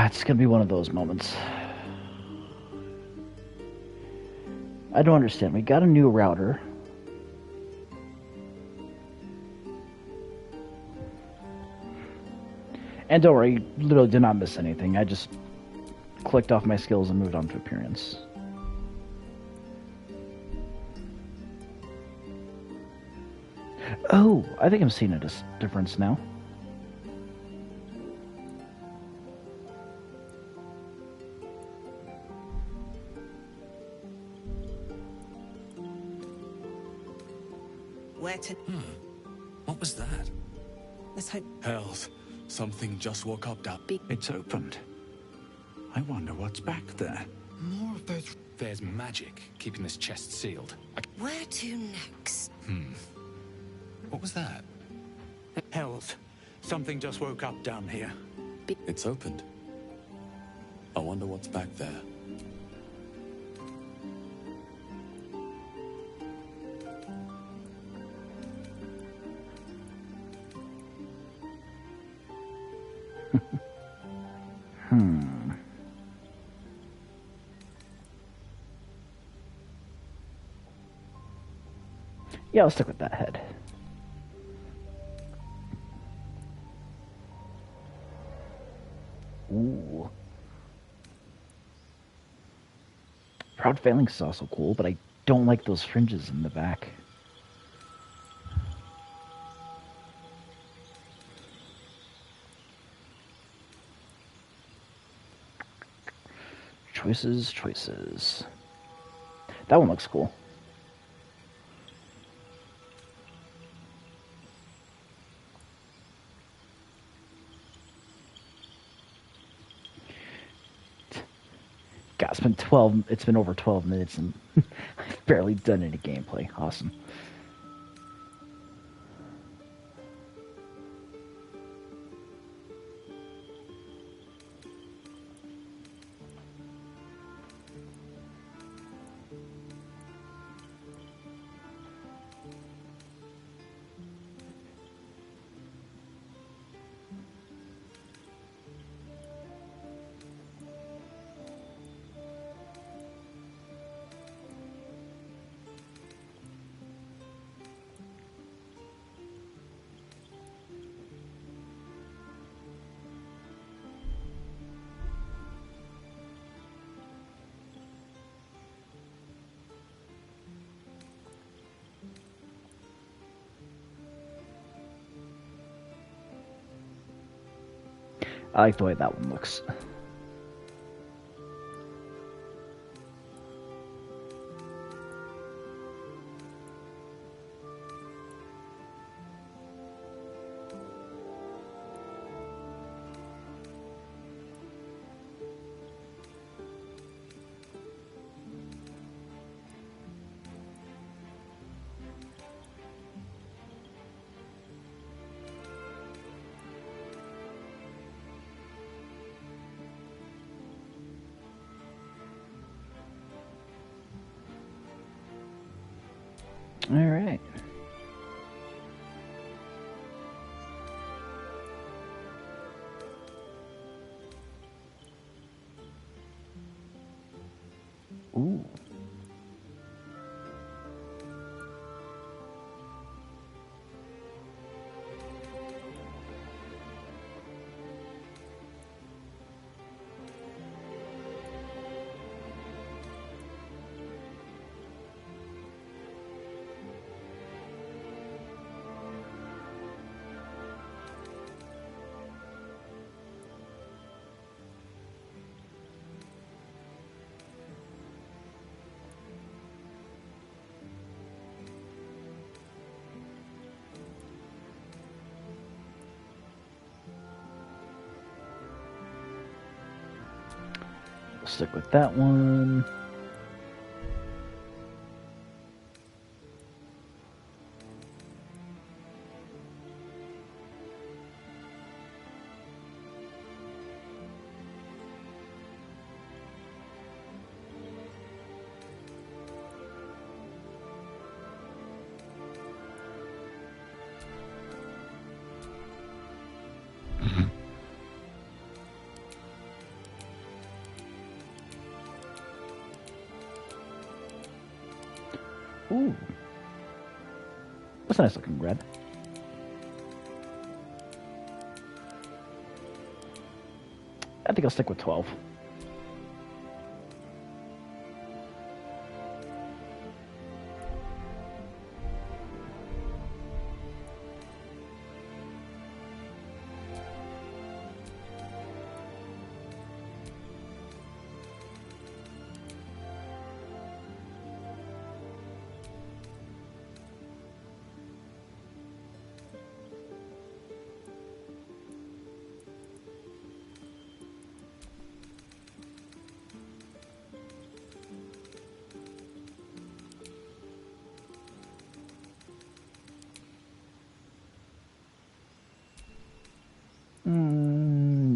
It's gonna be one of those moments. I don't understand. We got a new router. And don't worry, you literally did not miss anything. I just clicked off my skills and moved on to appearance. Oh, I think I'm seeing a difference now. Where to? What was that? Let's hope. Hells, something just woke up down. It's opened. I wonder what's back there. More of those. There's magic keeping this chest sealed. Where to next? What was that? Hells, something just woke up down here. It's opened. I wonder what's back there. Yeah, I'll stick with that head. Ooh. Proud Phalanx is also cool, but I don't like those fringes in the back. Choices, choices. That one looks cool. God, it's been over 12 minutes and I've barely done any gameplay. Awesome. I like the way that one looks. All right. Ooh. Stick with that one. Ooh. That's a nice looking red. I think I'll stick with 12.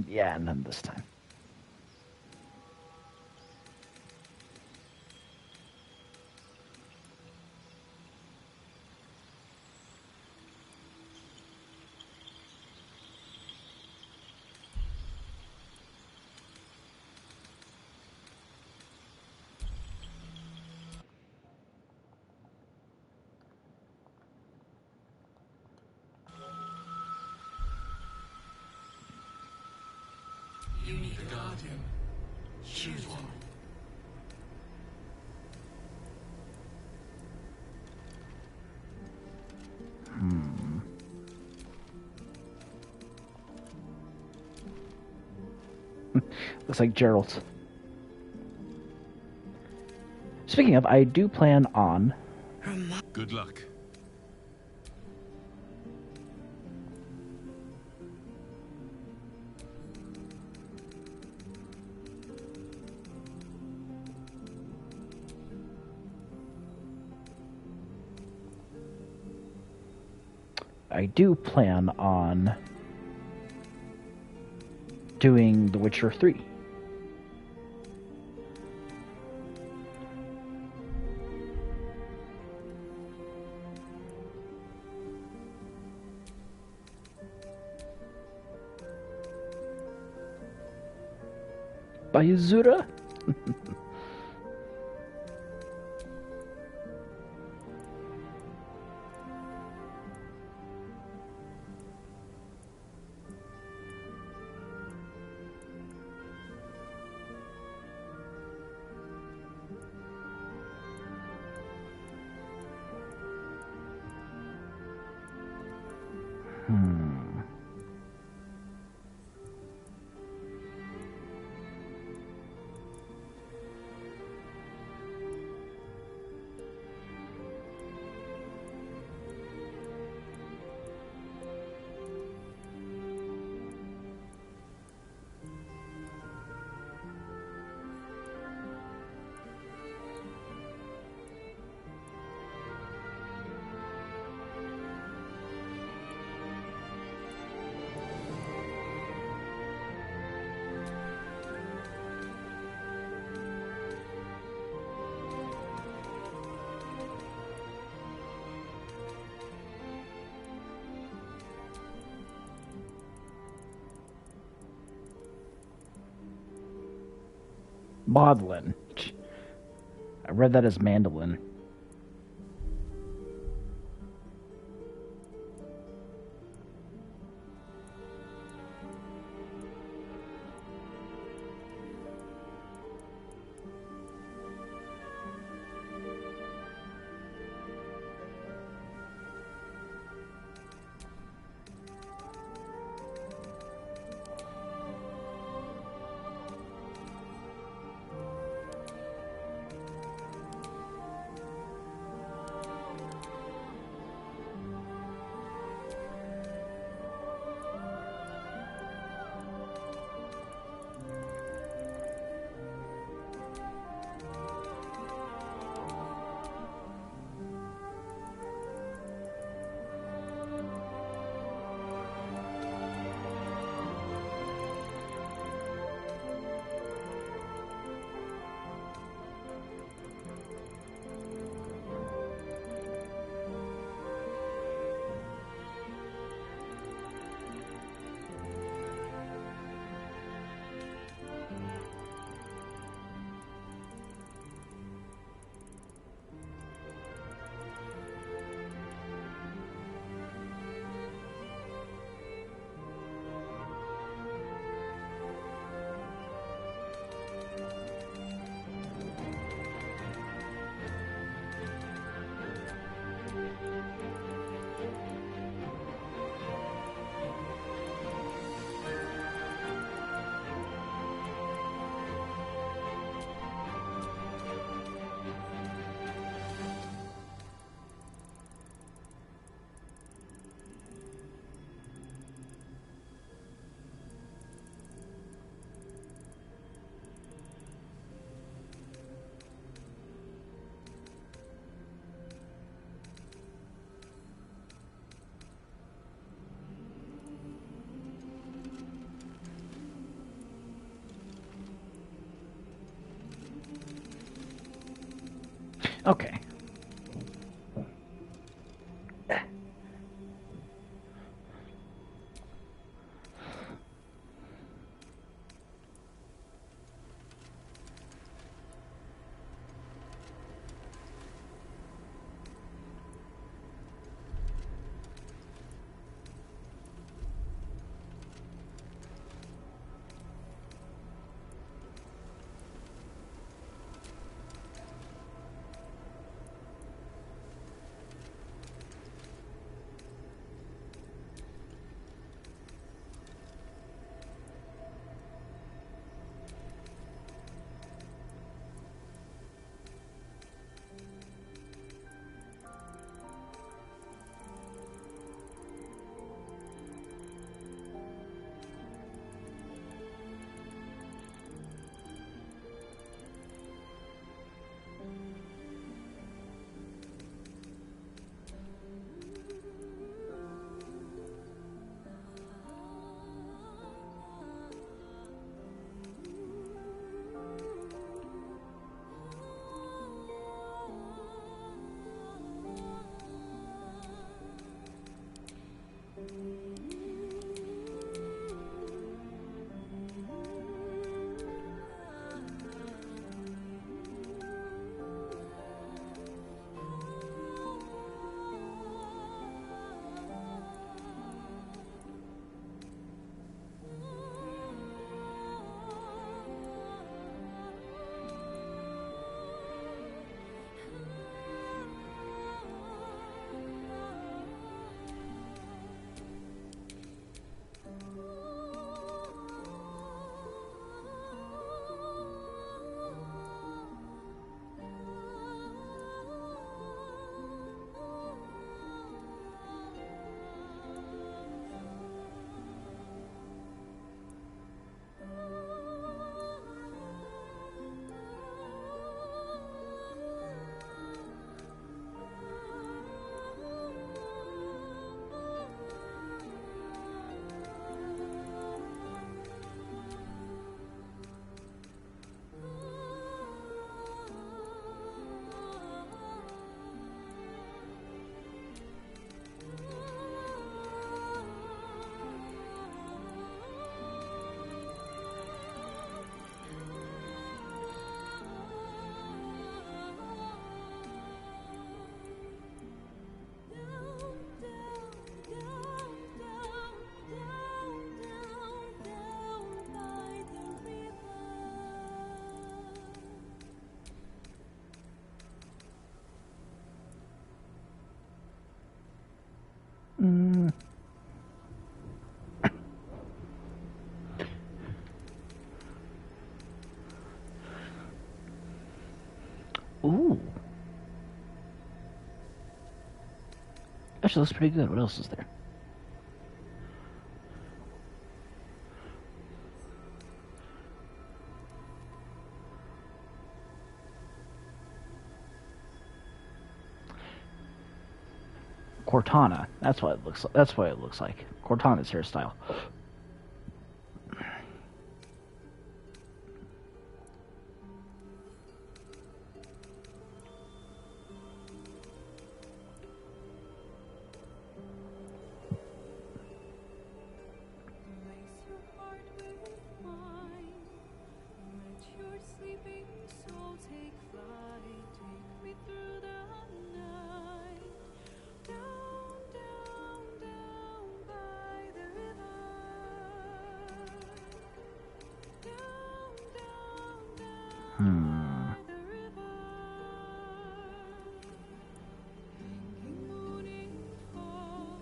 Yeah, none this time. You need a guardian. Choose one. Looks like Gerald's. Speaking of, I do plan on... Good luck. I do plan on doing The Witcher 3. By Yuzura? Maudlin. I read that as mandolin. Okay. Mm. Ooh. Actually, looks pretty good. What else is there? Cortana. That's what it looks like. That's what it looks like. Cortana's hairstyle. Place your heart with mine. Let your sleeping soul take flight. Take me through the night. Down, down, down by the river. Down, down, down by the river. Hanging moon in fall.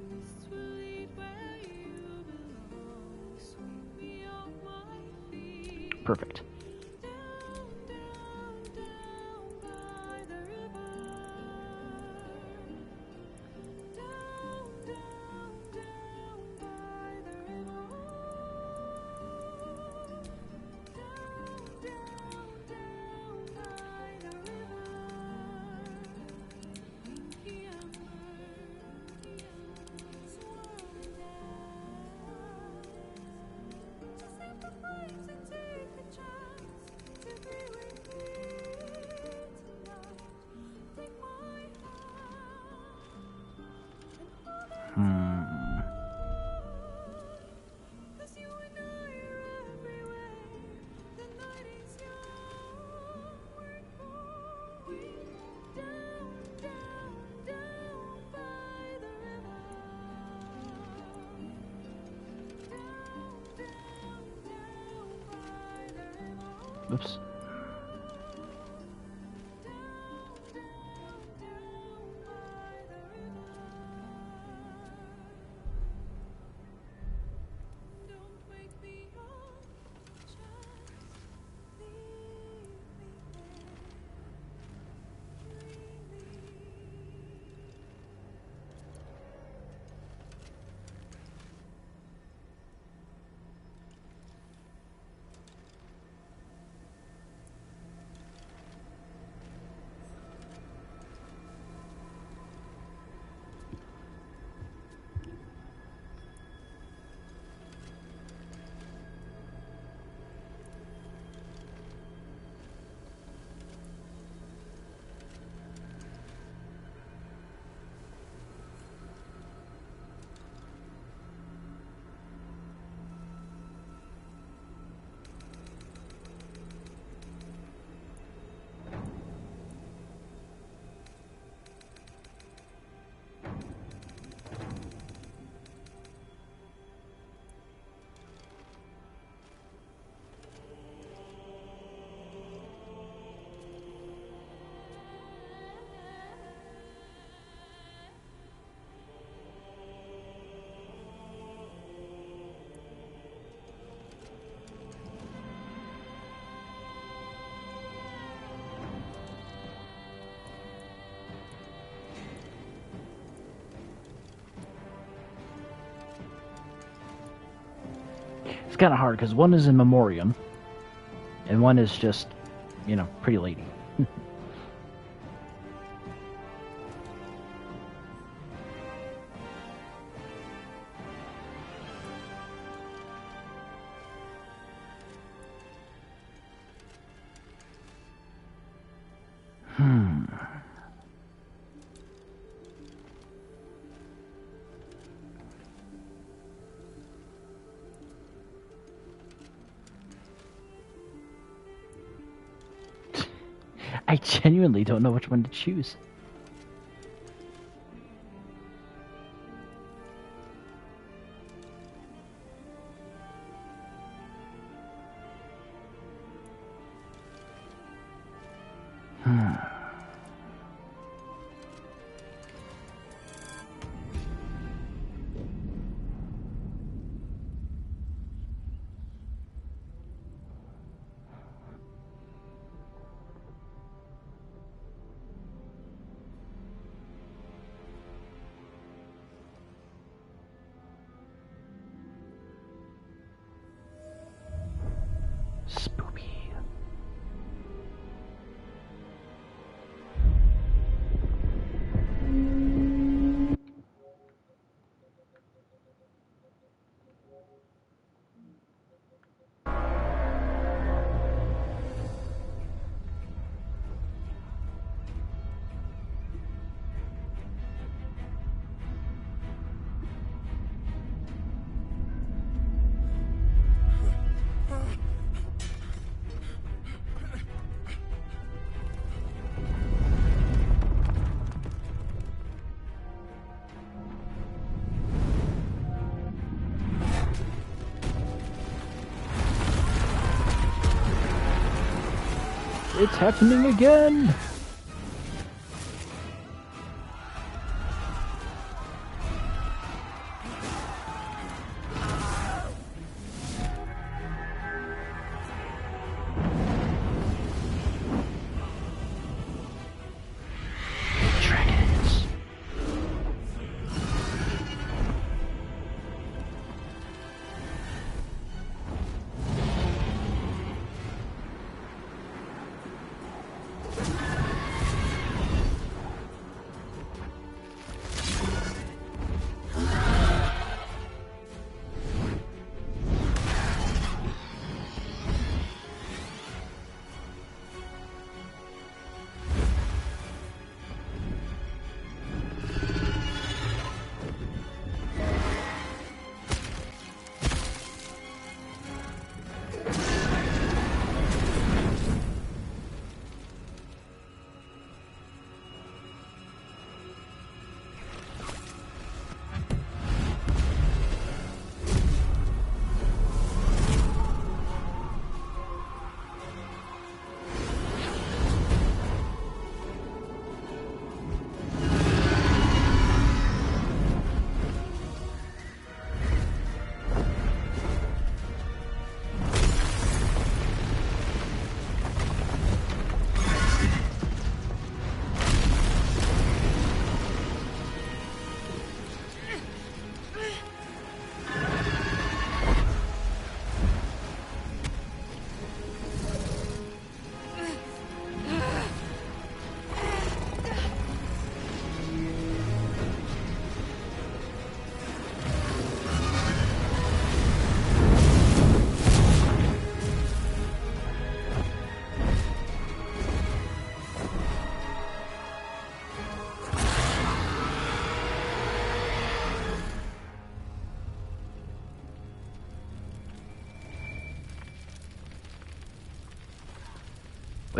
Mists will lead where you belong. Sweep me off my feet. Perfect. Down, down, down by the river. Down, down, down by the river. Down, down, down by the river. Pinky Amber, swirling down. Just let the flames and take a chance. Oops. Don't wake me up, just leave me there, dreaming. It's kind of hard because one is in memoriam, and one is just, pretty lady. I genuinely don't know which one to choose. Spoopy. It's happening again! Dragons.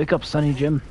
Wake up, Sonny Jim.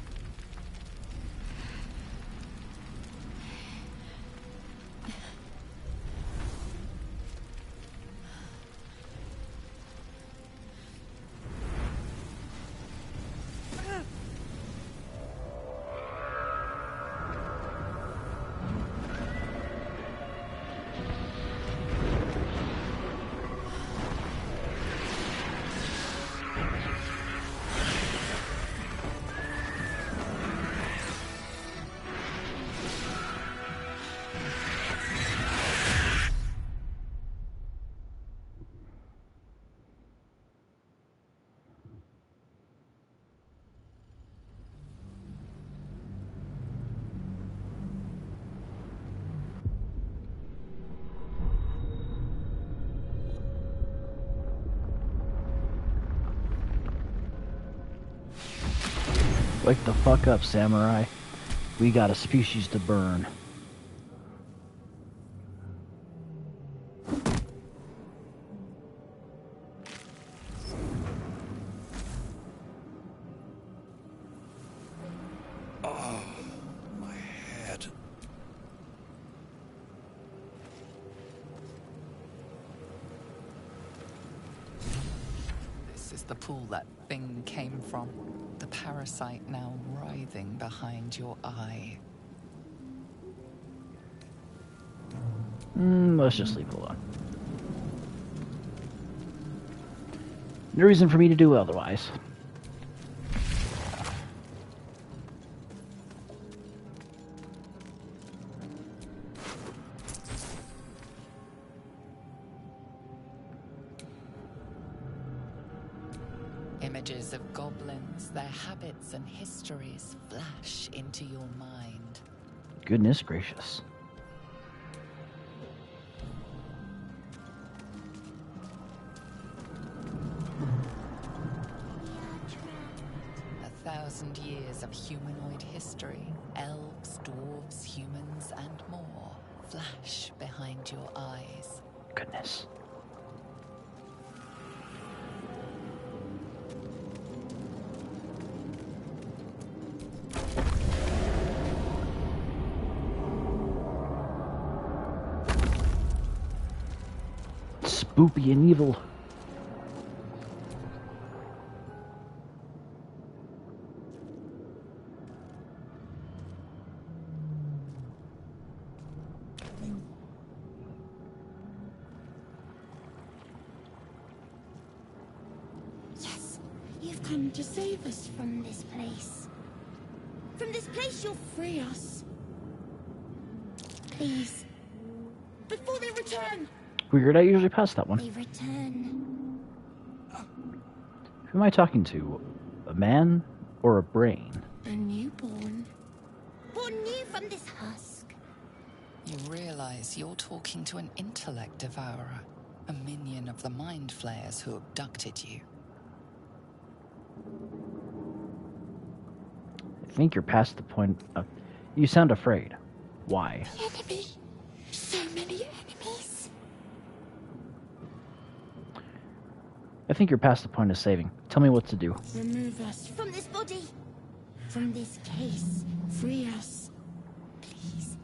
Wake the fuck up, samurai. We got a species to burn. My head. This is the pool that thing came from. The parasite now writhing behind your eye. Let's just leave it alone. No reason for me to do otherwise. Images of goblins, their habits and histories flash into your mind. Goodness gracious. A 1,000 years of humanoid history, elves, dwarves, humans, and more flash behind your eyes. Goodness. Spoopy and evil. Yes, you've come to save us from this place. From this place you'll free us. Please. Before they return. Weird, I usually pass that one. They return. Who am I talking to? A man or a brain? A newborn. Born new from this husk. You realize you're talking to an intellect devourer, a minion of the mind flayers who abducted you. I think you're past the point of... You sound afraid. Why? The enemy. So many enemies. I think you're past the point of saving. Tell me what to do. Remove us from this body. From this case. Free us. Please.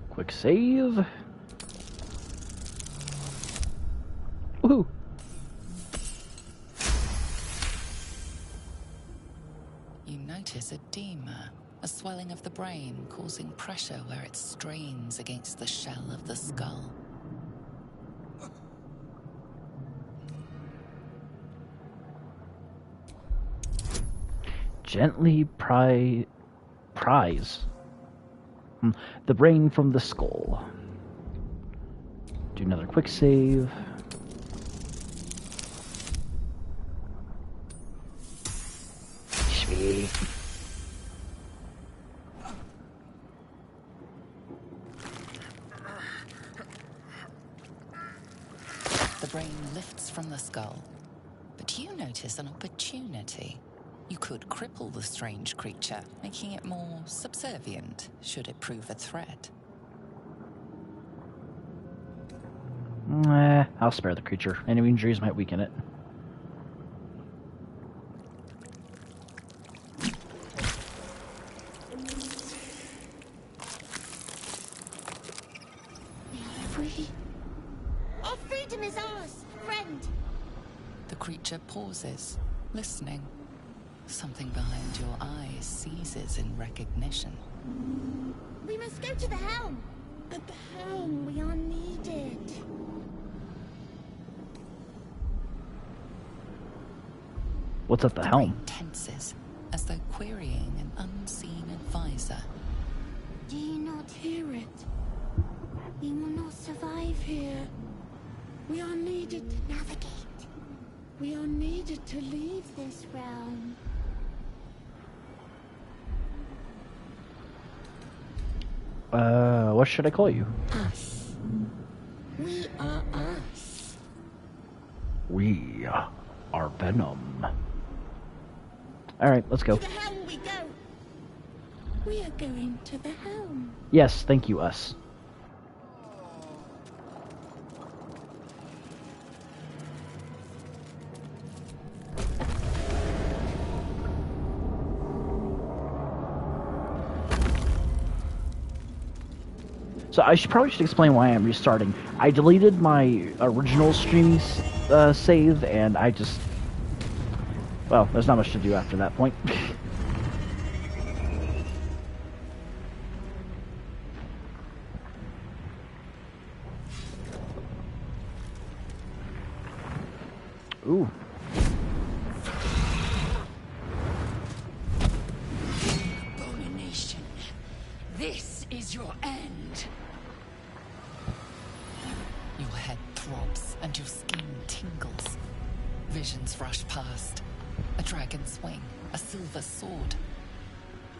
Quick save. Woohoo! You notice edema, a swelling of the brain causing pressure where it strains against the shell of the skull. Gently prise the brain from the skull. Do another quick save. Sweet. The brain lifts from the skull, but you notice an opportunity. You could cripple the strange creature, making it more subservient, should it prove a threat. I'll spare the creature. Any injuries might weaken it. Free. Our freedom is ours, friend. The creature pauses, listening. Something behind your eyes seizes in recognition. We must go to the helm. At the helm, we are needed. What's at the helm? Brain tenses, as though querying an unseen advisor. Do you not hear it? We will not survive here. We are needed to navigate. We are needed to leave this realm. What should I call you? Us. We are us. We are Venom. Alright, let's go. To the helm we go. We are going to the helm. Yes, thank you, us. So I probably should explain why I'm restarting. I deleted my original streaming save, and I just... Well, there's not much to do after that point. Ooh. Abomination. This is your end. Your head throbs and your skin tingles. Visions rush past. A dragon's wing, a silver sword,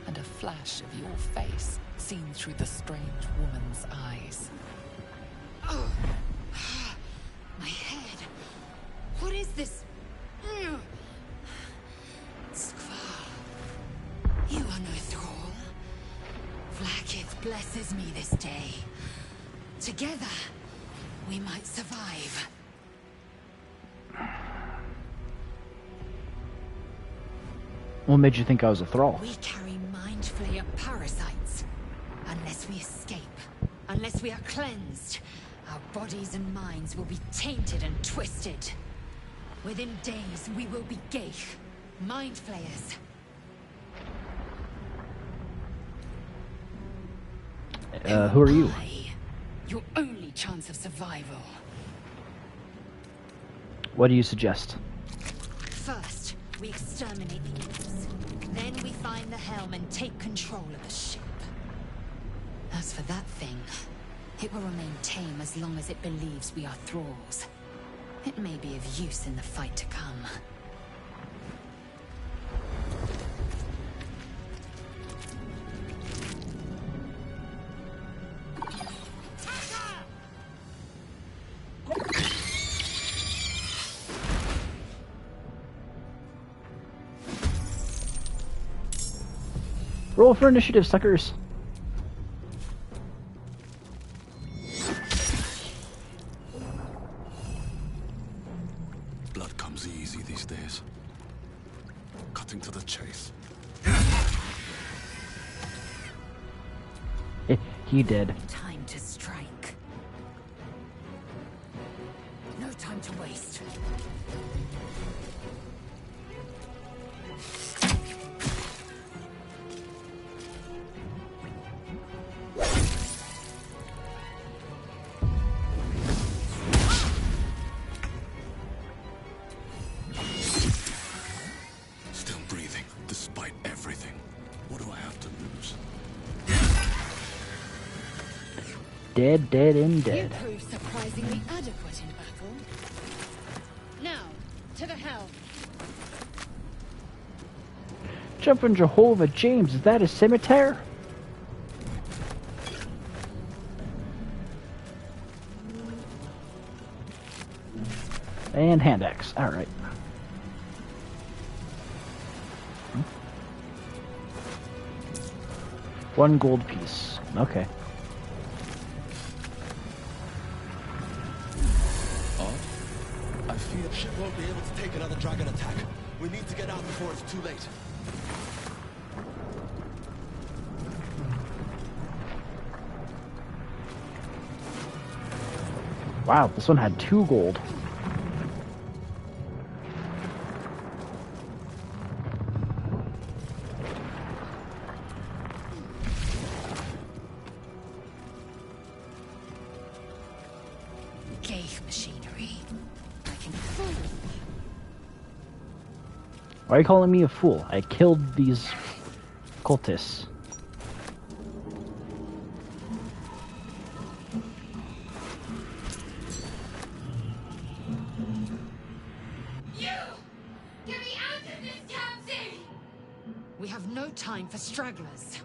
and a flash of your face seen through the strange woman's eyes. Oh, my head. What is this? Skvar, you are no thrall. Vlaakith blesses me this day. Together, we might survive. What made you think I was a thrall? We carry mind flayer parasites. Unless we escape, unless we are cleansed, our bodies and minds will be tainted and twisted. Within days, we will be Geich, mind flayers. Who are you? Your only chance of survival. What do you suggest? First, we exterminate the imps. Then we find the helm and take control of the ship. As for that thing, it will remain tame as long as it believes we are thralls. It may be of use in the fight to come. Roll for initiative, suckers. Blood comes easy these days. Cutting to the chase. He did. Time to strike. No time to waste. Still breathing, despite everything. What do I have to lose? Dead, dead, and dead. You proved surprisingly adequate in battle. Now, to the helm. Jumping Jehovah James, is that a scimitar? And hand axe, alright. One gold piece, okay. before it's too late. Wow, this one had 2 gold. Gate machinery. I can Why are you calling me a fool? I killed these cultists. You! Get me out of this damn thing! We have no time for stragglers.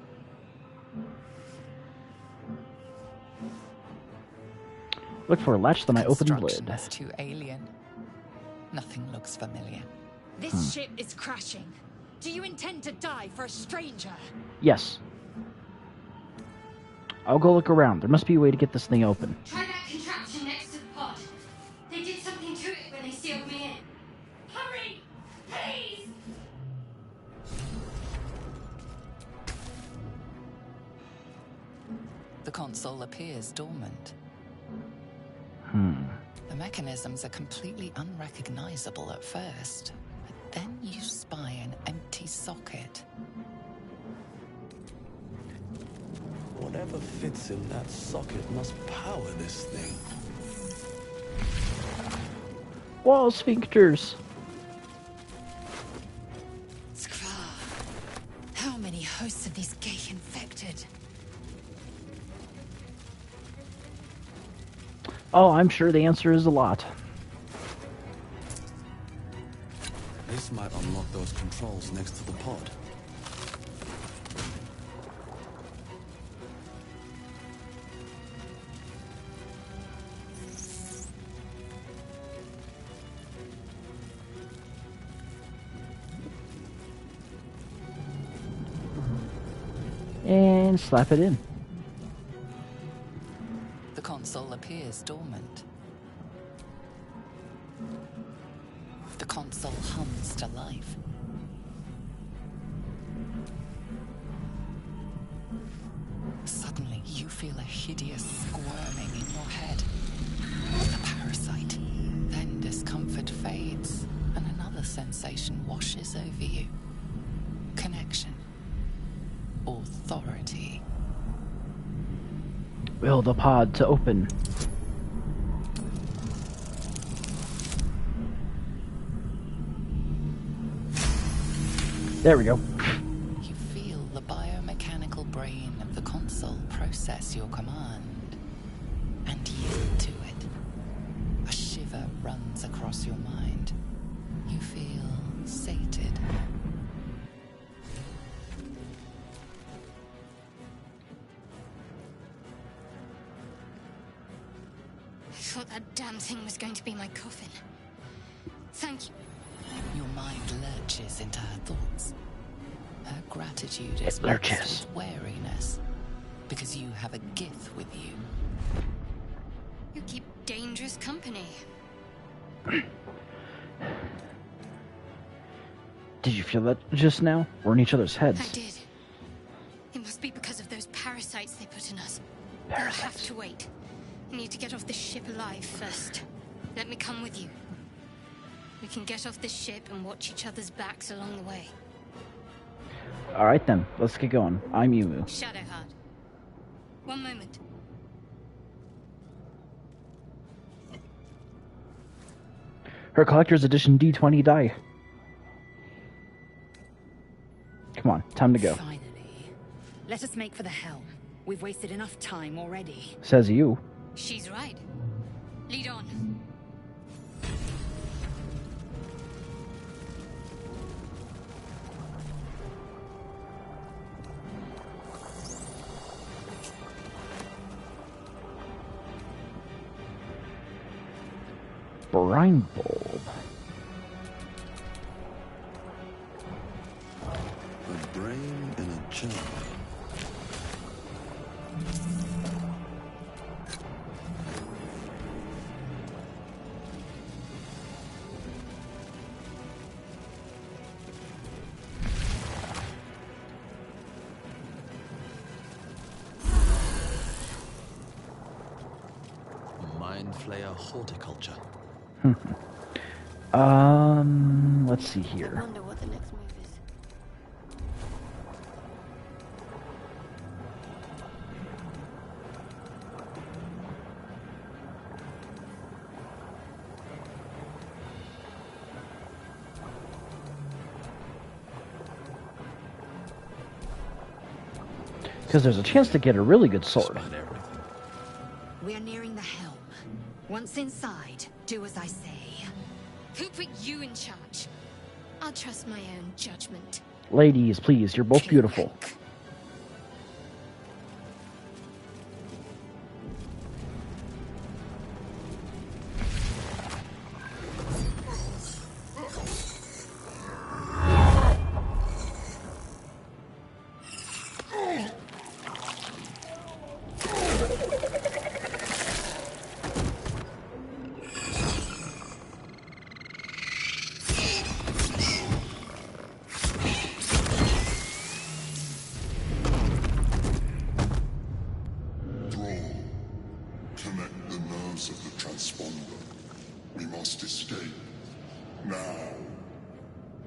Look for a latch to my open Construction lid. is too alien. Nothing looks familiar. This ship is crashing. Do you intend to die for a stranger? Yes. I'll go look around. There must be a way to get this thing open. Try that contraption next to the pod. They did something to it when they sealed me in. Hurry! Please! The console appears dormant. The mechanisms are completely unrecognizable at first, but then you spy an empty socket. Whatever fits in that socket must power this thing. Wall sphincters. Skra. How many hosts of these gay infected? Oh, I'm sure the answer is a lot. This might unlock those controls next to the pod. And slap it in. The console appears dormant. The console hums to life. Suddenly, you feel a hideous squirming in your head. The parasite. Then discomfort fades, and another sensation washes over you. Connection. Authority. Will the pod to open. There we go. You feel the biomechanical brain of the console process your command and yield to it. A shiver runs across your mind. You feel sated. I thought that damn thing was going to be my coffin. Thank you. Your mind lurches into her thoughts. Her gratitude is It lurches. mixed with wariness, because you have a gift with you. You keep dangerous company. Did you feel that just now? We're in each other's heads. I did. It must be because of those parasites they put in us. Parasites. I'll have to wait. I need to get off this ship alive first. Let me come with you. We can get off this ship and watch each other's backs along the way. Alright then, let's get going. I'm Yumu. Shadowheart. One moment. Her collector's edition D20 die. Come on, time to go. Finally. Let us make for the helm. We've wasted enough time already. Says you. She's right. Lead on. Brine bulb. A brain in a jar. Flayer horticulture. Let's see I here. wonder what the next move is. Because there's a chance to get a really good sword. We are nearing the helm. Once inside, do as I say. Who put you in charge? I'll trust my own judgment. Ladies, please, you're both beautiful. Connect the nerves of the transponder. We must escape. Now.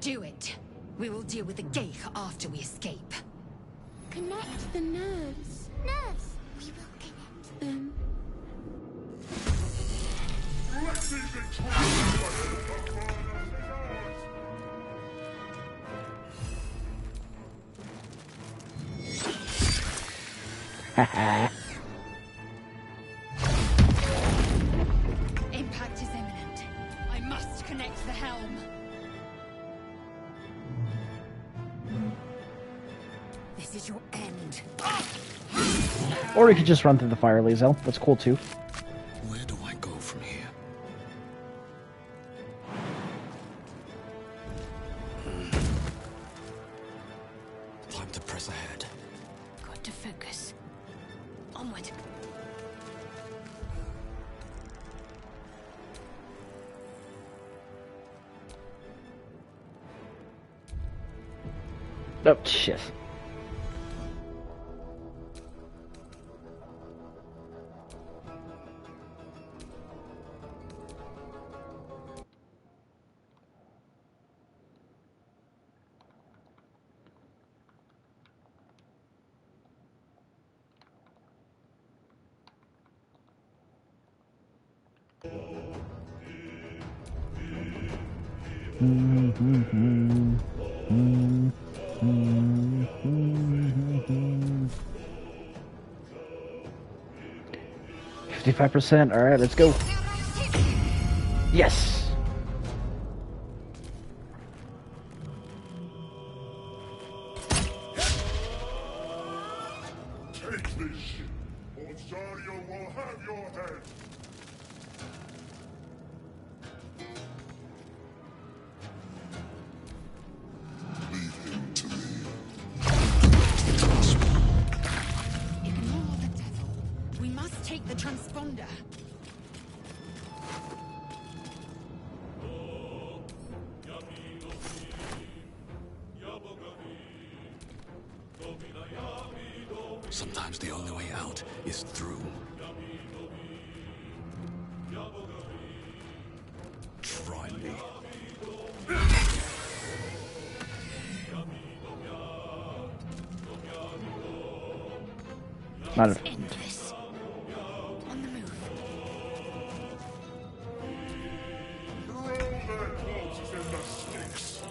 Do it. We will deal with the Geich after we escape. Connect the nerves. Nerves. We will connect them. Let's see the Haha. Impact is imminent. I must connect the helm. This is your end. Or you could just run through the fire, Lae'zel. That's cool too. Where do I go from here? Time to press ahead. Got to focus. Onward. Oh, shit. Mm-hmm. 55%. All right, let's go. Yes. Take this ship, or Zarya will have your head. Leave him to me. Ignore the devil. We must take the transponder. Sometimes the only way out is through. Try me. Not a... Endless. On the move. Throw their corpses in the sticks.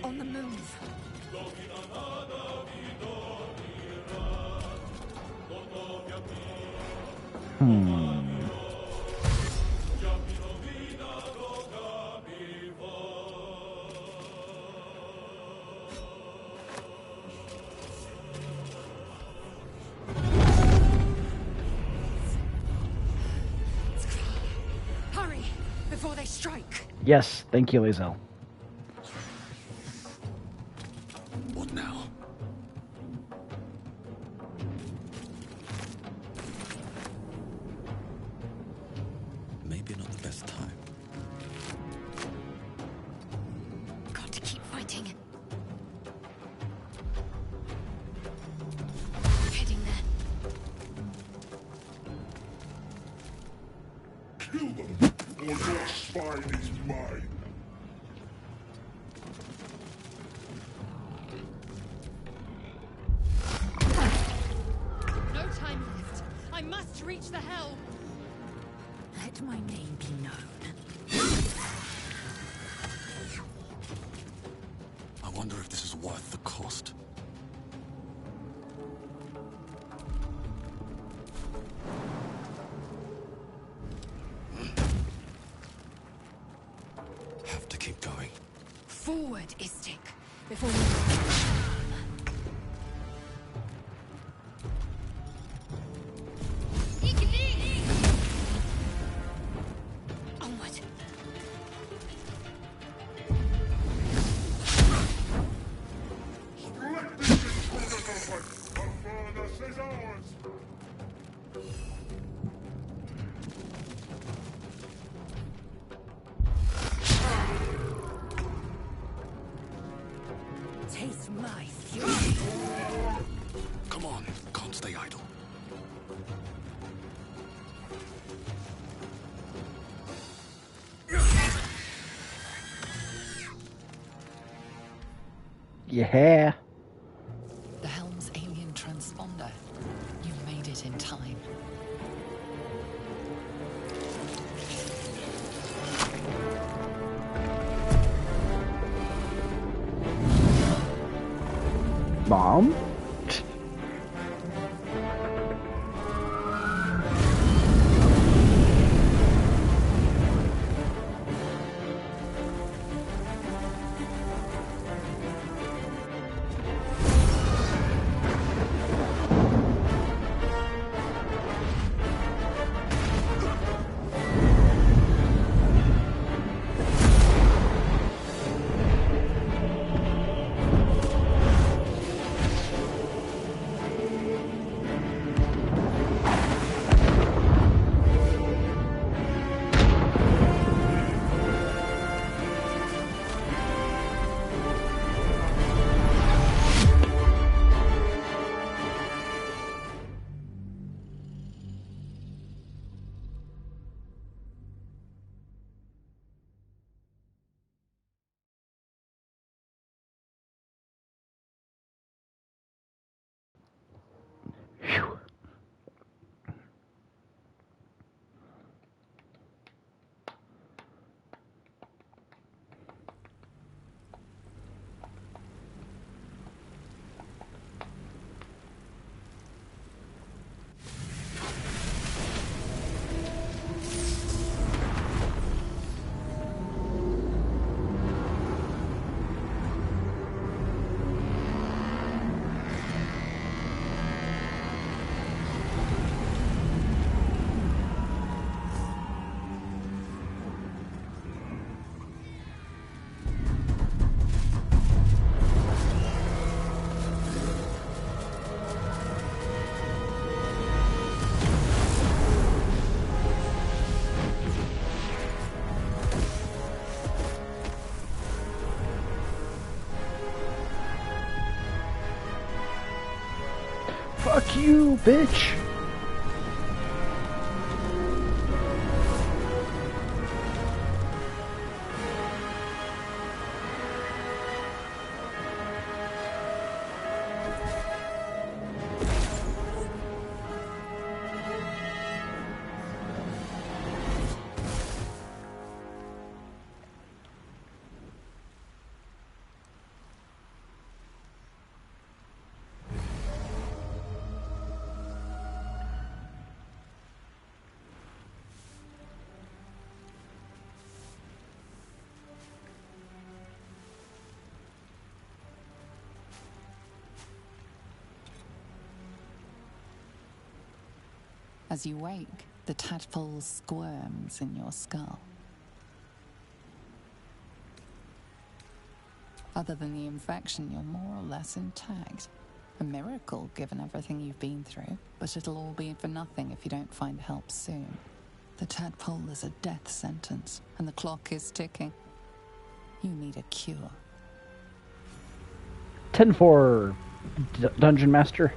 On the move. Hurry, before they strike. Yes, thank you, Lae'zel. What now? spine is mine. No time left. I must reach the helm. Let my name be known. I wonder if this is worth the cost. Have to keep going. Forward, Istik, before we... Onward. Let this intruder open! The furnace is ours! Taste my fury. Come on, can't stay idle. Yeah. The helm's alien transponder. You made it in time. Mom? Phew. Fuck you, bitch! As you wake, the tadpole squirms in your skull. Other than the infection, you're more or less intact. A miracle, given everything you've been through, but it'll all be for nothing if you don't find help soon. The tadpole is a death sentence, and the clock is ticking. You need a cure. 10-4, Dungeon Master.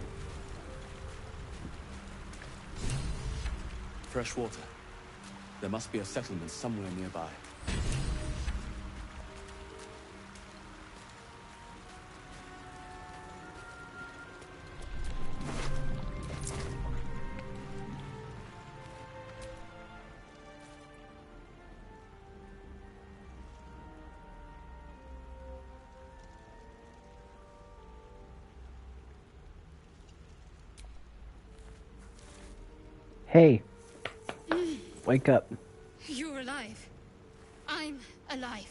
Fresh water. There must be a settlement somewhere nearby. Hey, wake up. You're alive. I'm alive.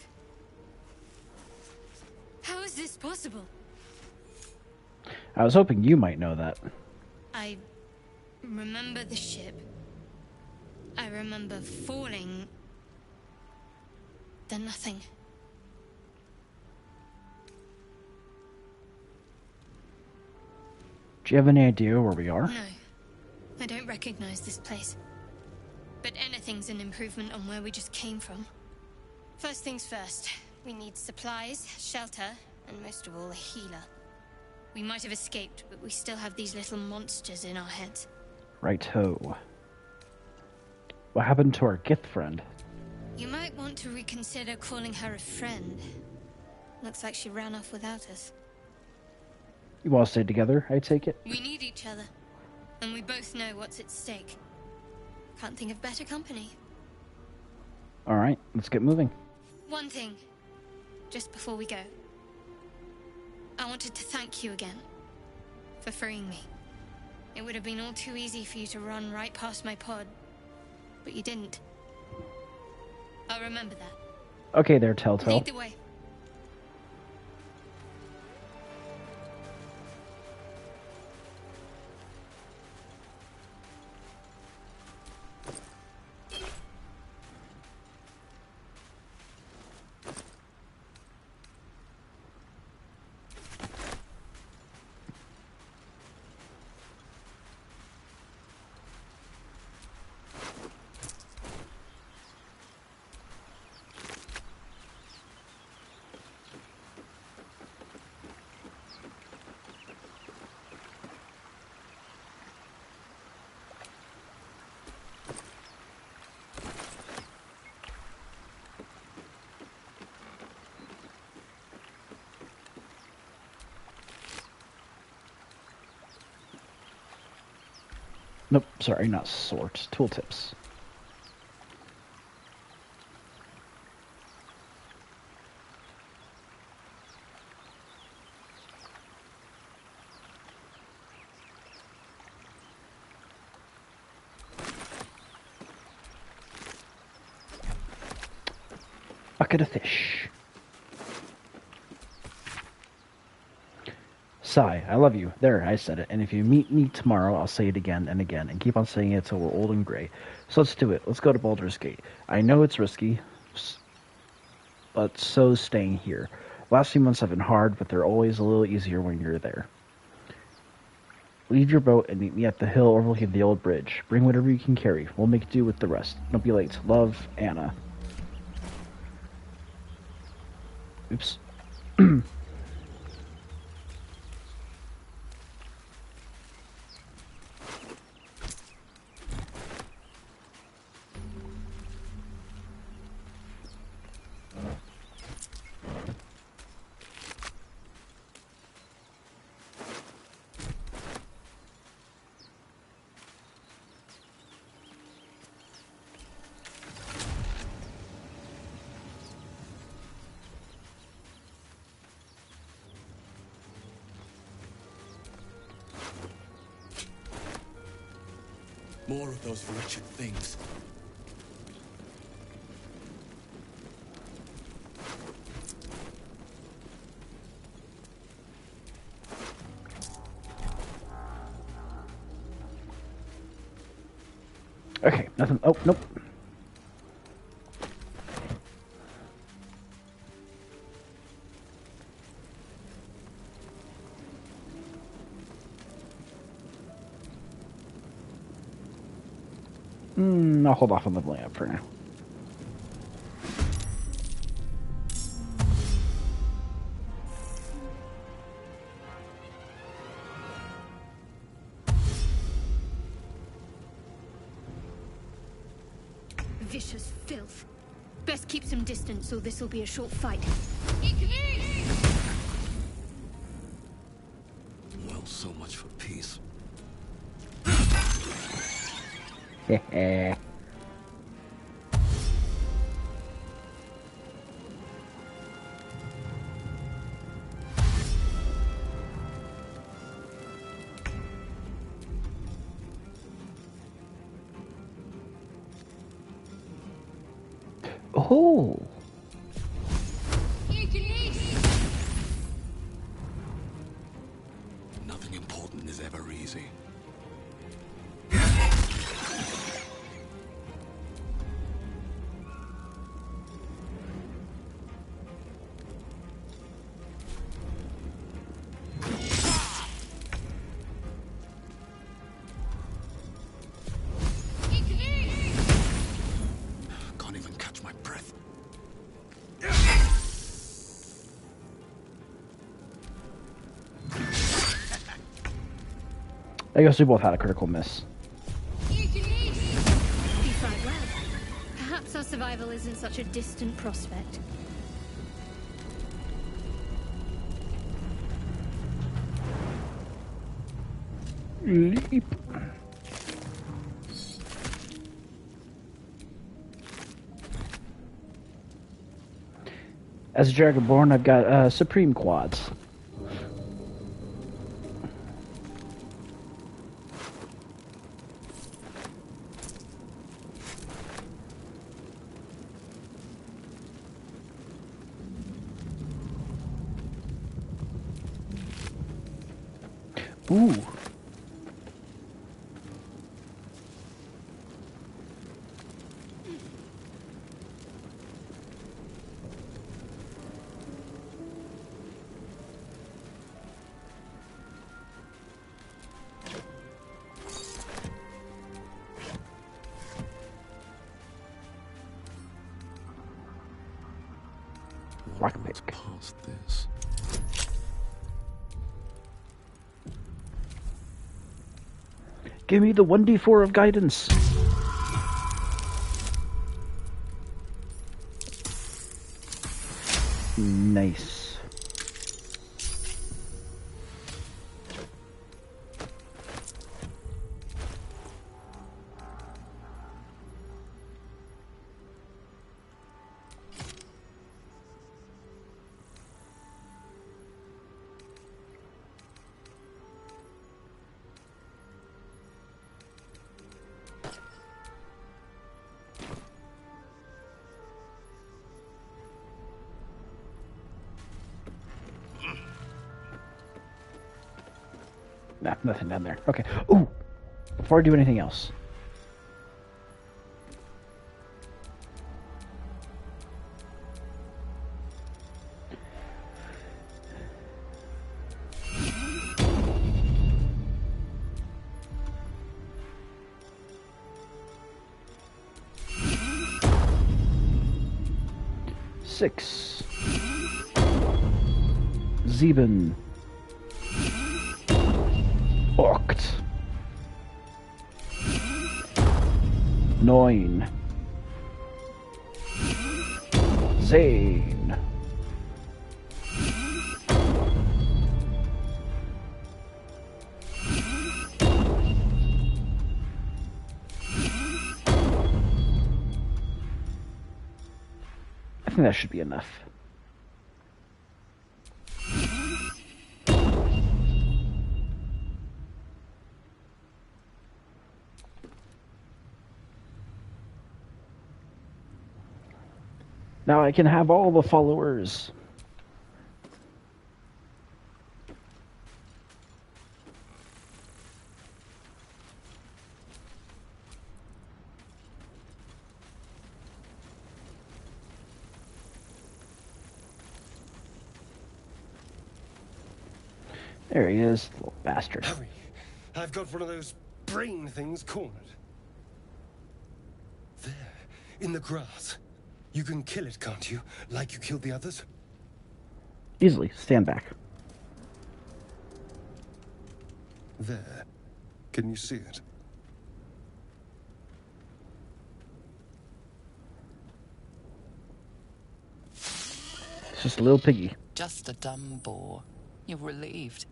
How is this possible? I was hoping you might know that. I remember the ship. I remember falling. Then nothing. Do you have any idea where we are? No. I don't recognize this place. But anything's an improvement on where we just came from. First things first. We need supplies, shelter, and most of all, a healer. We might have escaped, but we still have these little monsters in our heads. Right-ho. What happened to our Gith friend? You might want to reconsider calling her a friend. Looks like she ran off without us. You all stay together, I take it? We need each other, and we both know what's at stake. Can't think of better company. Alright, let's get moving. One thing, just before we go. I wanted to thank you again for freeing me. It would have been all too easy for you to run right past my pod, but you didn't. I'll remember that. Okay there, Telltale. Lead the way. Nope, sorry, not sort. Tooltips. Bucket of fish. Sigh, I love you. There, I said it. And if you meet me tomorrow, I'll say it again and again, and keep on saying it till we're old and gray. So let's do it. Let's go to Baldur's Gate. I know it's risky, but so's staying here. Last few months have been hard, but they're always a little easier when you're there. Leave your boat and meet me at the hill overlooking the old bridge. Bring whatever you can carry. We'll make do with the rest. Don't be late. Love, Anna. Oops. More of those wretched things. Okay, nothing. Oh, nope. I'll hold off on leveling up for now. Vicious filth. Best keep some distance, or this'll be a short fight. Well, so much for peace. Heh. Cool. Nothing important is ever easy. Can't even catch my breath. I guess we both had a critical miss. You fight well. Perhaps our survival isn't such a distant prospect. Leap. As a Dragonborn, I've got Supreme Quads. Ooh. Rock pick. Past this. Give me the 1d4 of guidance. Nice. Nah, nothing down there. Okay. Ooh! Before I do anything else. Six. Sieben. Acht. 9. 10. 'I think that should be enough. Now I can have all the followers. There he is, little bastard. Hurry. I've got one of those brain things cornered. There, in the grass. You can kill it, can't you? Like you killed the others? Easily. Stand back. There. Can you see it? It's just a little piggy. Just a dumb boar. You're relieved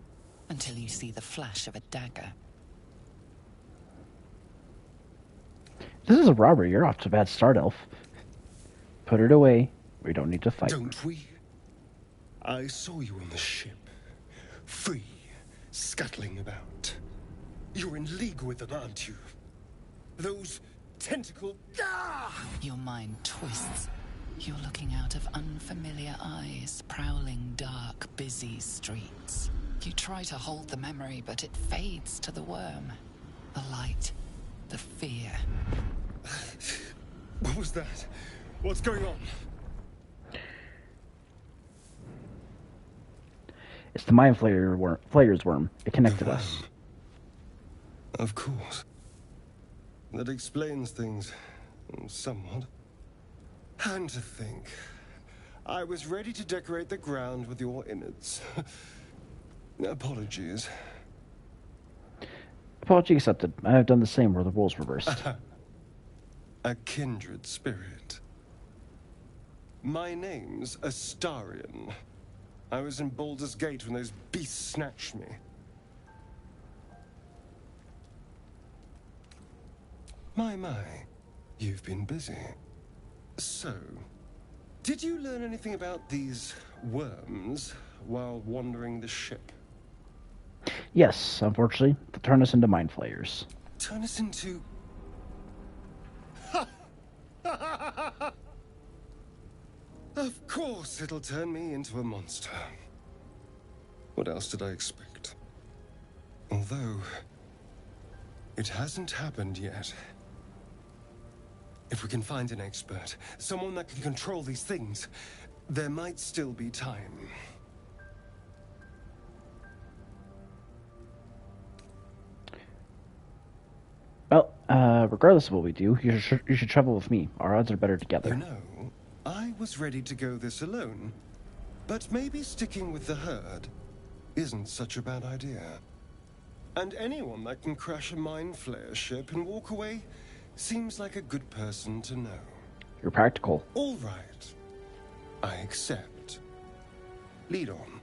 until you see the flash of a dagger. This is a robbery. You're off to a bad start, Elf. Put it away. We don't need to fight. Don't we? I saw you on the ship. Free. Scuttling about. You're in league with them, aren't you? Those tentacle... Ah! Your mind twists. You're looking out of unfamiliar eyes, prowling dark, busy streets. You try to hold the memory, but it fades to the worm. The light, the fear. What was that? What's going on? It's the Mind Flayer's worm. It connected us. Of course. That explains things somewhat. And to think, I was ready to decorate the ground with your innards. Apologies. Apology accepted. I have done the same where the roles reversed. A kindred spirit. My name's Astarion. I was in Baldur's Gate when those beasts snatched me. My, you've been busy. So, did you learn anything about these worms while wandering the ship? Yes, unfortunately, they'll turn us into Mind Flayers. Turn us into... Of course it'll turn me into a monster. What else did I expect? Although, it hasn't happened yet. If we can find an expert, someone that can control these things, there might still be time. Well, regardless of what we do, you should travel with me. Our odds are better together. You know, I was ready to go this alone, but maybe sticking with the herd isn't such a bad idea. And anyone that can crash a Mind Flayer ship and walk away seems like a good person to know. You're practical. All right. I accept. Lead on.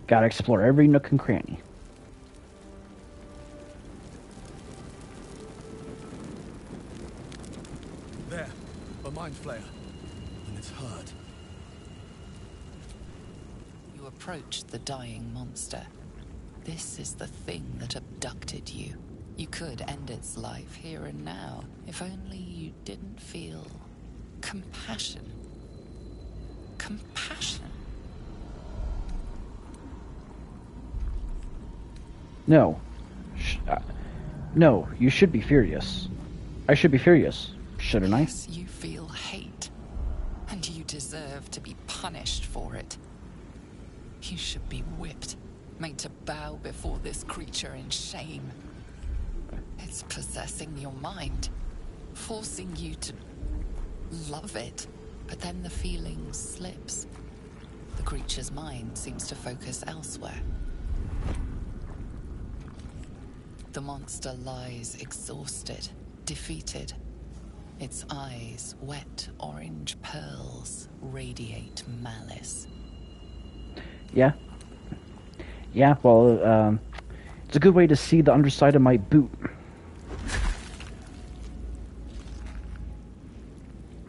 Gotta explore every nook and cranny. There, a Mind Flayer. And it's hurt. You approach the dying monster. This is the thing that abducted you. You could end its life here and now, if only you didn't feel compassion. Compassion. No. No, you should be furious. I should be furious, shouldn't I? Yes, you feel hate. And you deserve to be punished for it. You should be whipped, made to bow before this creature in shame. It's possessing your mind, forcing you to love it. But then the feeling slips. The creature's mind seems to focus elsewhere. The monster lies exhausted, defeated. Its eyes, wet orange pearls, radiate malice. Yeah. Yeah, well, it's a good way to see the underside of my boot.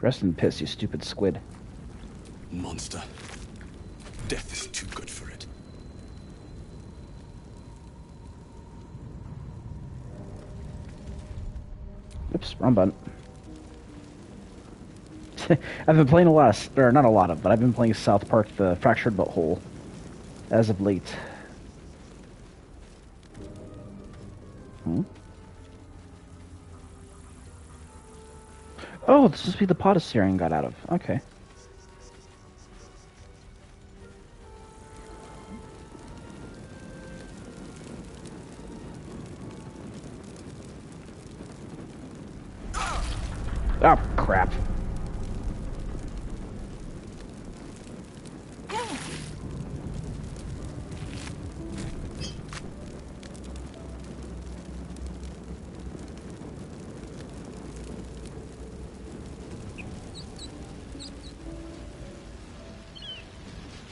Rest in piss, you stupid squid. Monster. Death is too good for it. Oops, wrong button. I've been playing a lot of, or not a lot of, but I've been playing South Park: The Fractured But Whole as of late. Oh, this must be the pot Astarion got out of. Okay. Oh, crap.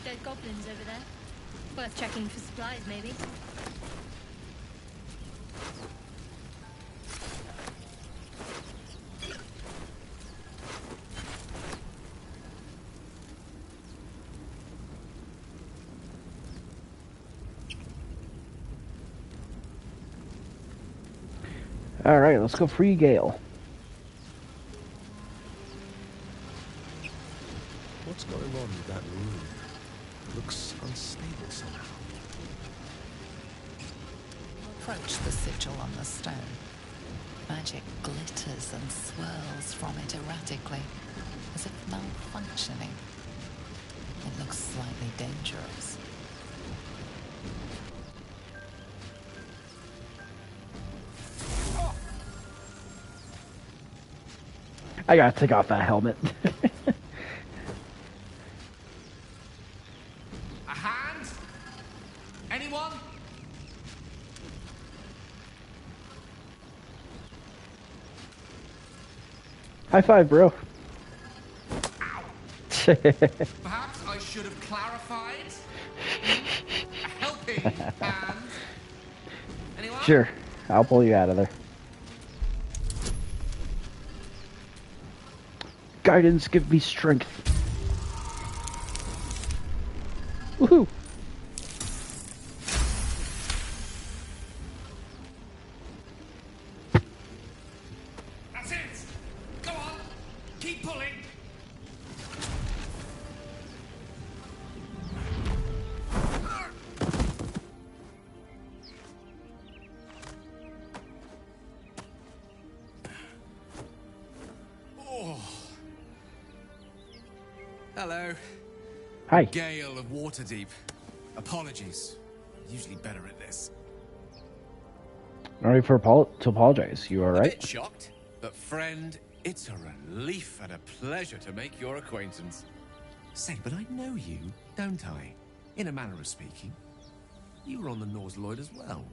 Dead goblins over there. Worth checking for supplies, maybe. Alright, let's go free Gale. What's going on with that room? It looks unstable somehow. Approach the sigil on the stone. Magic glitters and swirls from it erratically, as if malfunctioning. It looks slightly dangerous. I gotta take off that helmet. A hand? Anyone? High five, bro. Perhaps I should have clarified. A helping hand. Anyone? Sure, I'll pull you out of there. Guidance, give me strength. Woohoo! That's it! Go on! Keep pulling! Oh. Hello. Hi. Gale of Waterdeep. Apologies. Usually better at this. No need to apologize. You A alright? bit shocked, but friend, it's a relief and a pleasure to make your acquaintance. Say, but I know you, don't I? In a manner of speaking. You were on the Norse Lloyd as well.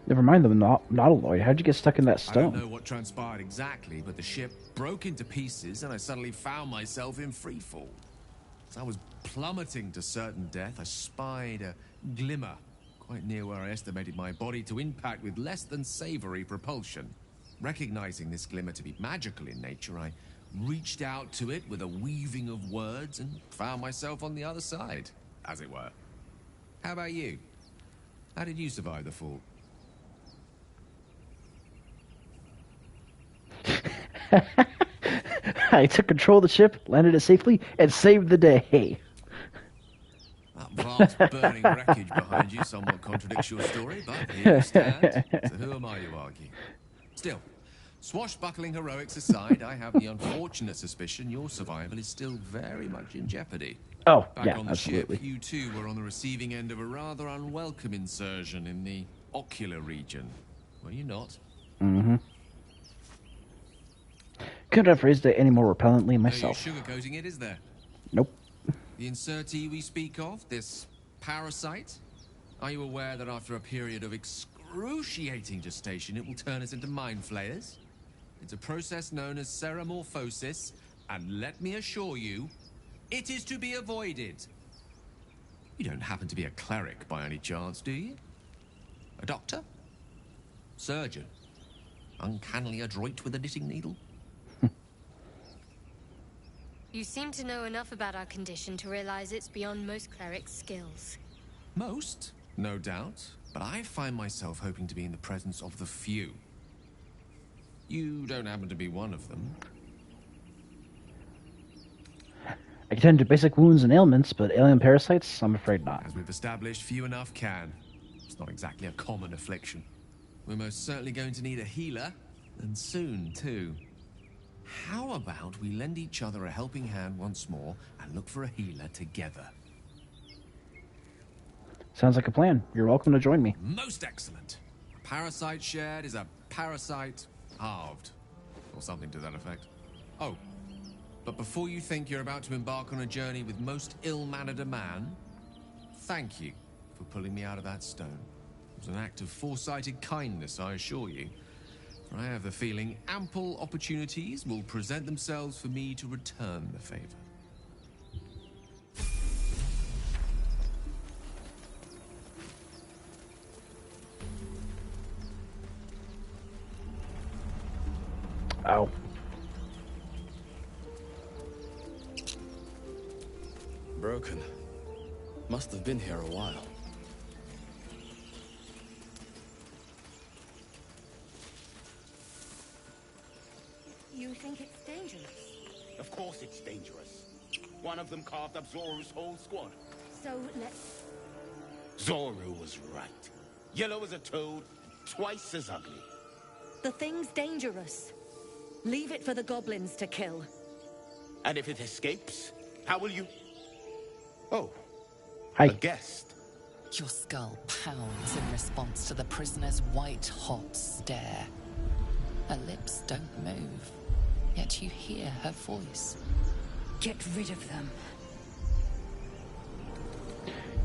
Never mind the nautiloid. How'd you get stuck in that I stone? don't know what transpired exactly, but the ship broke into pieces and I suddenly found myself in freefall. As I was plummeting to certain death, I spied a glimmer quite near where I estimated my body to impact with less than savory propulsion. Recognizing this glimmer to be magical in nature, I reached out to it with a weaving of words and found myself on the other side, as it were. How about you? How did you survive the fall? I took control of the ship, landed it safely, and saved the day. That vast burning wreckage behind you somewhat contradicts your story, but here you stand. So who am I to argue? Still, swashbuckling heroics aside, I have the unfortunate suspicion your survival is still very much in jeopardy. Oh, Back yeah, on the absolutely. ship, you too were on the receiving end of a rather unwelcome insertion in the ocular region, were you not? Mm-hmm. Couldn't have phrased it any more repellently myself. No use sugarcoating it, is there? Nope. The insertee we speak of, this parasite, are you aware that after a period of excruciating gestation, it will turn us into mind flayers? It's a process known as seromorphosis, and let me assure you, it is to be avoided. You don't happen to be a cleric by any chance, do you? A doctor? Surgeon? Uncannily adroit with a knitting needle? You seem to know enough about our condition to realize it's beyond most clerics' skills. Most, no doubt, but I find myself hoping to be in the presence of the few. You don't happen to be one of them. I can tend to basic wounds and ailments, but alien parasites, I'm afraid not. As we've established, few enough can. It's not exactly a common affliction. We're most certainly going to need a healer, and soon, too. How about we lend each other a helping hand once more and look for a healer together? Sounds like a plan. You're welcome to join me. Most excellent. A parasite shared is a parasite halved. Or something to that effect. Oh, but before you think you're about to embark on a journey with most ill-mannered a man, thank you for pulling me out of that stone. It was an act of foresighted kindness, I assure you. For I have the feeling ample opportunities will present themselves for me to return the favor. Oh. Broken. Must have been here a while. You think it's dangerous? Of course it's dangerous. One of them carved up Zoru's whole squad. So let's... Zoru was right. Yellow as a toad, twice as ugly. The thing's dangerous. Leave it for the goblins to kill. And if it escapes, how will you... Oh. Hi. A guest. Your skull pounds in response to the prisoner's white-hot stare. Her lips don't move, yet you hear her voice. Get rid of them.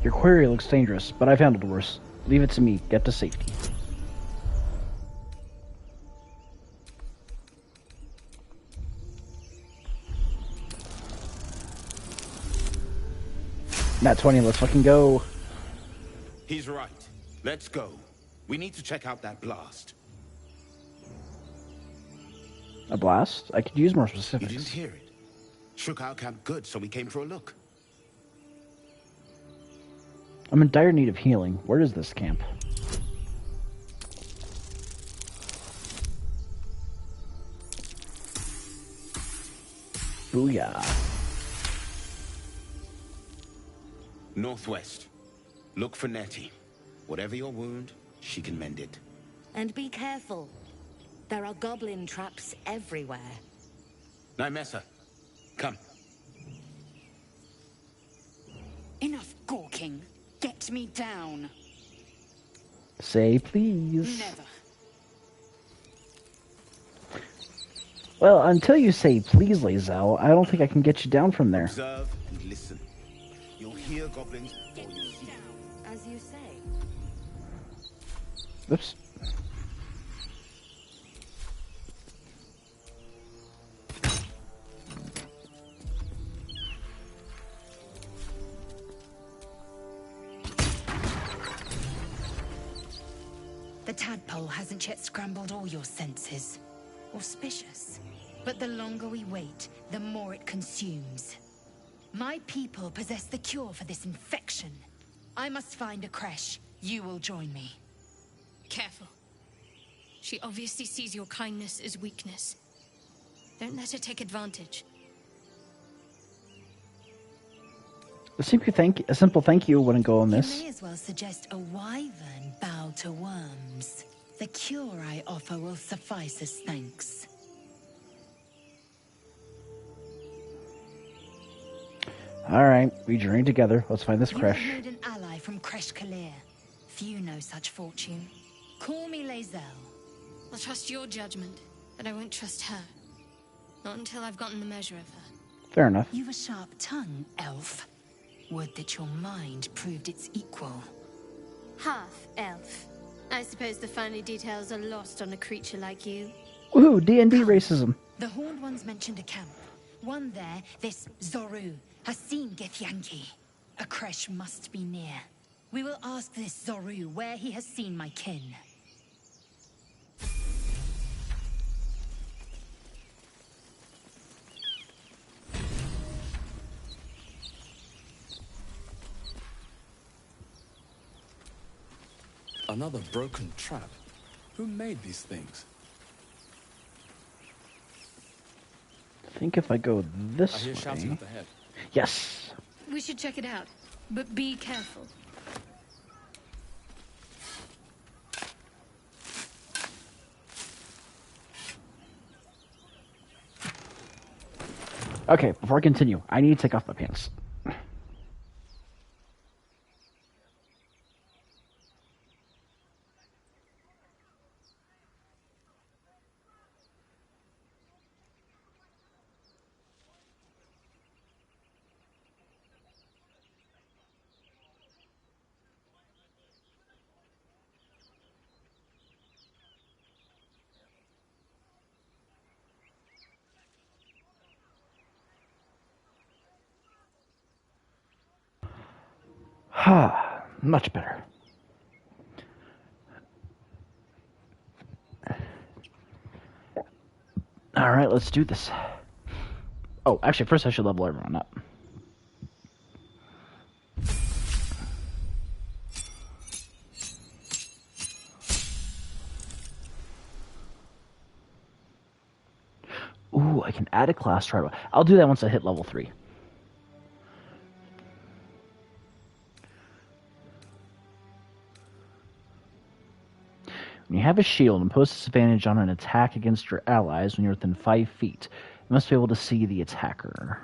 Your query looks dangerous, but I've handled worse. Leave it to me. Get to safety. Nat 20, let's fucking go. He's right. Let's go. We need to check out that blast. A blast? I could use more You specifics. didn't hear it. Shook our camp good, so we came for a look. I'm in dire need of healing. Where is this camp? Booyah. Northwest. Look for Nettie. Whatever your wound, she can mend it. And be careful. There are goblin traps everywhere. Nymessa, come. Enough gawking. Get me down. Say please. Never. Well, until you say please, Lae'zel, I don't think I can get you down from there. Observe and listen. You'll hear goblins or you'll see them. As you say. Oops. The tadpole hasn't yet scrambled all your senses. Auspicious. But the longer we wait, the more it consumes. My people possess the cure for this infection. I must find a creche. You will join me. Careful. She obviously sees your kindness as weakness. Don't let her take advantage. A simple thank you wouldn't go amiss. You may as well suggest a wyvern bow to worms. The cure I offer will suffice as thanks. Alright, we journey together. Let's find this You creche. have made an ally from Creche Kalir. Few know such fortune. Call me Lae'zel. I'll trust your judgment, but I won't trust her. Not until I've gotten the measure of her. Fair enough. You've a sharp tongue, elf. Would that your mind proved its equal. Half-elf. I suppose the finer details are lost on a creature like you. Woohoo, D&D racism. The Horned Ones mentioned a camp. One there, this Zoru, has seen Githyanki. A creche must be near. We will ask this Zoru where he has seen my kin. Another broken trap. Who made these things? I think if I go this I hear shouting way... up ahead. Yes. We should check it out, but be careful. Okay, before I continue, I need to take off my pants. Much better. Alright, let's do this. Oh, actually, first I should level everyone up. Ooh, I can add a class to our... I'll do that once I hit level 3. When you have a shield, impose disadvantage on an attack against your allies when you're within 5 feet. You must be able to see the attacker.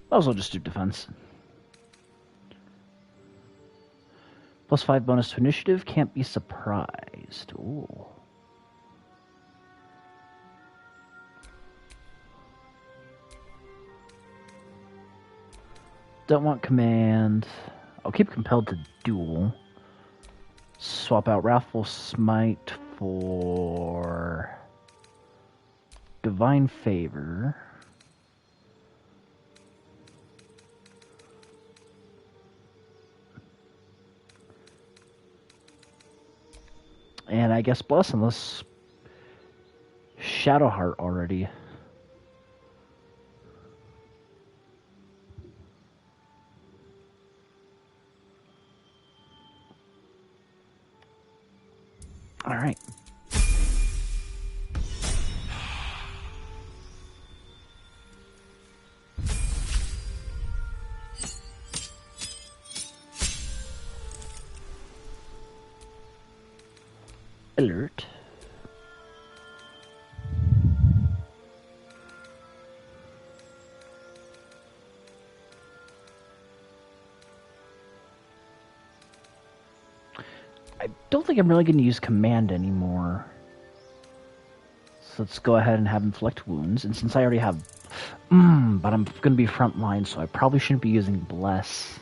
Might as well just do defense. Plus 5 bonus to initiative, can't be surprised. Ooh. Don't want command. I'll keep compelled to duel. Swap out Wrathful Smite for Divine Favor. And I guess Bless, unless Shadowheart already. All right. Alert. I don't think I'm really going to use command anymore. So let's go ahead and have inflict wounds. And since I already have... but I'm going to be front line, so I probably shouldn't be using bless.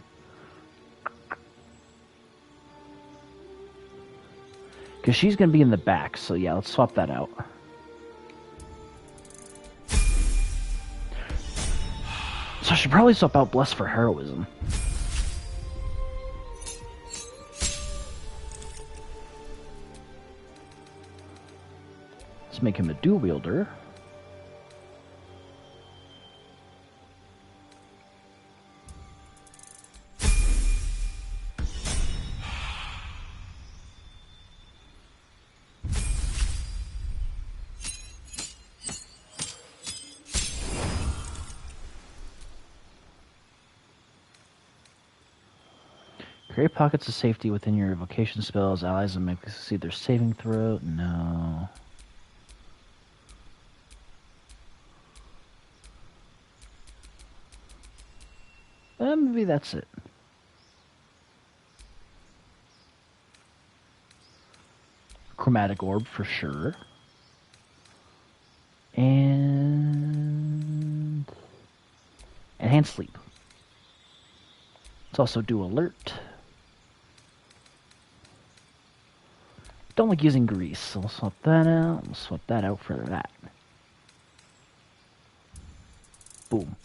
Because she's going to be in the back, so yeah, let's swap that out. So I should probably swap out bless for heroism. Let's make him a dual wielder. Create pockets of safety within your evocation spells. Allies will make see their saving throw. No. Maybe that's it. Chromatic orb for sure. And enhanced sleep. Let's also do alert. Don't like using grease, so we'll swap that out. We'll swap that out for that. Boom.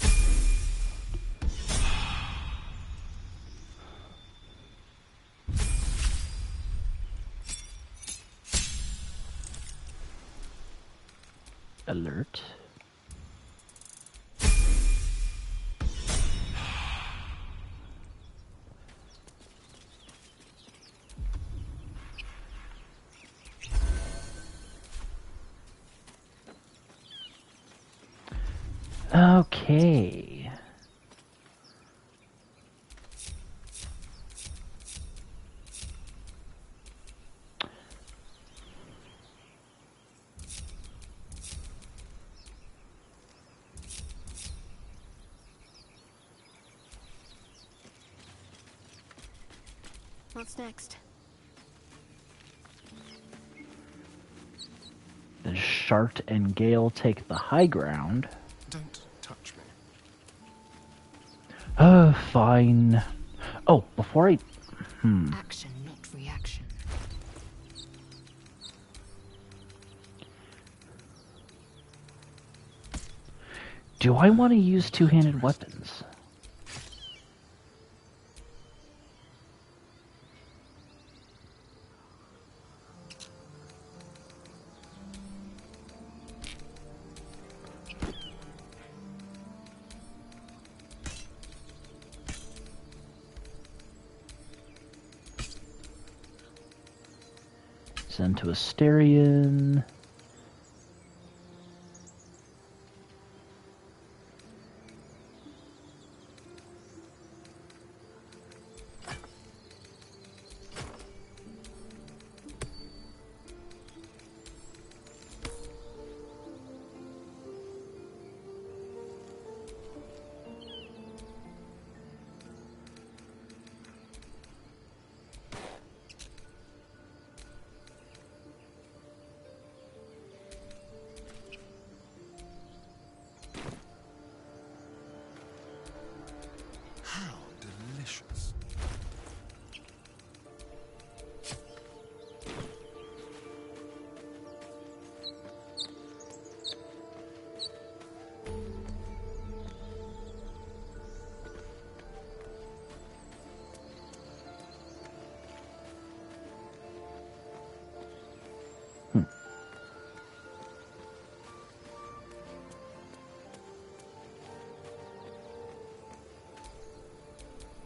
Alert. Okay. What's next? The Shart and Gale take the high ground. Don't touch me. Fine. Oh, before I... Action, not reaction. Do I want to use two-handed weapons? Send to Asterion. How delicious.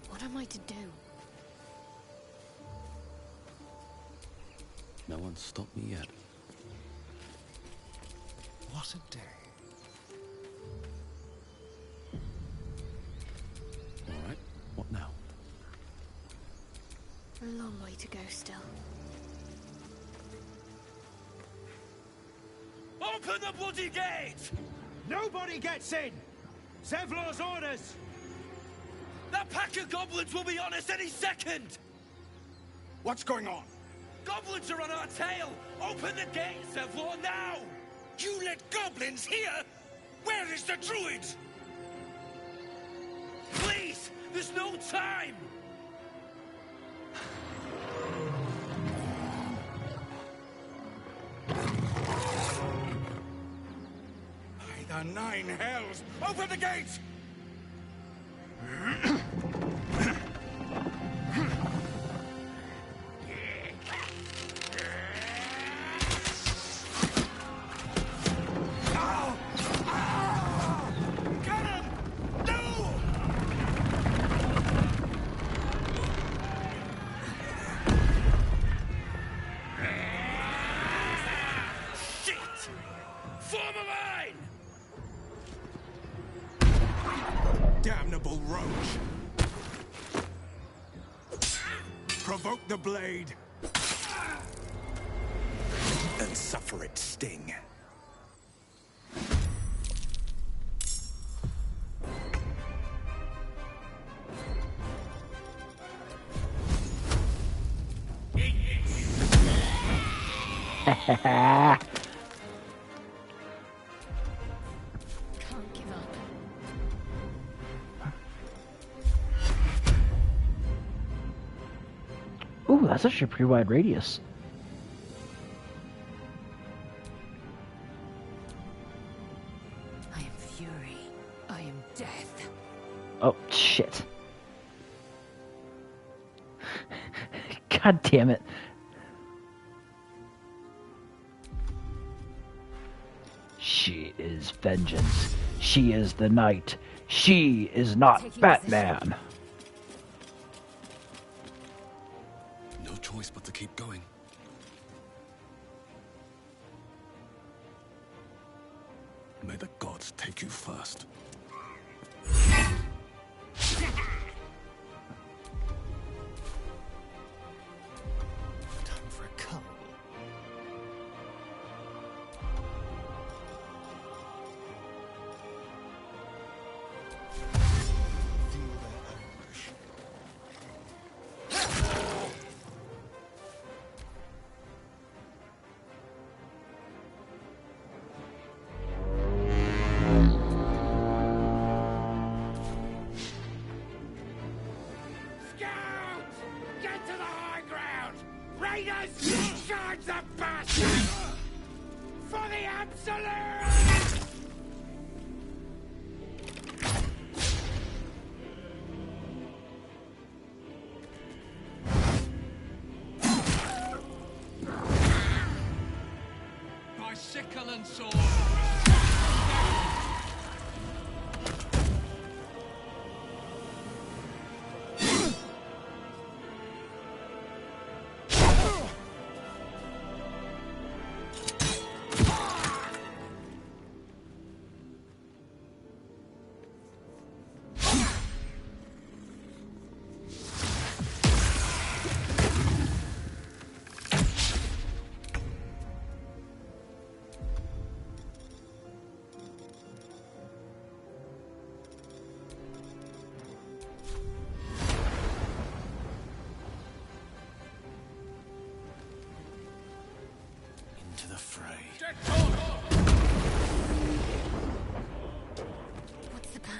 What am I to do? No one's stopped me yet. What a day. All right, what now? A long way to go still. Open the bloody gate! Nobody gets in! Zevlor's orders! That pack of goblins will be on us any second! What's going on? Goblins are on our tail! Open the gate, Zevlor, now! You let goblins here? Where is the druid? Please! There's no time! By the 9 hells! Open the gate! Damnable roach! Provoke the blade! And suffer its sting. Can't give up. Ooh, that's actually a pretty wide radius. I am fury. I am death. Oh, shit. God damn it. She is vengeance. She is the night. She is not Batman. No choice but to keep going. May the gods take you first. Time for a cull. Feel their anguish. Scouts! Get to the high ground! Raiders! Charge the bastards! For the absolute! By sickle and sword! into the fray. What's the plan?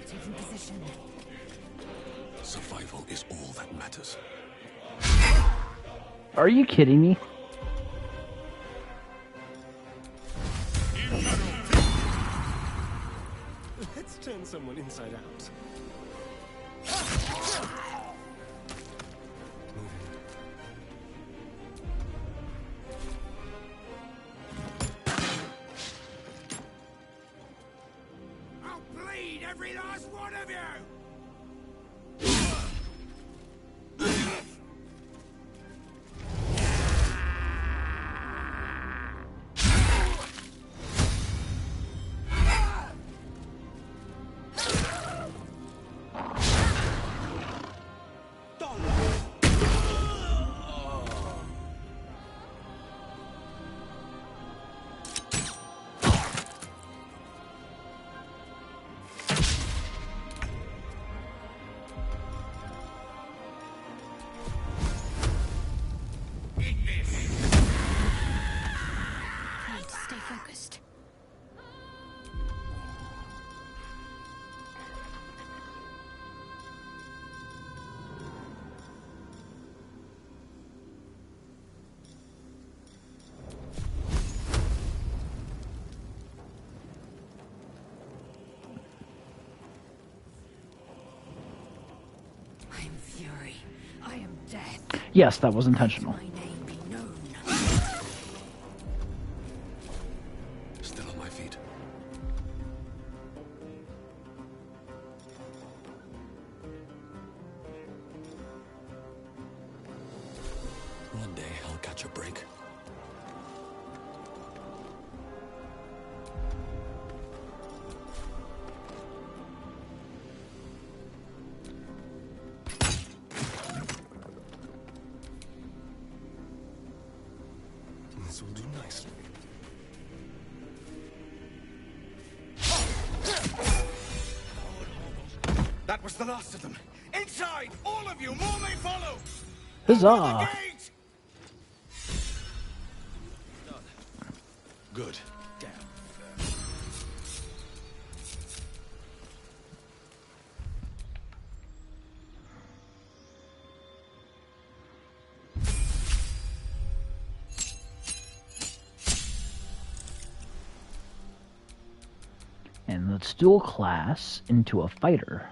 Taking position. Survival is all that matters. Are you kidding me? Let's turn someone inside out. I'll bleed every last one of you! Need to stay focused. I am fury. I am death. Yes, that was intentional. My name be known. Still on my feet. One day I'll catch a break. This will do nicely. That was the last of them. Inside! All of you! More may follow! Huzzah! Gate! Good. And let's dual class into a fighter.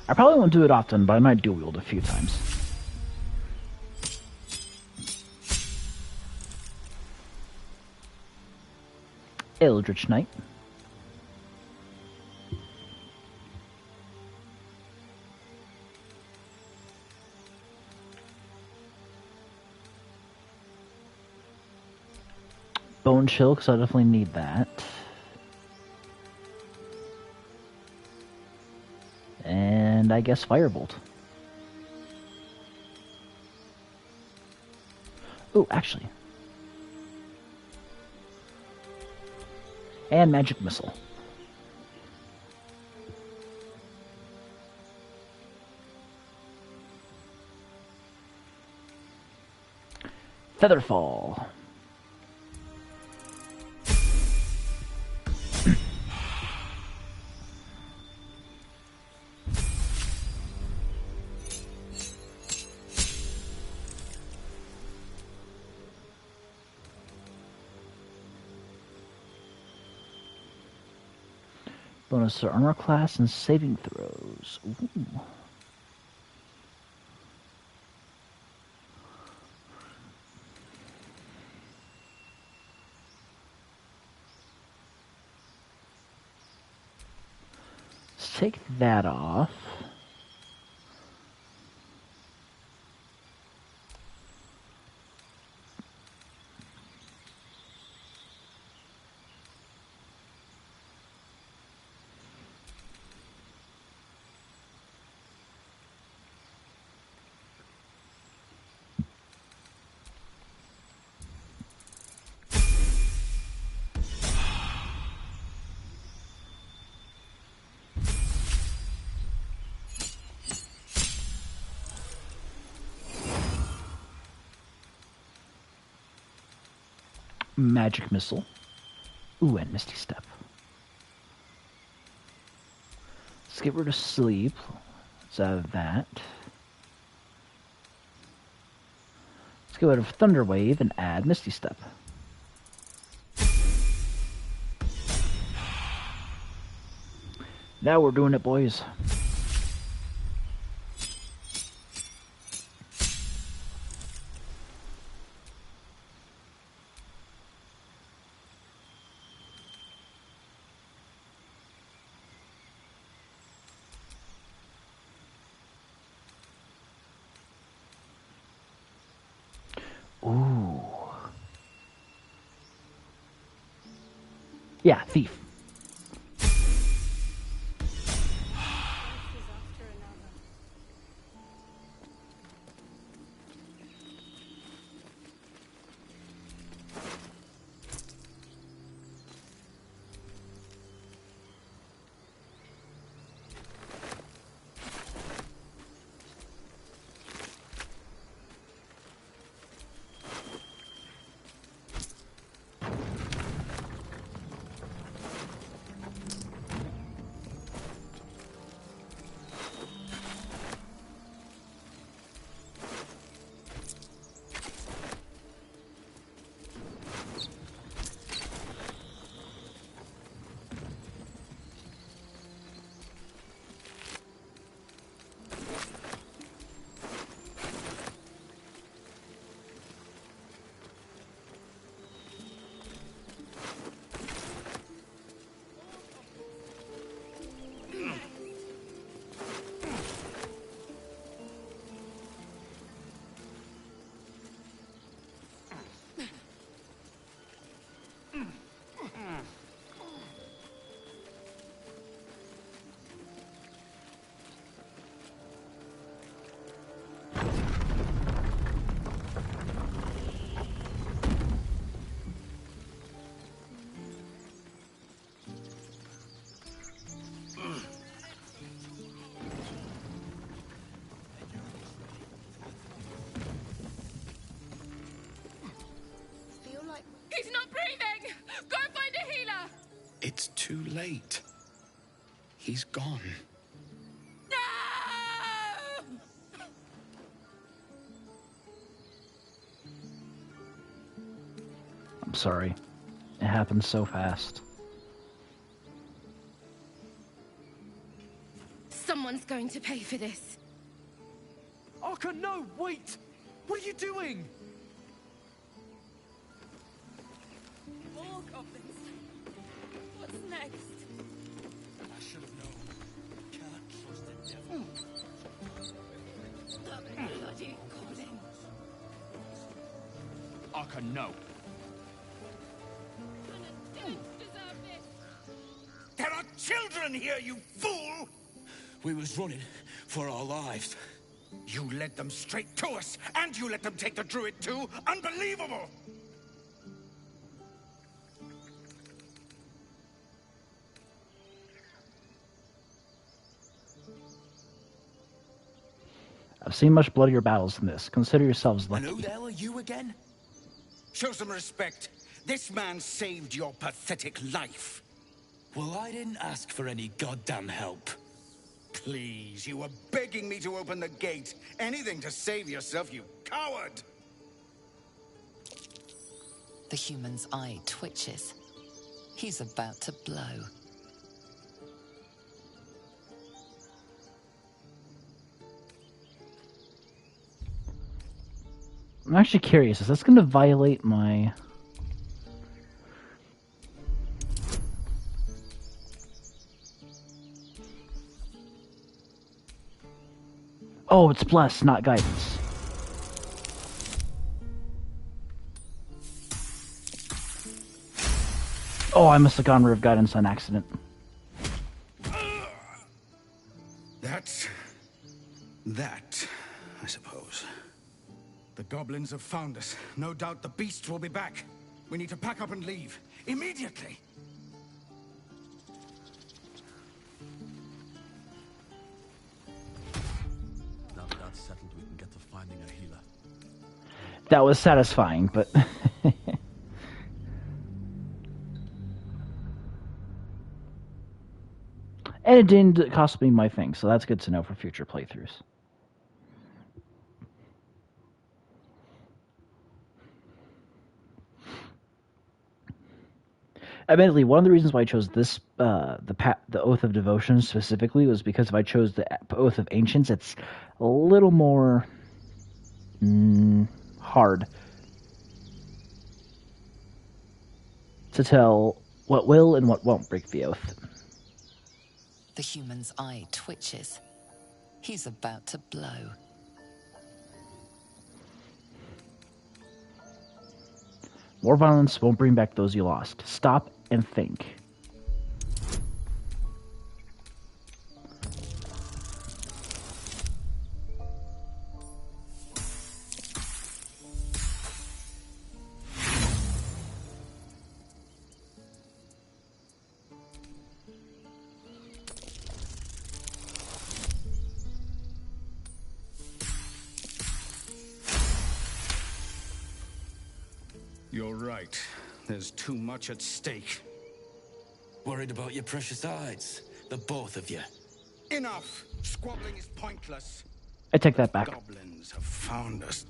I probably won't do it often, but I might dual wield a few times. Eldritch Knight. Bone Chill, because I definitely need that. And I guess Firebolt. Oh, actually. And Magic Missile. Featherfall. Bonus to armor class and saving throws. Ooh. Let's take that off. Magic Missile. Ooh, and Misty Step. Let's get rid of Sleep. Let's add that. Let's get rid of Thunder Wave and add Misty Step. Now we're doing it, boys. Ooh. Yeah, Thief. He's not breathing! Go find a healer! It's too late. He's gone. I'm sorry. It happened so fast. Someone's going to pay for this. Arka, no! Wait! What are you doing? More goblins. What's next? I should have known. Can't trust the devil. The bloody goblins. Arka, no. There are children here, you fool! We was running for our lives. You led them straight to us, and you let them take the druid too? Unbelievable! I've seen much bloodier battles than this. Consider yourselves lucky. And who the hell are you again? Show some respect. This man saved your pathetic life. Well, I didn't ask for any goddamn help. Please, you were begging me to open the gate. Anything to save yourself, you coward! The human's eye twitches. He's about to blow. I'm actually curious. Is this going to violate my... Oh, it's bless, not guidance. Oh, I must have gone rid of guidance on accident. That, I suppose. The goblins have found us. No doubt the beast will be back. We need to pack up and leave. Immediately! Now that that's settled, we can get to finding a healer. That was satisfying, but... And it didn't cost me my thing, so that's good to know for future playthroughs. Admittedly, one of the reasons why I chose this, the Oath of Devotion specifically, was because if I chose the Oath of Ancients, it's a little more hard to tell what will and what won't break the oath. The human's eye twitches. He's about to blow. More violence won't bring back those you lost. Stop and think. You're right. There's too much at stake. Worried about your precious eyes, the both of you. Enough! Squabbling is pointless. I take that back. Goblins have found us.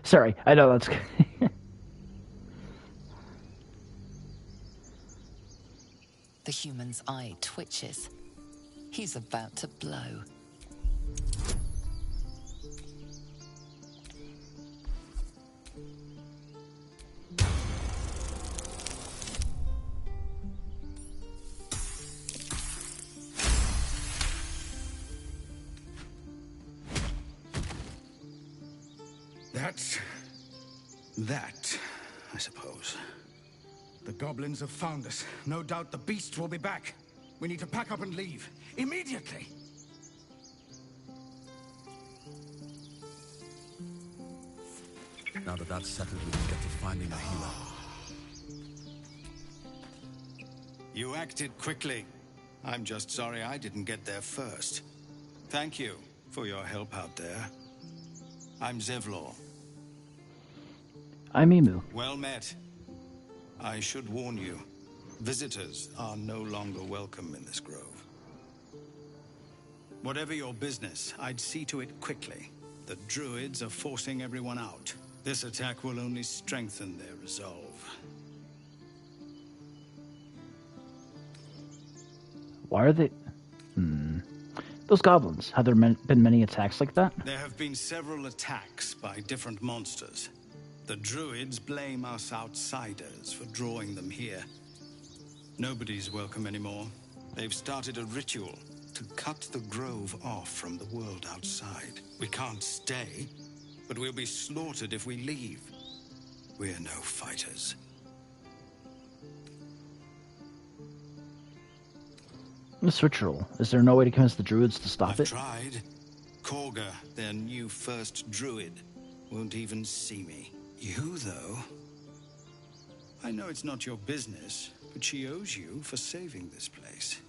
Sorry, I know that's... The human's eye twitches. He's about to blow. That, I suppose. The goblins have found us. No doubt the beast will be back. We need to pack up and leave. Immediately! Now that that's settled, we can get to finding a healer. You acted quickly. I'm just sorry I didn't get there first. Thank you for your help out there. I'm Zevlor. I'm Emu. Well met. I should warn you, visitors are no longer welcome in this grove. Whatever your business, I'd see to it quickly. The druids are forcing everyone out. This attack will only strengthen their resolve. Why are they... Those goblins, have there been many attacks like that? There have been several attacks by different monsters. The druids blame us outsiders for drawing them here. Nobody's welcome anymore. They've started a ritual to cut the grove off from the world outside. We can't stay, but we'll be slaughtered if we leave. We're no fighters. This ritual, is there no way to convince the druids to stop I've it? tried. Korga, their new first druid, won't even see me. You, though? I know it's not your business, but she owes you for saving this place.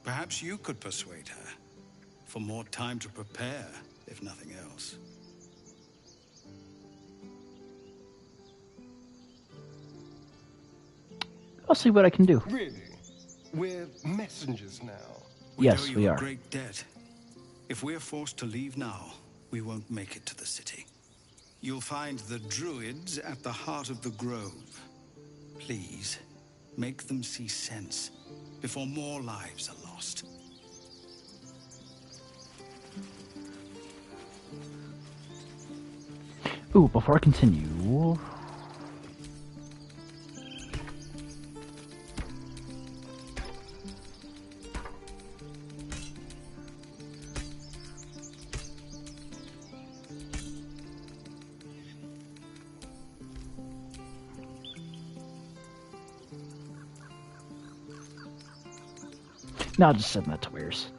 Perhaps you could persuade her. For more time to prepare, if nothing else. I'll see what I can do. Really? We're messengers now. Yes, owe we you a are. great debt. If we're forced to leave now, we won't make it to the city. You'll find the druids at the heart of the grove. Please, make them see sense before more lives are lost. Ooh, before I continue... No, I'll just send that to Weirs.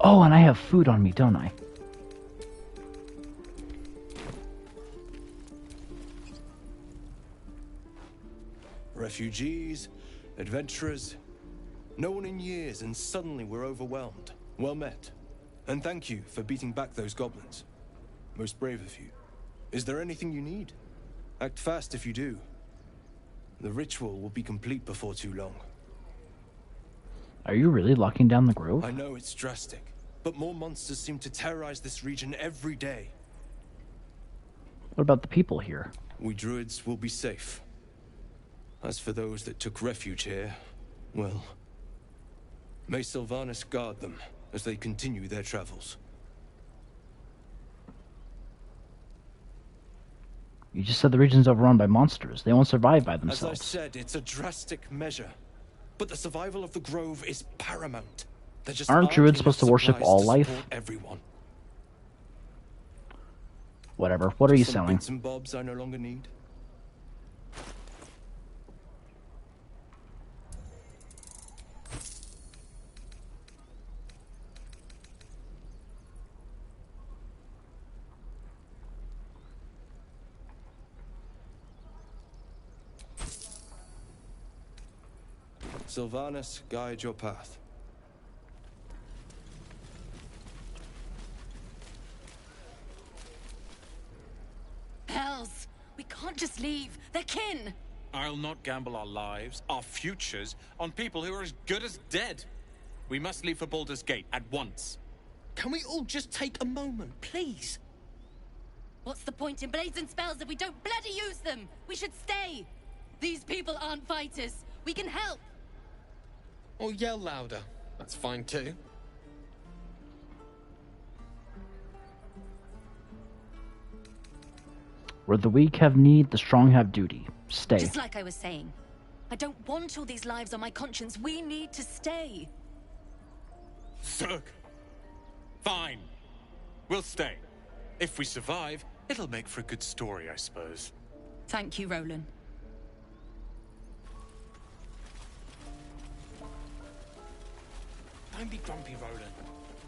Oh, and I have food on me, don't I? Refugees, adventurers, no one in years, and suddenly we're overwhelmed. Well met. And thank you for beating back those goblins. Most brave of you. Is there anything you need? Act fast if you do. The ritual will be complete before too long. Are you really locking down the grove? I know it's drastic, but more monsters seem to terrorize this region every day. What about the people here? We druids will be safe. As for those that took refuge here, well, may Sylvanas guard them as they continue their travels. You just said the region's overrun by monsters. They won't survive by As I themselves. said, it's a drastic measure, but the survival of the grove is paramount. There just Aren't druids enough supposed to worship supplies all to life? support everyone. Whatever. What are you Some selling? bits and bobs I no longer need. Sylvanas, guide your path. Hells! We can't just leave. They're kin! I'll not gamble our lives, our futures, on people who are as good as dead. We must leave for Baldur's Gate at once. Can we all just take a moment, please? What's the point in blades and spells if we don't bloody use them? We should stay! These people aren't fighters. We can help! Or yell louder. That's fine too. Where the weak have need, the strong have duty. Stay. Just like I was saying. I don't want all these lives on my conscience. We need to stay. Zerg! Fine. We'll stay. If we survive, it'll make for a good story, I suppose. Thank you, Roland. Don't be grumpy, Roland.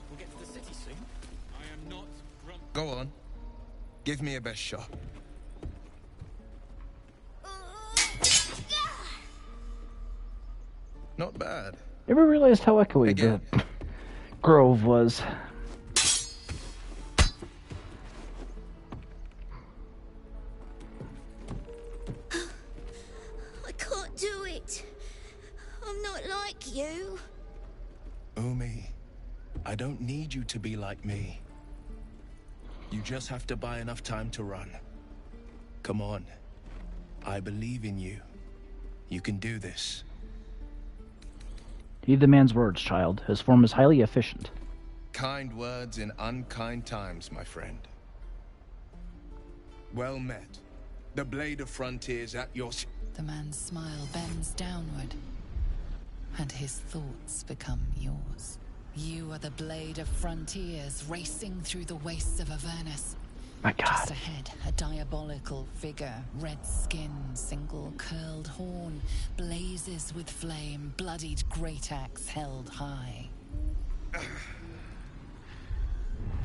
We'll get to the city soon. I am not grumpy. Go on. Give me a best shot. Not bad. Never realized how echoey the grove was. I can't do it. I'm not like you. Umi, I don't need you to be like me. You just have to buy enough time to run. Come on. I believe in you. You can do this. Heed the man's words, child. His form is highly efficient. Kind words in unkind times, my friend. Well met. The blade of frontiers at your... The man's smile bends downward, and his thoughts become yours. You are the blade of frontiers racing through the wastes of Avernus. My God. Just ahead, a diabolical figure, red skin, single curled horn, blazes with flame, bloodied great axe held high.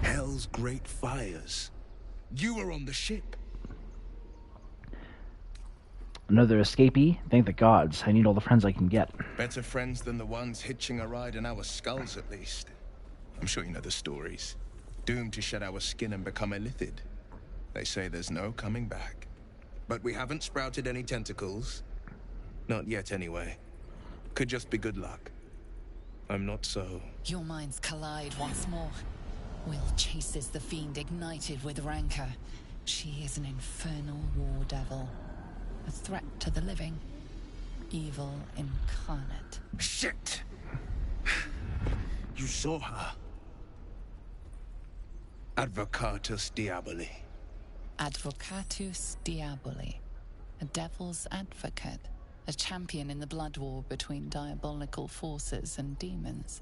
Hell's great fires. You were on the ship. Another escapee? Thank the gods. I need all the friends I can get. Better friends than the ones hitching a ride in our skulls, at least. I'm sure you know the stories. Doomed to shed our skin and become illithid. They say there's no coming back. But we haven't sprouted any tentacles. Not yet, anyway. Could just be good luck. I'm not so... Your minds collide once more. Will chases the fiend ignited with rancor. She is an infernal war devil. A threat to the living. Evil incarnate. Shit! You saw her. Advocatus Diaboli. Advocatus Diaboli. A devil's advocate. A champion in the blood war between diabolical forces and demons.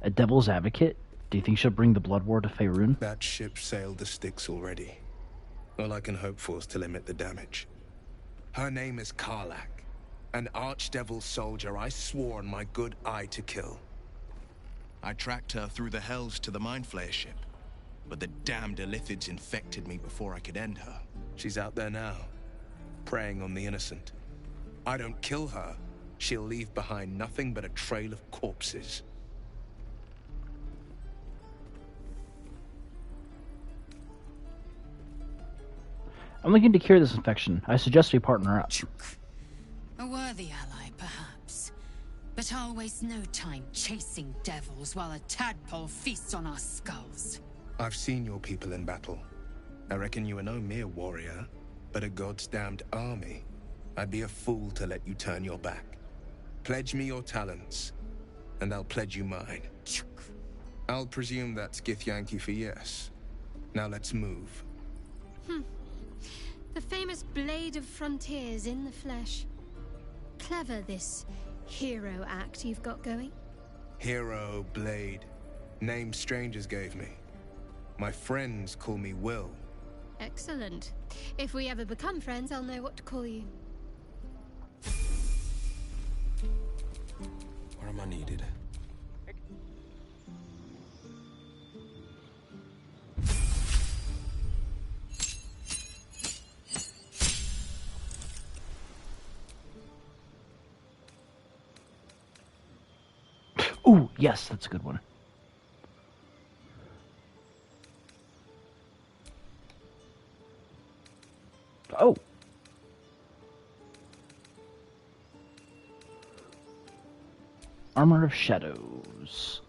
A devil's advocate? Do you think she'll bring the blood war to Faerun? That ship sailed the Styx already. All I can hope for is to limit the damage. Her name is Karlach, an archdevil soldier I swore on my good eye to kill. I tracked her through the hells to the Mind Flayer ship, but the damned Illithids infected me before I could end her. She's out there now, preying on the innocent. I don't kill her, she'll leave behind nothing but a trail of corpses. I'm looking to cure this infection. I suggest we partner up. A worthy ally, perhaps. But I'll waste no time chasing devils while a tadpole feasts on our skulls. I've seen your people in battle. I reckon you are no mere warrior, but a god's damned army. I'd be a fool to let you turn your back. Pledge me your talents, and I'll pledge you mine. I'll presume that's Githyanki for yes. Now let's move. The famous Blade of Frontiers in the flesh. Clever, this hero act you've got going. Hero, Blade. Name strangers gave me. My friends call me Will. Excellent. If we ever become friends, I'll know what to call you. Where am I needed? Ooh, yes, that's a good one. Oh. Armor of Shadows.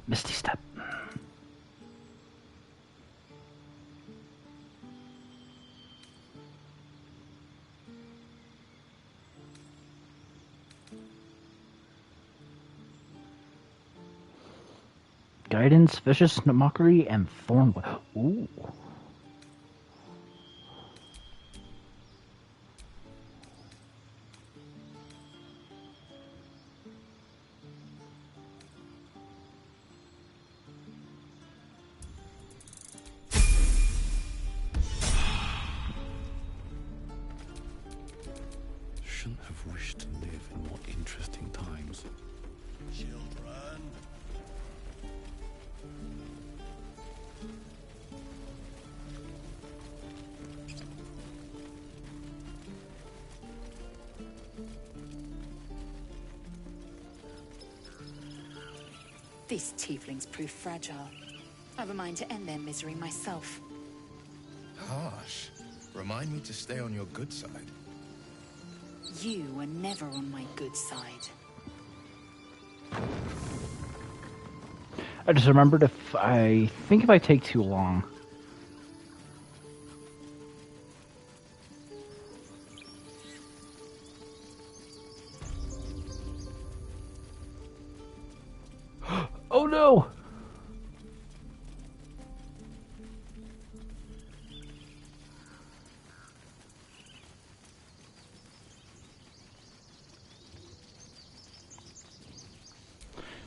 Misty Step. Guidance, Vicious Mockery, and Thorn. Ooh. Shouldn't have wished to live in more interesting times. Children. These tieflings prove fragile. I've a mind to end their misery myself. Harsh. Remind me to stay on your good side. You were never on my good side. I just remembered I think if I take too long. Oh no!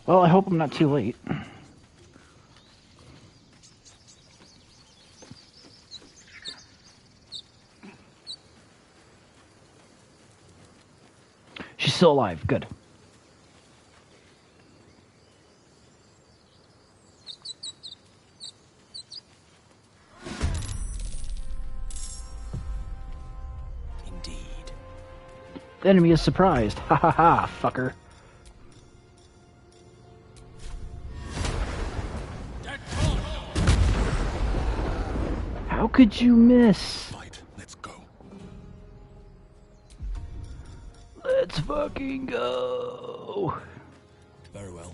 Well, I hope I'm not too late. She's still alive. Good. Indeed. The enemy is surprised. Ha ha ha, fucker. How could you miss? Right, let's go. Let's fucking go. Very well.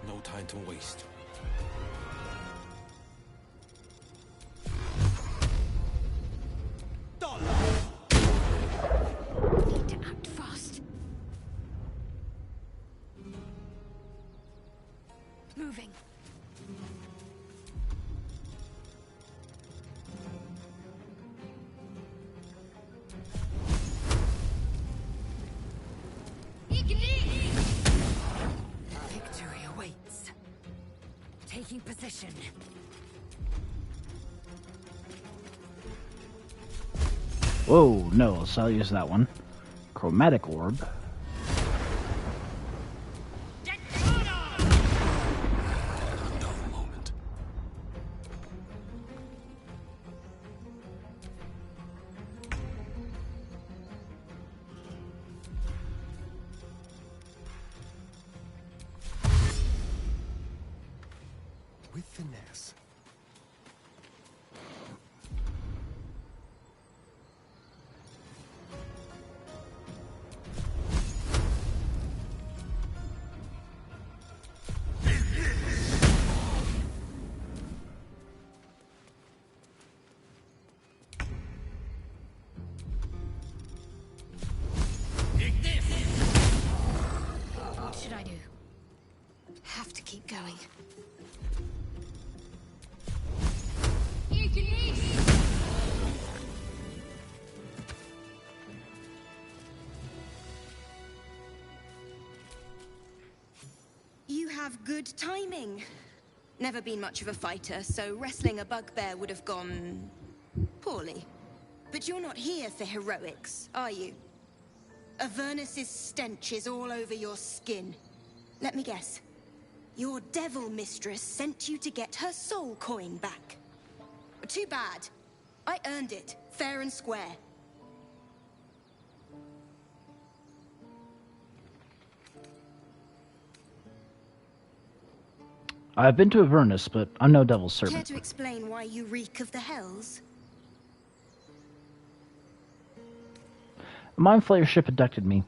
No time to waste. Need to act fast. Moving. Victory awaits. Taking position. Whoa, no, so I'll use that one. Chromatic orb. With finesse. What should I do? Have to keep going. You have good timing. Never been much of a fighter, so wrestling a bugbear would have gone poorly. But you're not here for heroics, are you? Avernus's stench is all over your skin. Let me guess. Your devil mistress sent you to get her soul coin back. Too bad. I earned it, fair and square. I've been to Avernus, but I'm no devil's Care servant. to explain why you reek of the hells? A Mind Flayer ship abducted me,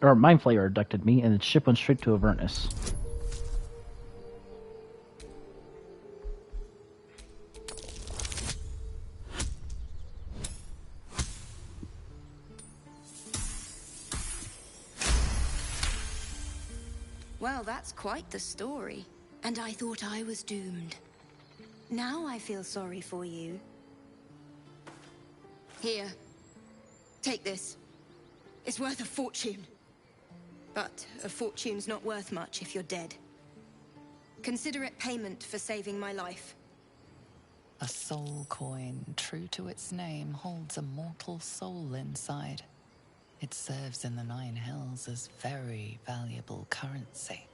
or Mind Flayer abducted me, and its ship went straight to Avernus. Well, that's quite the story. And I thought I was doomed. Now I feel sorry for you. Here. Take this. It's worth a fortune. But a fortune's not worth much if you're dead. Consider it payment for saving my life. A soul coin, true to its name, holds a mortal soul inside. It serves in the Nine Hells as very valuable currency.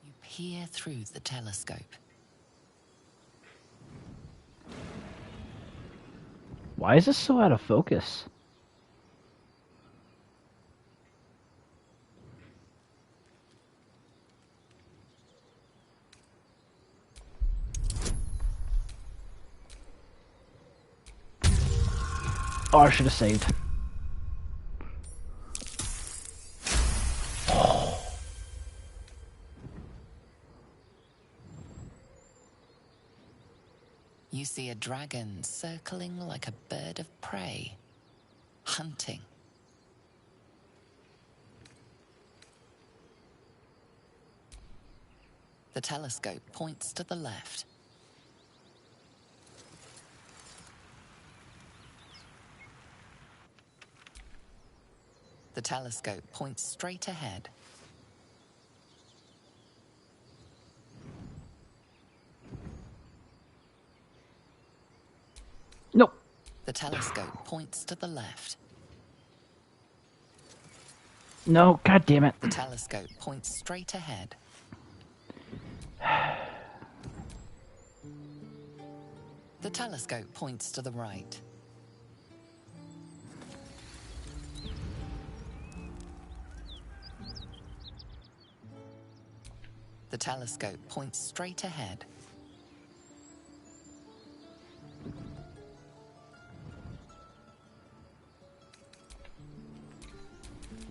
You peer through the telescope. Why is this so out of focus? Oh, I should have saved. You see a dragon circling like a bird of prey, hunting. The telescope points to the left. The telescope points straight ahead. Nope. The telescope points to the left. No, god damn it. The telescope points straight ahead. The telescope points to the right. The telescope points straight ahead.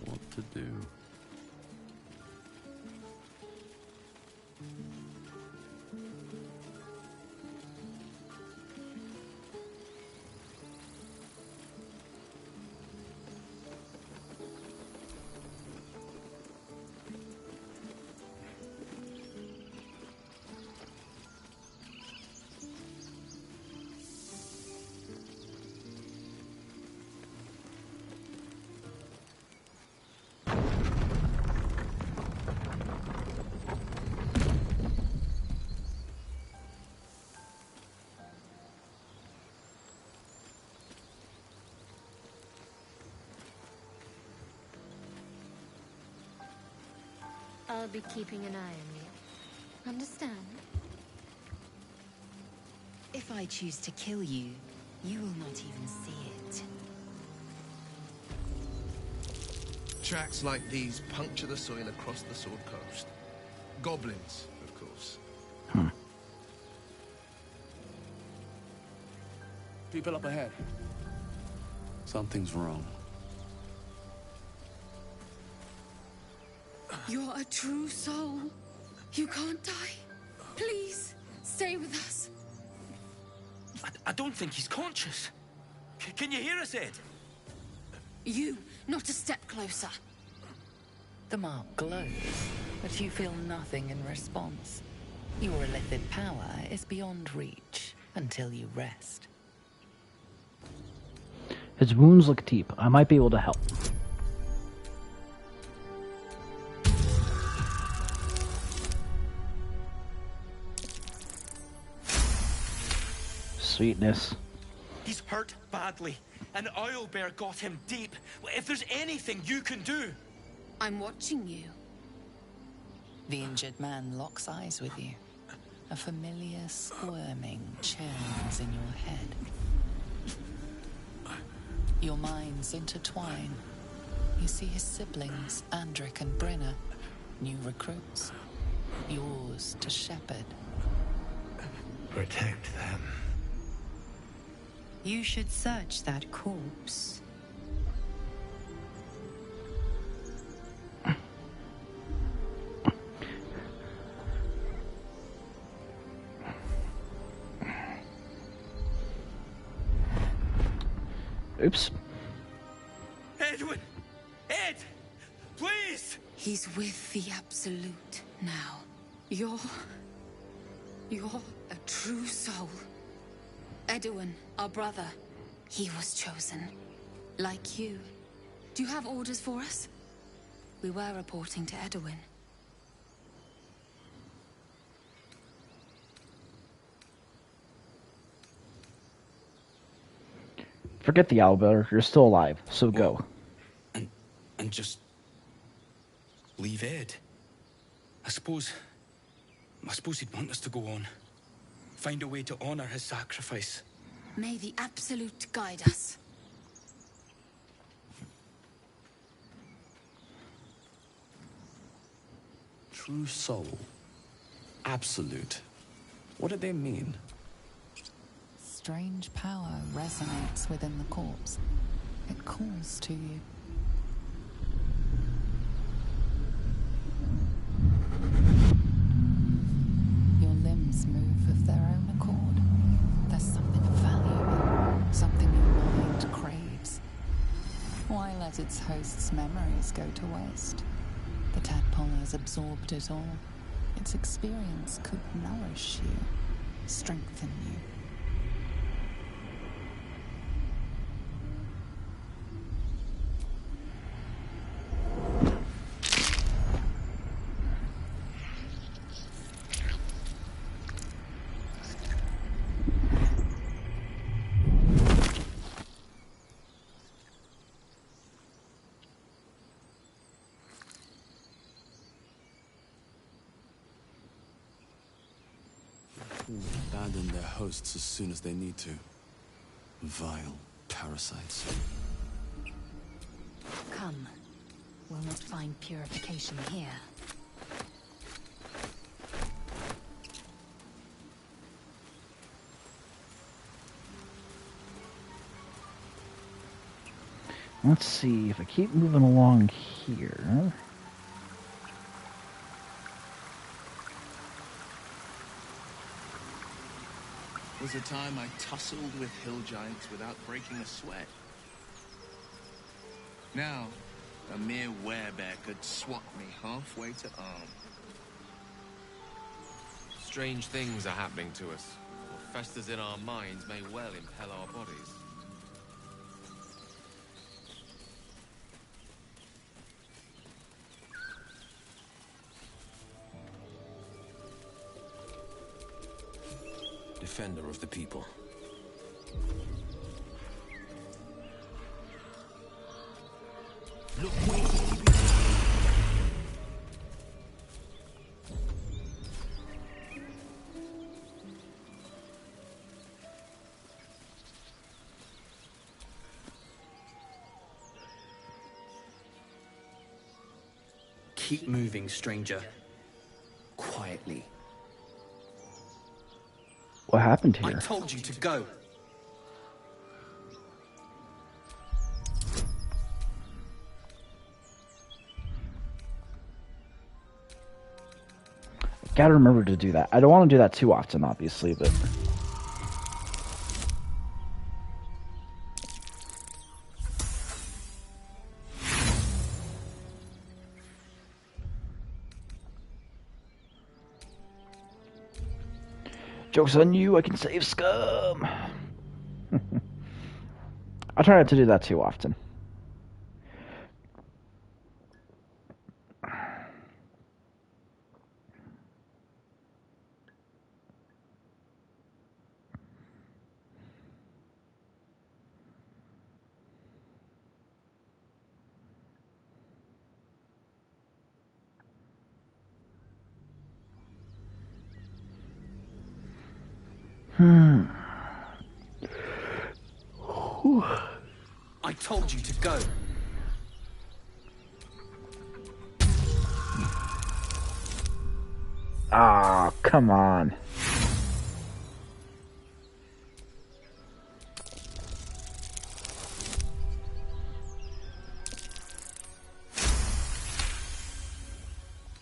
What to do? I'll be keeping an eye on you. Understand? If I choose to kill you, you will not even see it. Tracks like these puncture the soil across the Sword Coast. Goblins, of course. People up ahead. Something's wrong. You're a true soul. You can't die. Please, stay with us. I don't think he's conscious. Can you hear us, Ed? You, not a step closer. The mark glows, but you feel nothing in response. Your illithid power is beyond reach until you rest. His wounds look deep. I might be able to help. Sweetness. He's hurt badly. An owlbear got him deep. If there's anything you can do... I'm watching you. The injured man locks eyes with you. A familiar squirming churns in your head. Your minds intertwine. You see his siblings, Andric and Brenna, new recruits. Yours to shepherd. Protect them. You should search that corpse. Oops. Edwin! Ed! Please! He's with the Absolute now. You're a true soul. Edwin, our brother, he was chosen. Like you. Do you have orders for us? We were reporting to Edwin. Forget the owlbear. You're still alive, so go. And just... leave Ed. I suppose he'd want us to go on. Find a way to honor his sacrifice. May the Absolute guide us. True soul. Absolute. What do they mean? strange power resonates within the corpse. It calls to you. Your limbs move of their own accord. There's something valuable, something your mind craves. Why let its host's memories go to waste? The tadpole has absorbed it all. Its experience could nourish you, strengthen you. Abandon their hosts as soon as they need to. Vile parasites. Come. We'll not find purification here. Let's see if I keep moving along here. Was a time I tussled with hill giants without breaking a sweat. Now, a mere werebear could swat me halfway to arm. Strange things are happening to us. What festers in our minds may well impel our bodies. Defender of the people. Look, Keep moving, stranger. Quietly. What happened here? I told you to go. Gotta remember to do that. I don't want to do that too often, obviously, but... Joke's on you, I can save scum! I try not to do that too often. I told you to go. Ah, come on.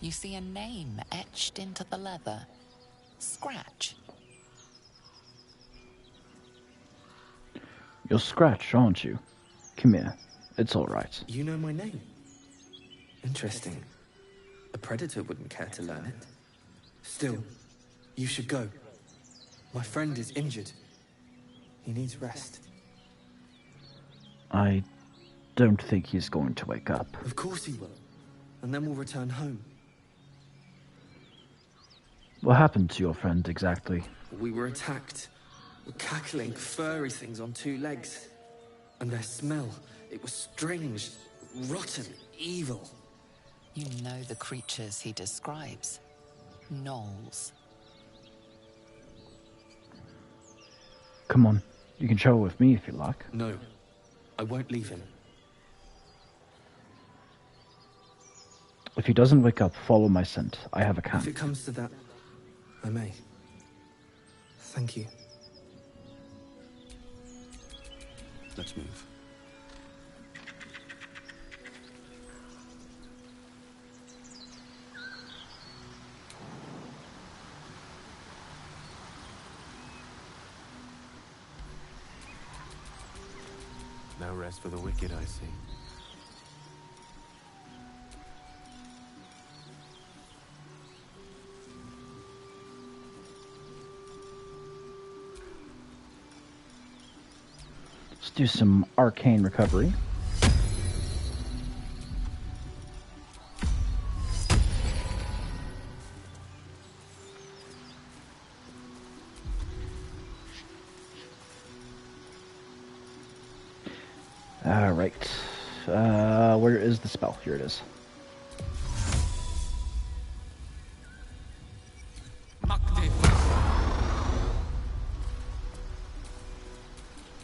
You see a name etched into the leather. Scratch. You'll scratch, aren't you? Come here. It's all right. You know my name. Interesting. A predator wouldn't care to learn it. Still, you should go. My friend is injured. He needs rest. I don't think he's going to wake up. Of course he will. And then we'll return home. What happened to your friend exactly? We were attacked. Cackling, furry things on two legs. And their smell, it was strange, rotten, evil. You know the creatures he describes. Gnolls. Come on, you can travel with me if you like. No, I won't leave him. If he doesn't wake up, follow my scent. I have a camp. If it comes to that, I may. Thank you. Let's move. No rest for the wicked, I see. Let's do some arcane recovery. All right. Where is the spell? Here it is.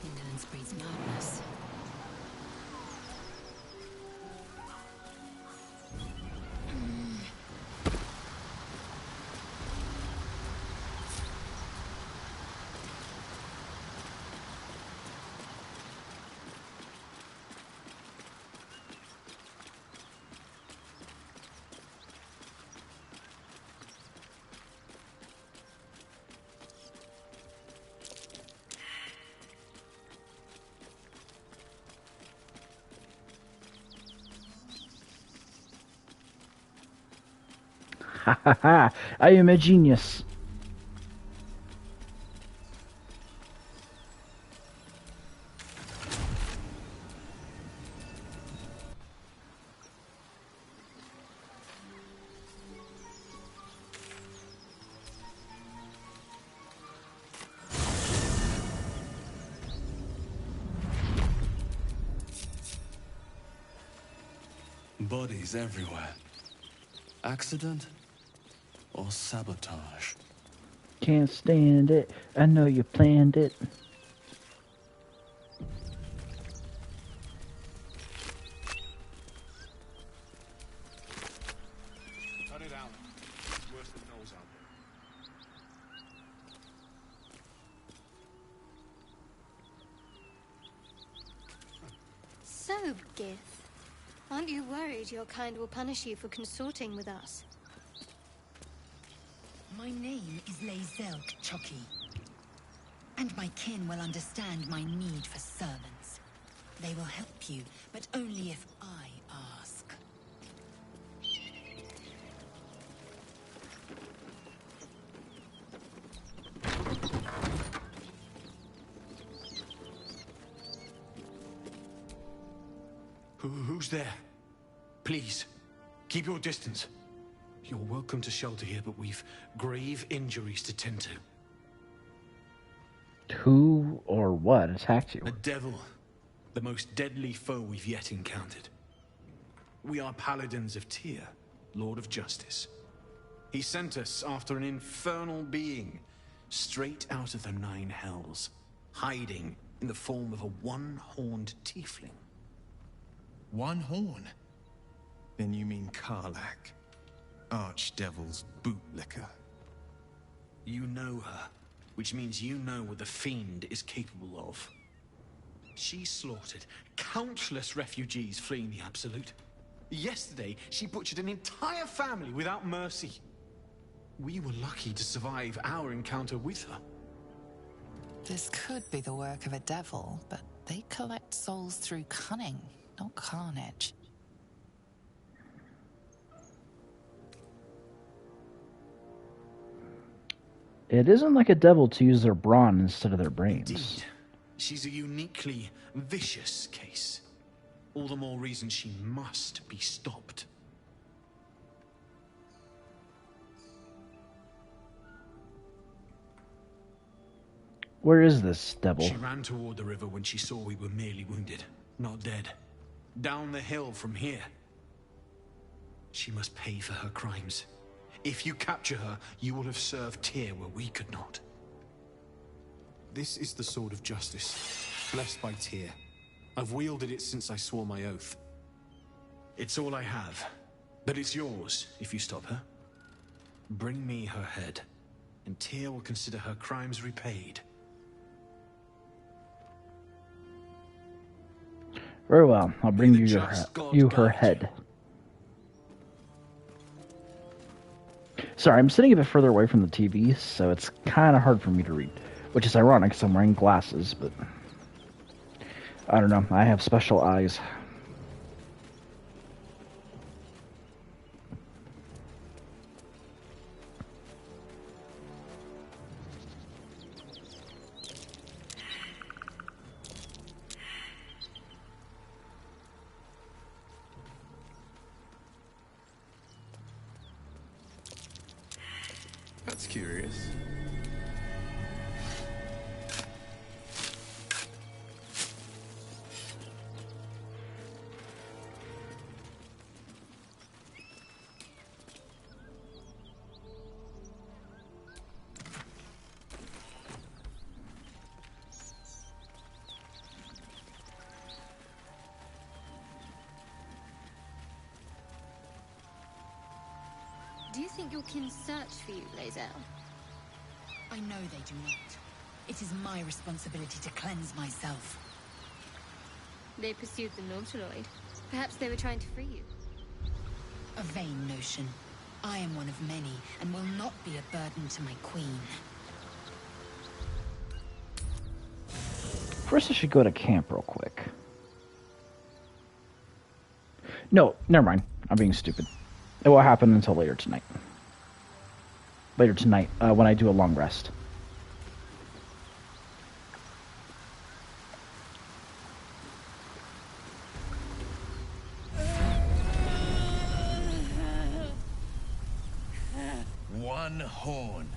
Indolence breeds madness. Ha ha ha! I am a genius. Bodies everywhere. Accident or sabotage? Can't stand it. I know you planned it. Cut it out. It's worse than those out there. So, Gith, aren't you worried your kind will punish you for consorting with us? My name is Lae'zel Choki, and my kin will understand my need for servants. They will help you, but only if I ask. Who's there? Please, keep your distance. You're welcome to shelter here, but we've grave injuries to tend to. Who or what attacked you? A devil. The most deadly foe we've yet encountered. We are paladins of Tyr, Lord of Justice. He sent us after an infernal being, straight out of the Nine Hells, hiding in the form of a one-horned tiefling. One horn? Then you mean Karlach, Archdevil's bootlicker. You know her, which means you know what the Fiend is capable of. She slaughtered countless refugees fleeing the Absolute. Yesterday, she butchered an entire family without mercy. We were lucky to survive our encounter with her. This could be the work of a devil, but they collect souls through cunning, not carnage. It isn't like a devil to use their brawn instead of their brains. Indeed. She's a uniquely vicious case. All the more reason she must be stopped. Where is this devil? She ran toward the river when she saw we were merely wounded, not dead. Down the hill from here. She must pay for her crimes. If you capture her, you will have served Tyr where we could not. This is the sword of justice, blessed by Tyr. I've wielded it since I swore my oath. It's all I have, but it's yours if you stop her. Bring me her head, and Tyr will consider her crimes repaid. Very well. I'll bring you her guide head. Sorry, I'm sitting a bit further away from the TV, so it's kind of hard for me to read. Which is ironic, because I'm wearing glasses, but... I don't know. I have special eyes. That's curious. Do you think your kin search for you, Lae'zel? I know they do not. It is my responsibility to cleanse myself. They pursued the Nautiloid. Perhaps they were trying to free you. A vain notion. I am one of many, and will not be a burden to my queen. First, I should go to camp real quick. No, never mind. I'm being stupid. It won't happen until later tonight. Later tonight, when I do a long rest. One horn.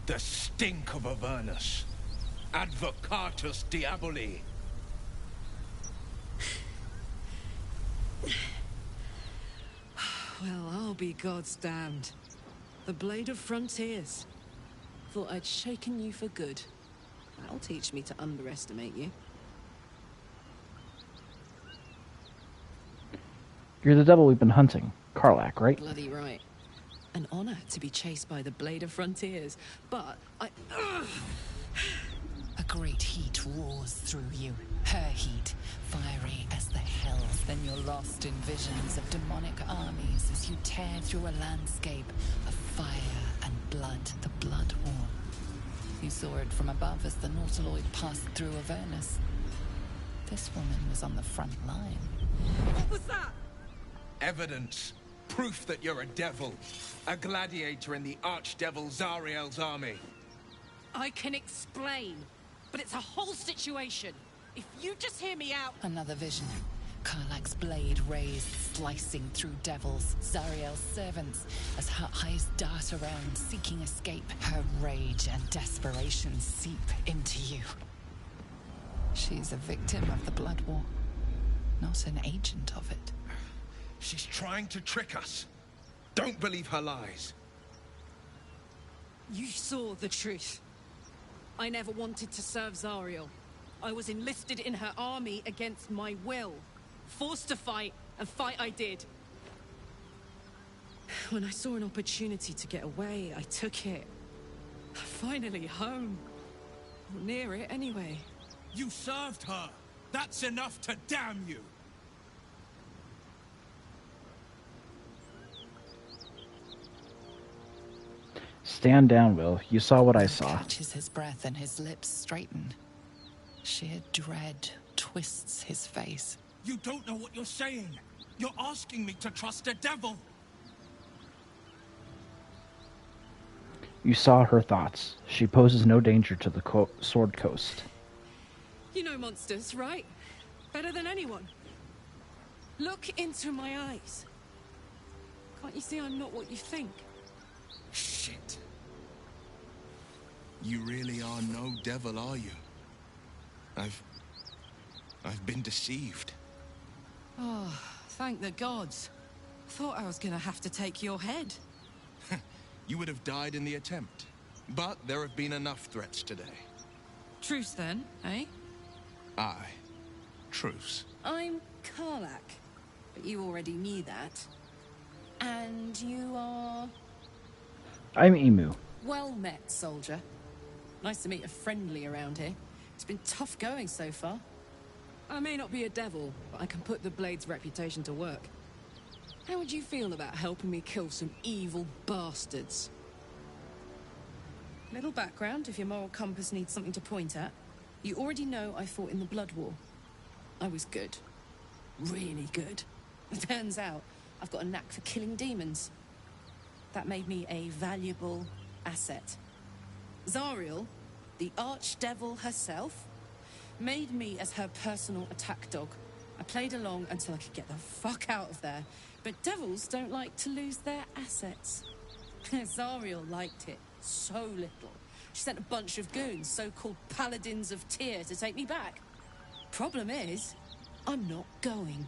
The stink of Avernus. Advocatus Diaboli. Well, I'll be God's damned. The Blade of Frontiers. Thought I'd shaken you for good. That'll teach me to underestimate you. You're the devil we've been hunting. Karlach, right? Bloody right. An honor to be chased by the Blade of Frontiers, but I... A great heat roars through you. Her heat, fiery as the hells. Then you're lost in visions of demonic armies as you tear through a landscape of fire and blood, the Blood War. You saw it from above as the Nautiloid passed through Avernus. This woman was on the front line. What was that? Evidence. Proof that you're a devil. A gladiator in the archdevil Zariel's army. I can explain, but it's a whole situation. If you just hear me out... Another vision. Karlach's blade raised, slicing through devils, Zariel's servants, as her eyes dart around, seeking escape. Her rage and desperation seep into you. She's a victim of the Blood War, not an agent of it. She's trying to trick us. Don't believe her lies. You saw the truth. I never wanted to serve Zariel. I was enlisted in her army against my will. Forced to fight, and fight I did. When I saw an opportunity to get away, I took it. Finally home. Or near it, anyway. You served her. That's enough to damn you. Stand down, Will. You saw what I saw. Catches his breath and his lips straighten. Sheer dread twists his face. You don't know what you're saying. You're asking me to trust a devil. You saw her thoughts. She poses no danger to the Sword Coast. You know monsters, right? Better than anyone. Look into my eyes. Can't you see I'm not what you think? Shit. You really are no devil, are you? I've been deceived. Oh, thank the gods. Thought I was gonna have to take your head. You would have died in the attempt. But there have been enough threats today. Truce then, eh? Aye. Truce. I'm Karlach, but you already knew that. And you are... I'm Emu. Well met, soldier. Nice to meet a friendly around here. It's been tough going so far. I may not be a devil, but I can put the Blade's reputation to work. How would you feel about helping me kill some evil bastards? Little background, if your moral compass needs something to point at. You already know I fought in the Blood War. I was good. Really good. Turns out, I've got a knack for killing demons. That made me a valuable asset. Zariel, the archdevil herself, made me as her personal attack dog. I played along until I could get the fuck out of there. But devils don't like to lose their assets. Zariel liked it so little. She sent a bunch of goons, so-called paladins of Tyr, to take me back. Problem is, I'm not going.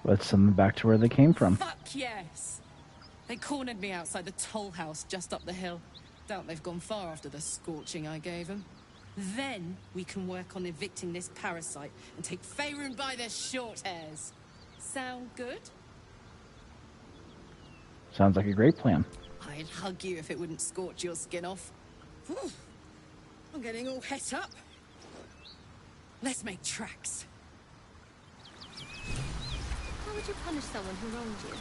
Let's send them back to where they came from. Fuck yes! They cornered me outside the toll house just up the hill. Doubt they've gone far after the scorching I gave them. Then we can work on evicting this parasite and take Faerun by their short hairs. Sound good? Sounds like a great plan. I'd hug you if it wouldn't scorch your skin off. Whew. I'm getting all het up. Let's make tracks. How would you punish someone who wronged you?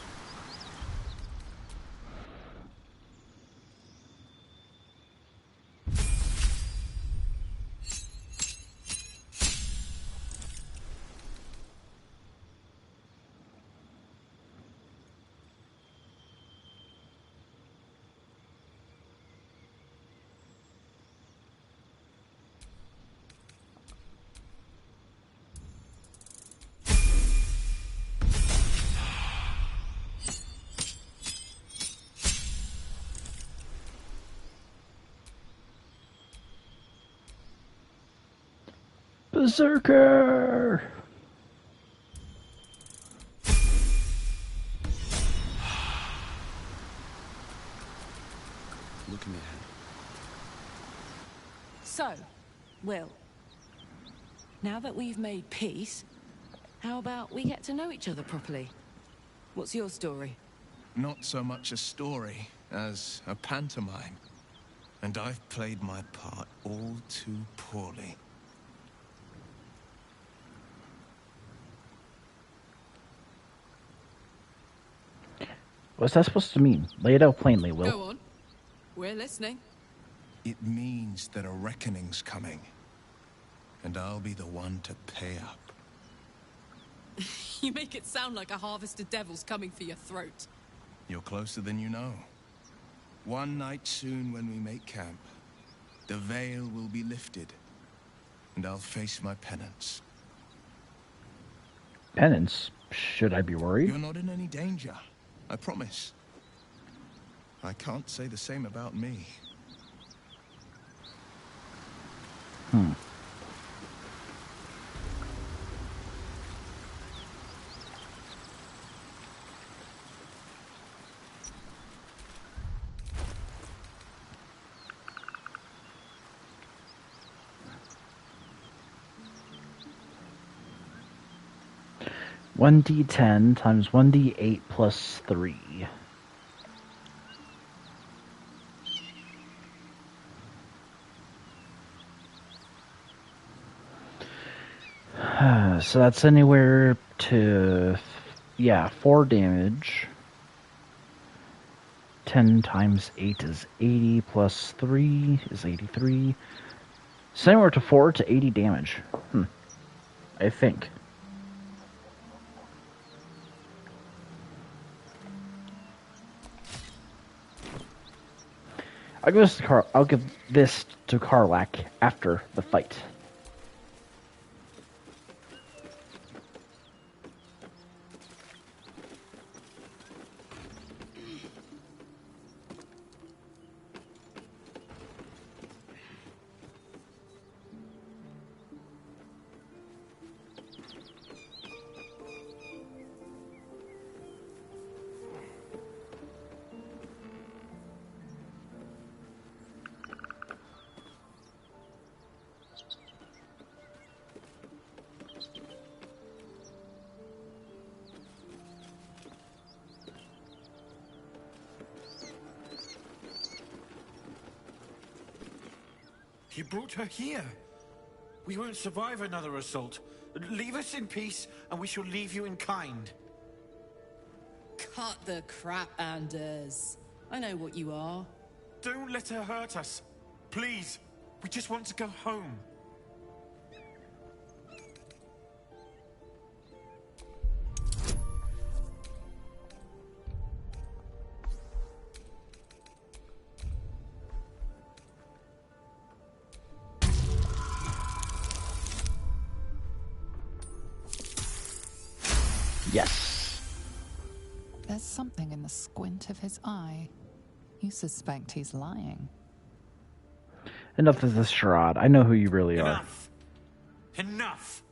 Berserker! Looking ahead. So, Will, now that we've made peace, how about we get to know each other properly? What's your story? Not so much a story as a pantomime. And I've played my part all too poorly. What's that supposed to mean? Lay it out plainly, Will. Go on. We're listening. It means that a reckoning's coming. And I'll be the one to pay up. You make it sound like a harvest of devils coming for your throat. You're closer than you know. One night soon when we make camp, the veil will be lifted. And I'll face my penance. Penance? Should I be worried? You're not in any danger. I promise. I can't say the same about me. Hmm. One d10 times 1d8 plus 3. So that's anywhere to, 4 damage. 10 times 8 is 80, plus 3 is 83. So anywhere to 4 to 80 damage. I think. I'll give this to Karlach after the fight. He brought her here. We won't survive another assault. Leave us in peace, and we shall leave you in kind. Cut the crap, Anders. I know what you are. Don't let her hurt us. Please. We just want to go home. Yes. There's something in the squint of his eye. You suspect he's lying. Enough of this charade. I know who you really are. Enough!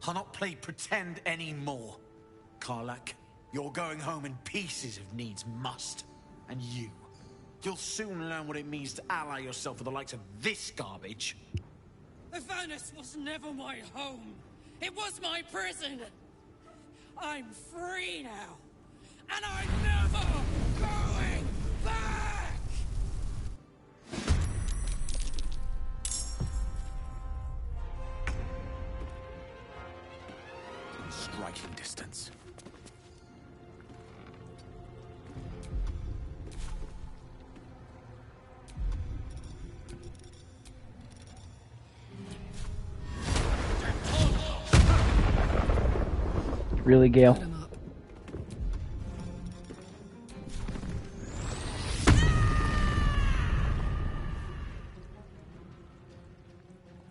I'll not play pretend anymore. Karlak, you're going home in pieces if needs must. And you'll soon learn what it means to ally yourself with the likes of this garbage. Avernus was never my home. It was my prison. I'm free now. And I'm never going back! Striking distance. Really, Gale?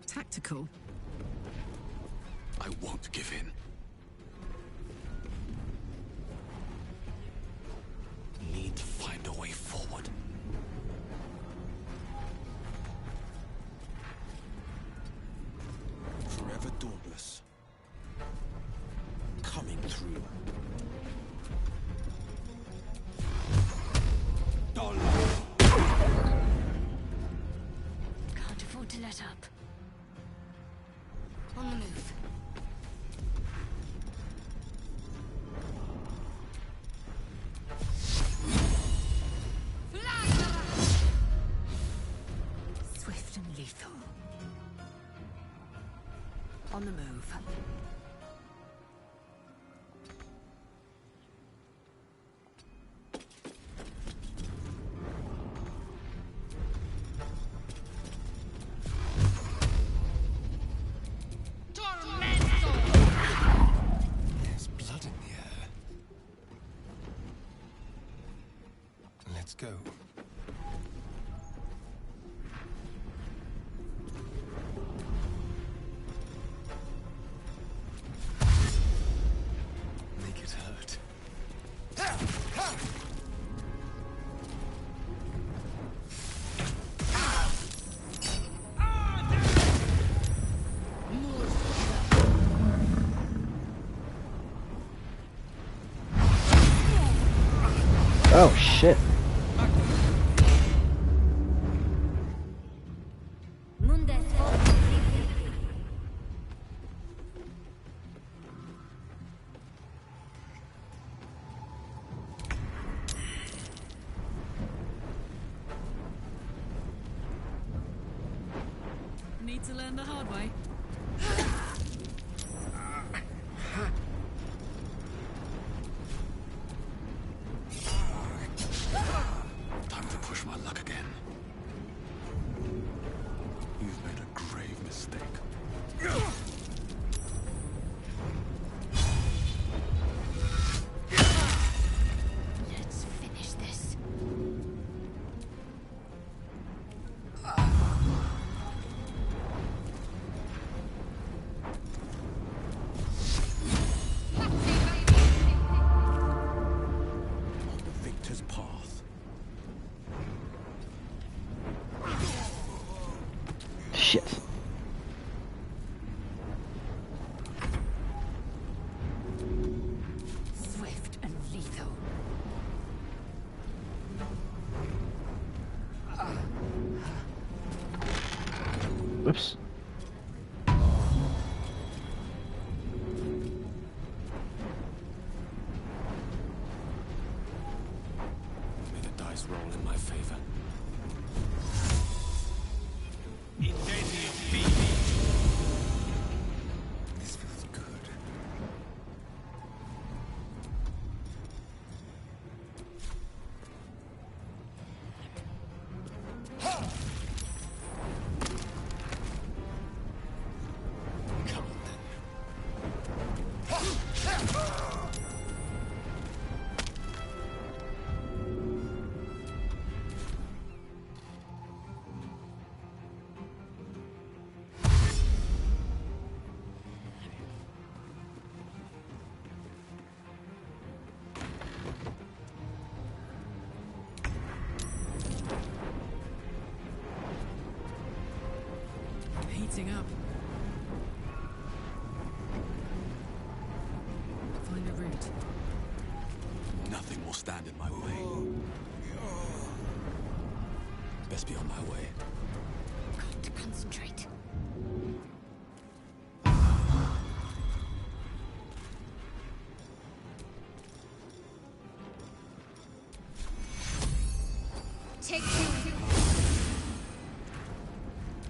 Tactical. I won't give in. Need to find a way forward. Forever dauntless. Coming through. Can't afford to let up. On the move. Swift and lethal. On the move. There's blood in the air. Let's go. Make it hurt. Oh, shit. Need to learn the hard way. Time to push my luck again. You've made a grave mistake. Let's finish this. The victor's path. Shit. Swift and lethal. Whoops. May the dice roll in my favor. It's heating up. Find a route. Nothing will stand in my way. Best be on my way. Got to concentrate. Take two.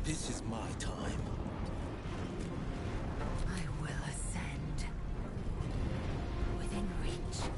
This is my time. I will ascend. Within reach.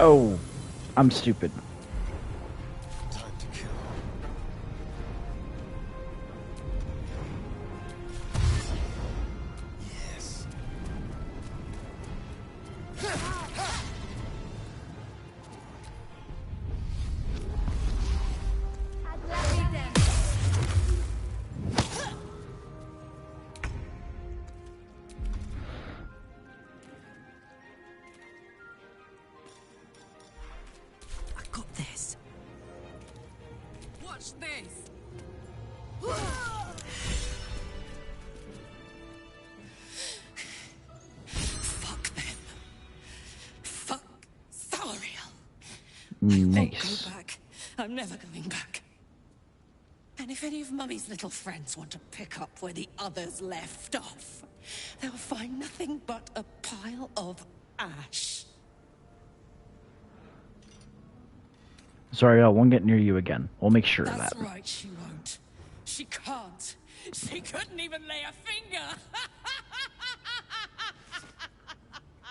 Oh, I'm stupid. Time to kill. Yes. I got this. Watch this. Fuck them. Fuck Thariel. Nice. Go back. I'm never going back. And if any of Mummy's little friends want to pick up where the others left off, they'll find nothing but a pile of ash. Sorry, I won't get near you again. We'll make sure of That's that. right, she won't. She can't. She couldn't even lay a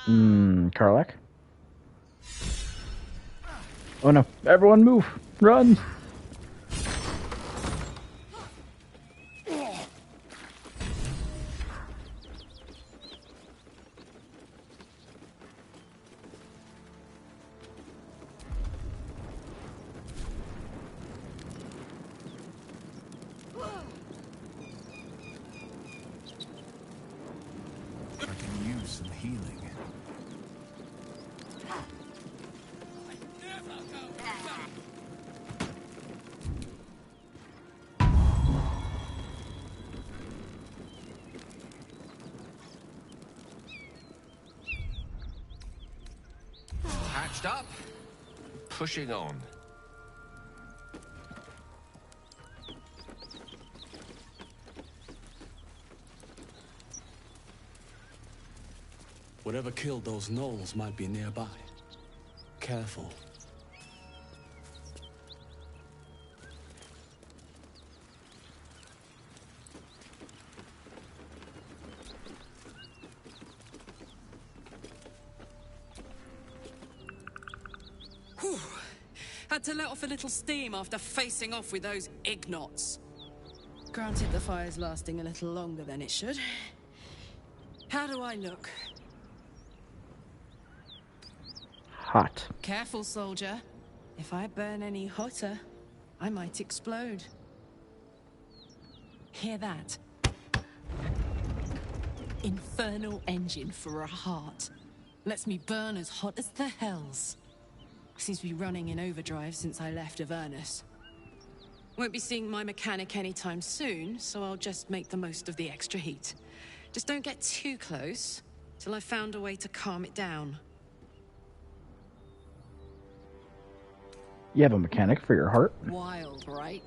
finger. Karlach? Oh no. Everyone move! Run! I can use some healing. Patched up. Pushing on. Whatever killed those gnolls might be nearby. Careful. Whew. Had to let off a little steam after facing off with those ignots. Granted, the fire's lasting a little longer than it should. How do I look? Hot. Careful, soldier. If I burn any hotter, I might explode. Hear that? Infernal engine for a heart. Lets me burn as hot as the hells. Seems to be running in overdrive since I left Avernus. Won't be seeing my mechanic anytime soon, so I'll just make the most of the extra heat. Just don't get too close, till I've found a way to calm it down. You have a mechanic for your heart? Wild, right?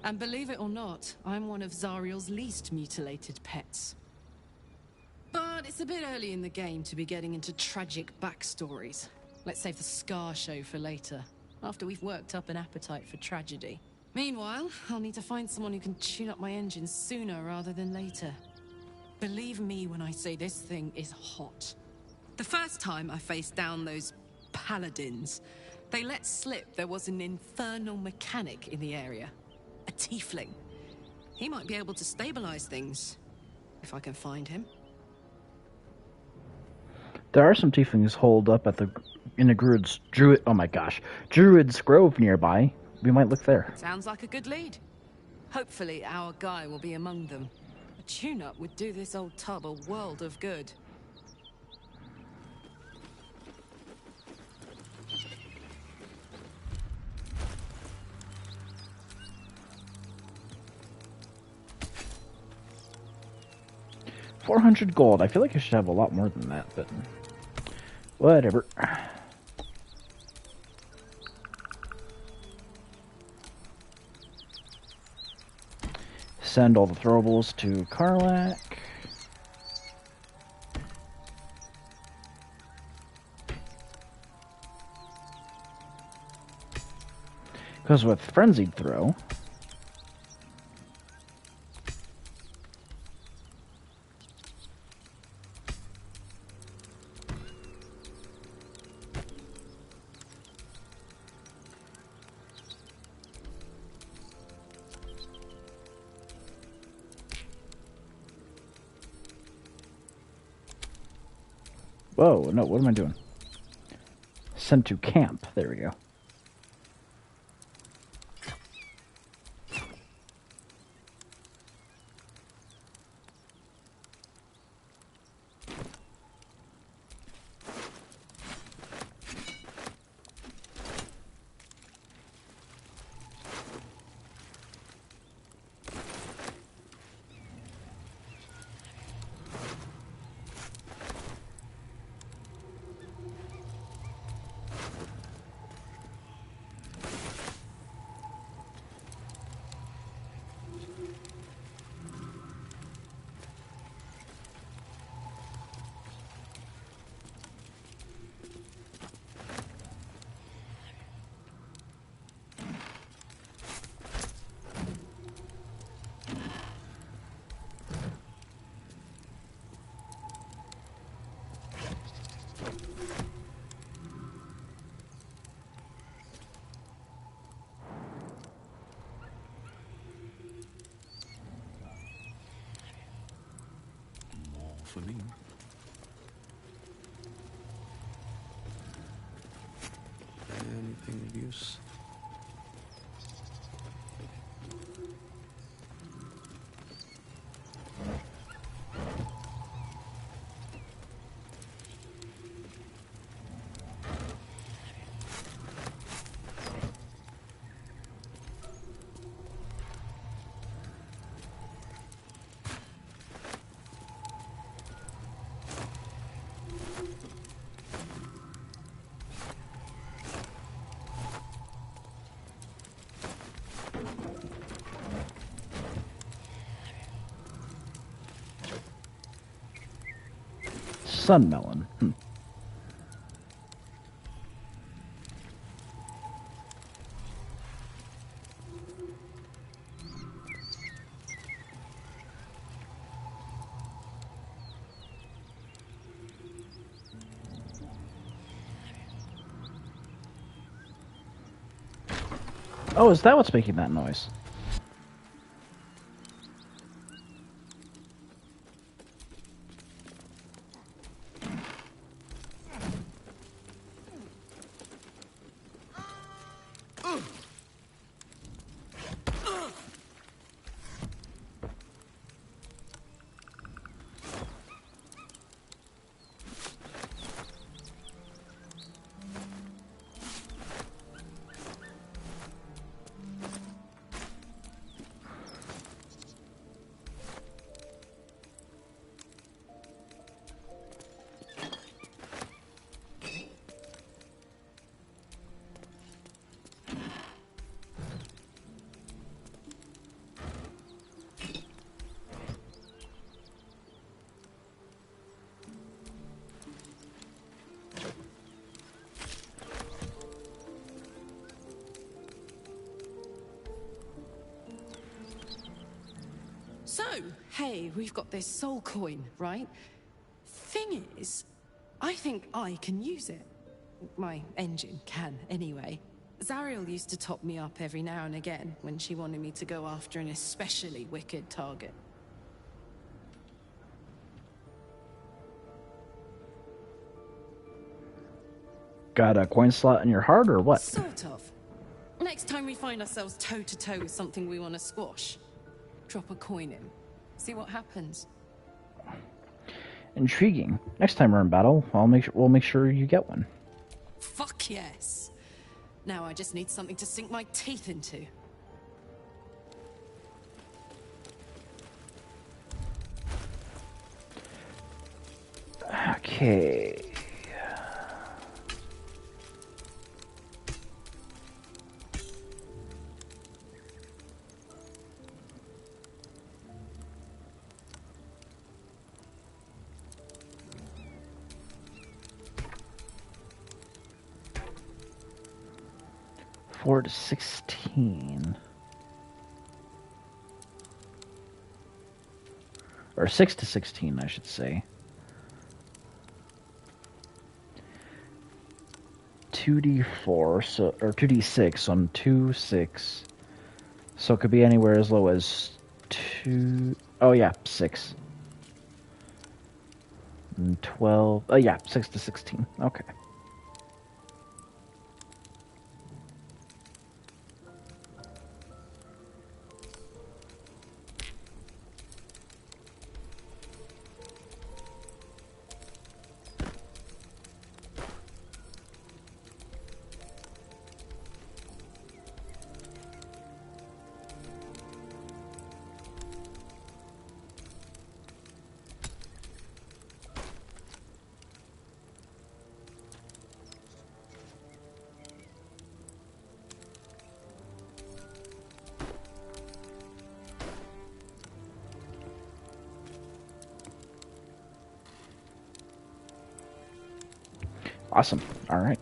And believe it or not, I'm one of Zariel's least mutilated pets. But it's a bit early in the game to be getting into tragic backstories. Let's save the Scar show for later, after we've worked up an appetite for tragedy. Meanwhile, I'll need to find someone who can tune up my engine sooner rather than later. Believe me when I say this thing is hot. The first time I faced down those paladins, they let slip there was an infernal mechanic in the area. A tiefling. He might be able to stabilize things, if I can find him. There are some tieflings holed up at Druid's Grove nearby. We might look there. Sounds like a good lead. Hopefully our guy will be among them. A tune-up would do this old tub a world of good. $400 gold. I feel like I should have a lot more than that, but whatever. Send all the throwables to Karlak. Because with Frenzied Throw, whoa, no, what am I doing? Send to camp. There we go. For me. Anything of use? Sunmelon. Oh, is that what's making that noise? So, hey, we've got this soul coin, right? Thing is, I think I can use it. My engine can, anyway. Zariel used to top me up every now and again when she wanted me to go after an especially wicked target. Got a coin slot in your heart, or what? Sort of. Next time we find ourselves toe-to-toe with something we want to squash, drop a coin in. See what happens. Intriguing. Next time we're in battle, we'll make sure you get one. Fuck yes. Now I just need something to sink my teeth into. Okay. Four to 16. Or 6 to 16, I should say. 2d4, so, or 2d6 on 2, 6. So it could be anywhere as low as 2. Oh, yeah, 6. And 12. Oh, yeah, 6 to 16. Okay. Awesome. All right.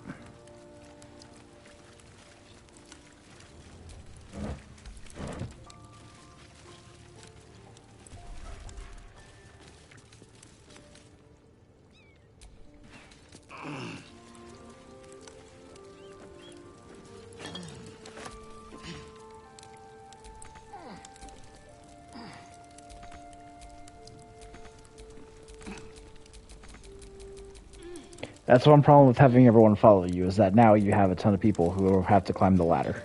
That's one problem with having everyone follow you, is that now you have a ton of people who have to climb the ladder.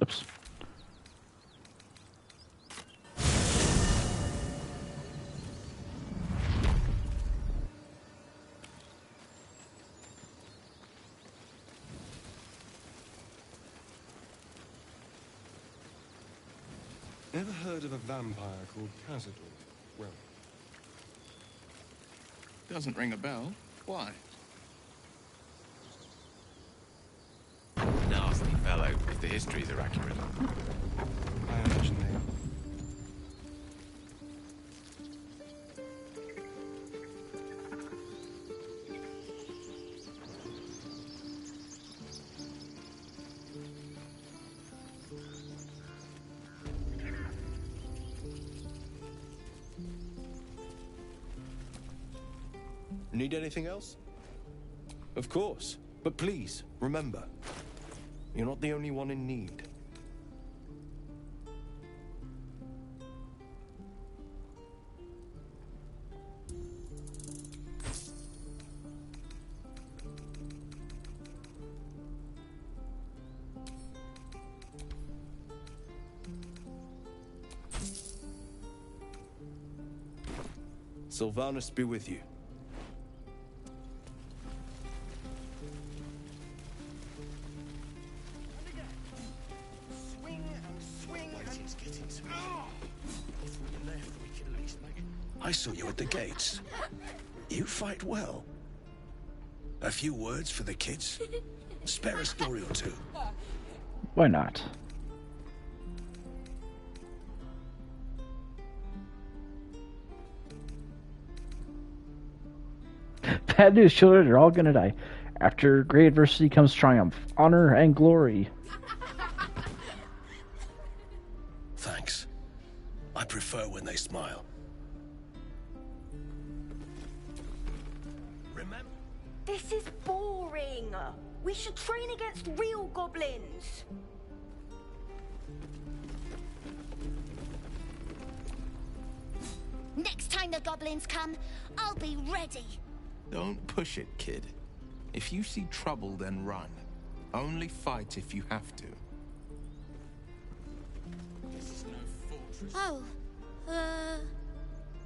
Oops. Ever heard of a vampire called Cazador? Well, Doesn't ring a bell. Why? Nasty fellow, if the histories are accurate. I imagine they are. Need anything else? Of course. But please, remember, you're not the only one in need. Sylvanus be with you. I saw you at the gates. You fight well. A few words for the kids? Spare a story or two. Why not? Bad news, children are all gonna die. After great adversity comes triumph, honor, and glory. Thanks. I prefer when they smile. Remember? This is boring. We should train against real goblins. Next time the goblins come, I'll be ready. Don't push it, kid. If you see trouble, then run. Only fight if you have to. This is no fortress. Oh,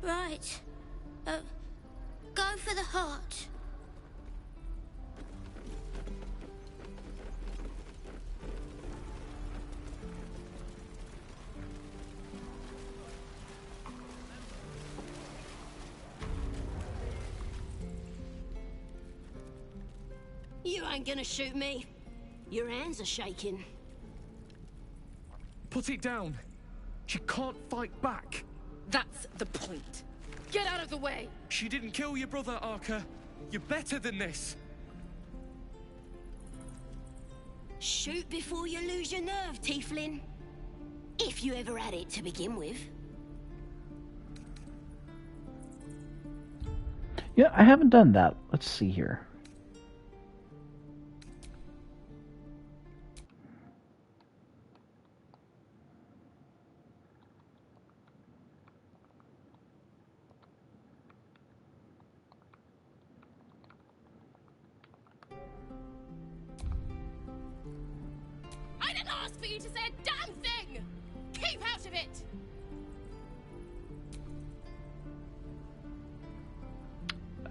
right. Go for the heart. You ain't gonna shoot me. Your hands are shaking. Put it down. She can't fight back. That's the point. Get out of the way! She didn't kill your brother, Arca. You're better than this. Shoot before you lose your nerve, Tiefling. If you ever had it to begin with. Yeah, I haven't done that. Let's see here. I didn't ask for you to say a damn thing! Keep out of it!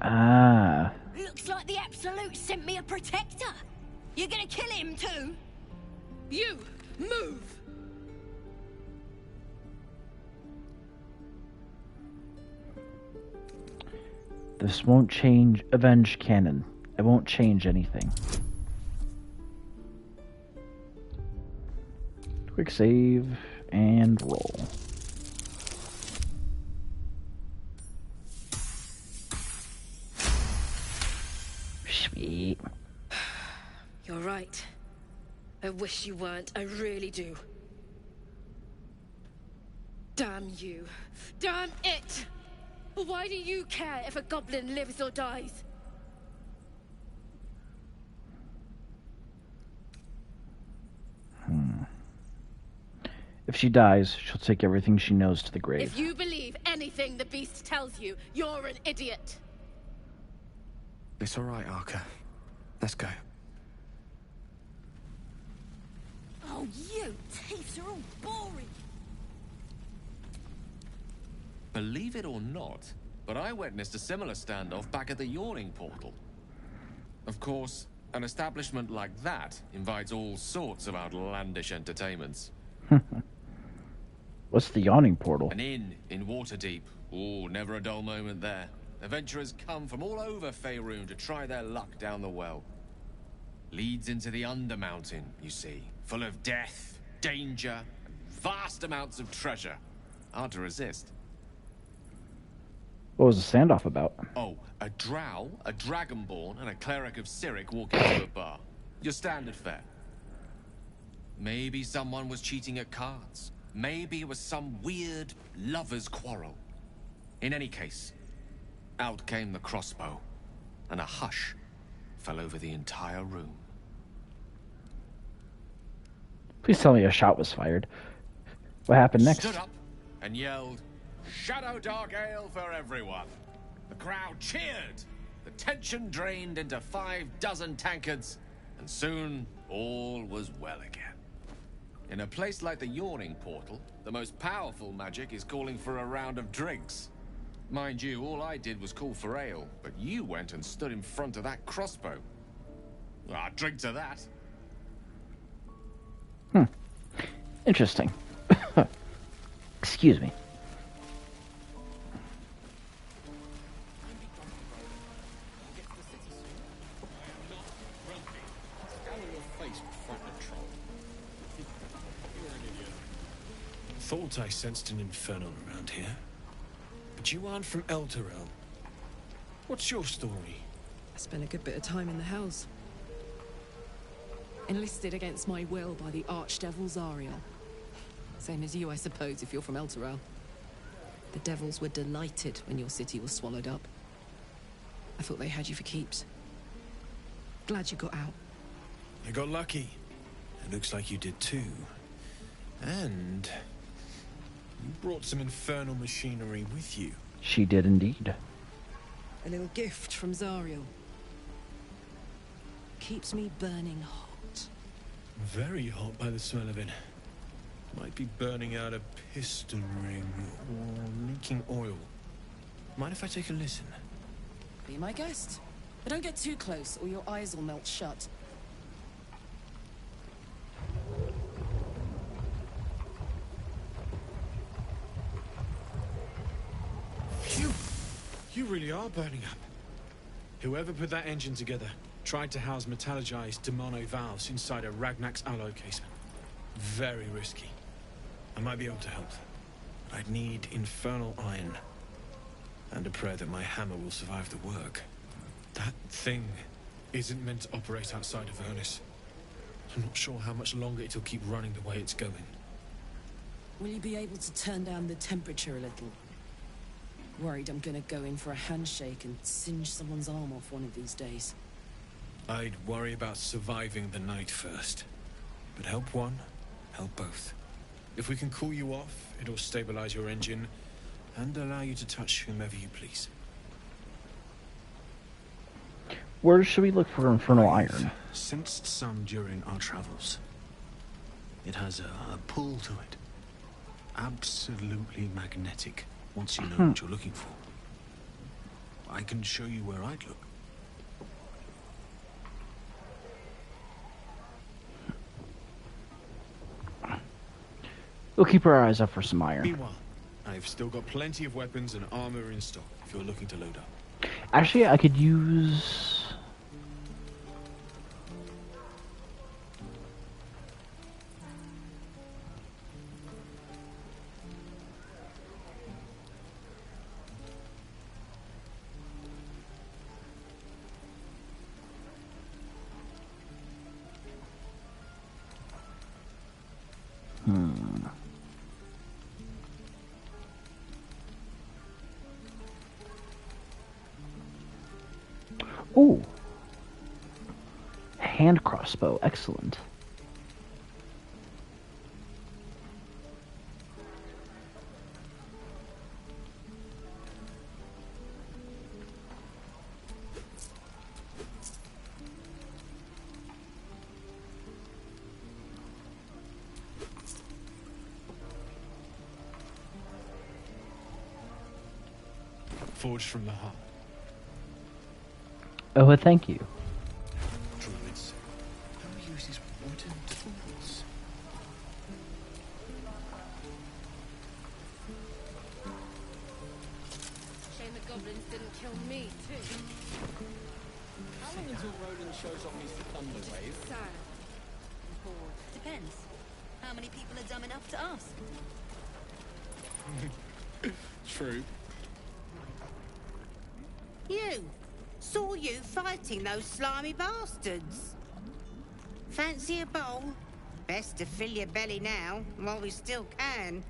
Ah. Looks like the Absolute sent me a protector. You're gonna kill him too? You, move! This won't change Avenge canon. It won't change anything. Quick save and roll. Sweet. You're right. I wish you weren't. I really do. Damn you. Damn it! Why do you care if a goblin lives or dies? If she dies, she'll take everything she knows to the grave. If you believe anything the beast tells you, you're an idiot. It's all right, Arca. Let's go. Oh, you thieves are all boring. Believe it or not, but I witnessed a similar standoff back at the Yawning Portal. Of course, an establishment like that invites all sorts of outlandish entertainments. What's the Yawning Portal? An inn in Waterdeep. Oh, never a dull moment there. Adventurers come from all over Faerun to try their luck down the well. Leads into the Undermountain, you see. Full of death, danger, and vast amounts of treasure. Hard to resist. What was the standoff about? Oh, a drow, a dragonborn, and a cleric of Cyric walk into a bar. Your standard fare. Maybe someone was cheating at cards. Maybe it was some weird lover's quarrel. In any case, out came the crossbow, and a hush fell over the entire room. Please tell me a shot was fired. What happened next? Stood up and yelled, "Shadow Dark Ale for everyone!" The crowd cheered. The tension drained into 6 tankards, and soon all was well again. In a place like the Yawning Portal, the most powerful magic is calling for a round of drinks. Mind you, all I did was call for ale, but you went and stood in front of that crossbow. I'll drink to that. Interesting. Excuse me. Thought I sensed an infernal around here. But you aren't from Elturel. What's your story? I spent a good bit of time in the Hells. Enlisted against my will by the Archdevil Zariel. Same as you, I suppose, if you're from Elturel. The devils were delighted when your city was swallowed up. I thought they had you for keeps. Glad you got out. I got lucky. It looks like you did too. And you brought some infernal machinery with you. She did indeed. A little gift from Zariel. Keeps me burning hot. Very hot by the smell of it. Might be burning out a piston ring or leaking oil. Mind if I take a listen? Be my guest. But don't get too close or your eyes will melt shut. Phew! You really are burning up. Whoever put that engine together tried to house metallurgized demono valves inside a Ragnak's alloy casement. Very risky. I might be able to help. But I'd need infernal iron. And a prayer that my hammer will survive the work. That thing isn't meant to operate outside of Ernest. I'm not sure how much longer it'll keep running the way it's going. Will you be able to turn down the temperature a little? Worried I'm gonna go in for a handshake and singe someone's arm off one of these days. I'd worry about surviving the night first. But help one, help both. If we can cool you off, it'll stabilize your engine and allow you to touch whomever you please. Where should we look for infernal iron? Sensed some during our travels. It has a pull to it. Absolutely magnetic, once you know what you're looking for. I can show you where I'd look. We'll keep our eyes up for some iron. Meanwhile, I've still got plenty of weapons and armor in stock if you're looking to load up. Actually, I could use... Ooh. Hand crossbow, excellent. Forged from the heart. Oh, well, thank you. Druids. Who uses wooden tools? Shame the goblins didn't kill me, too. How long until Roland shows off his thunder wave? Sad. Depends. How many people are dumb enough to ask? True. You! Saw you fighting those slimy bastards. Fancy a bowl? Best to fill your belly now, while we still can.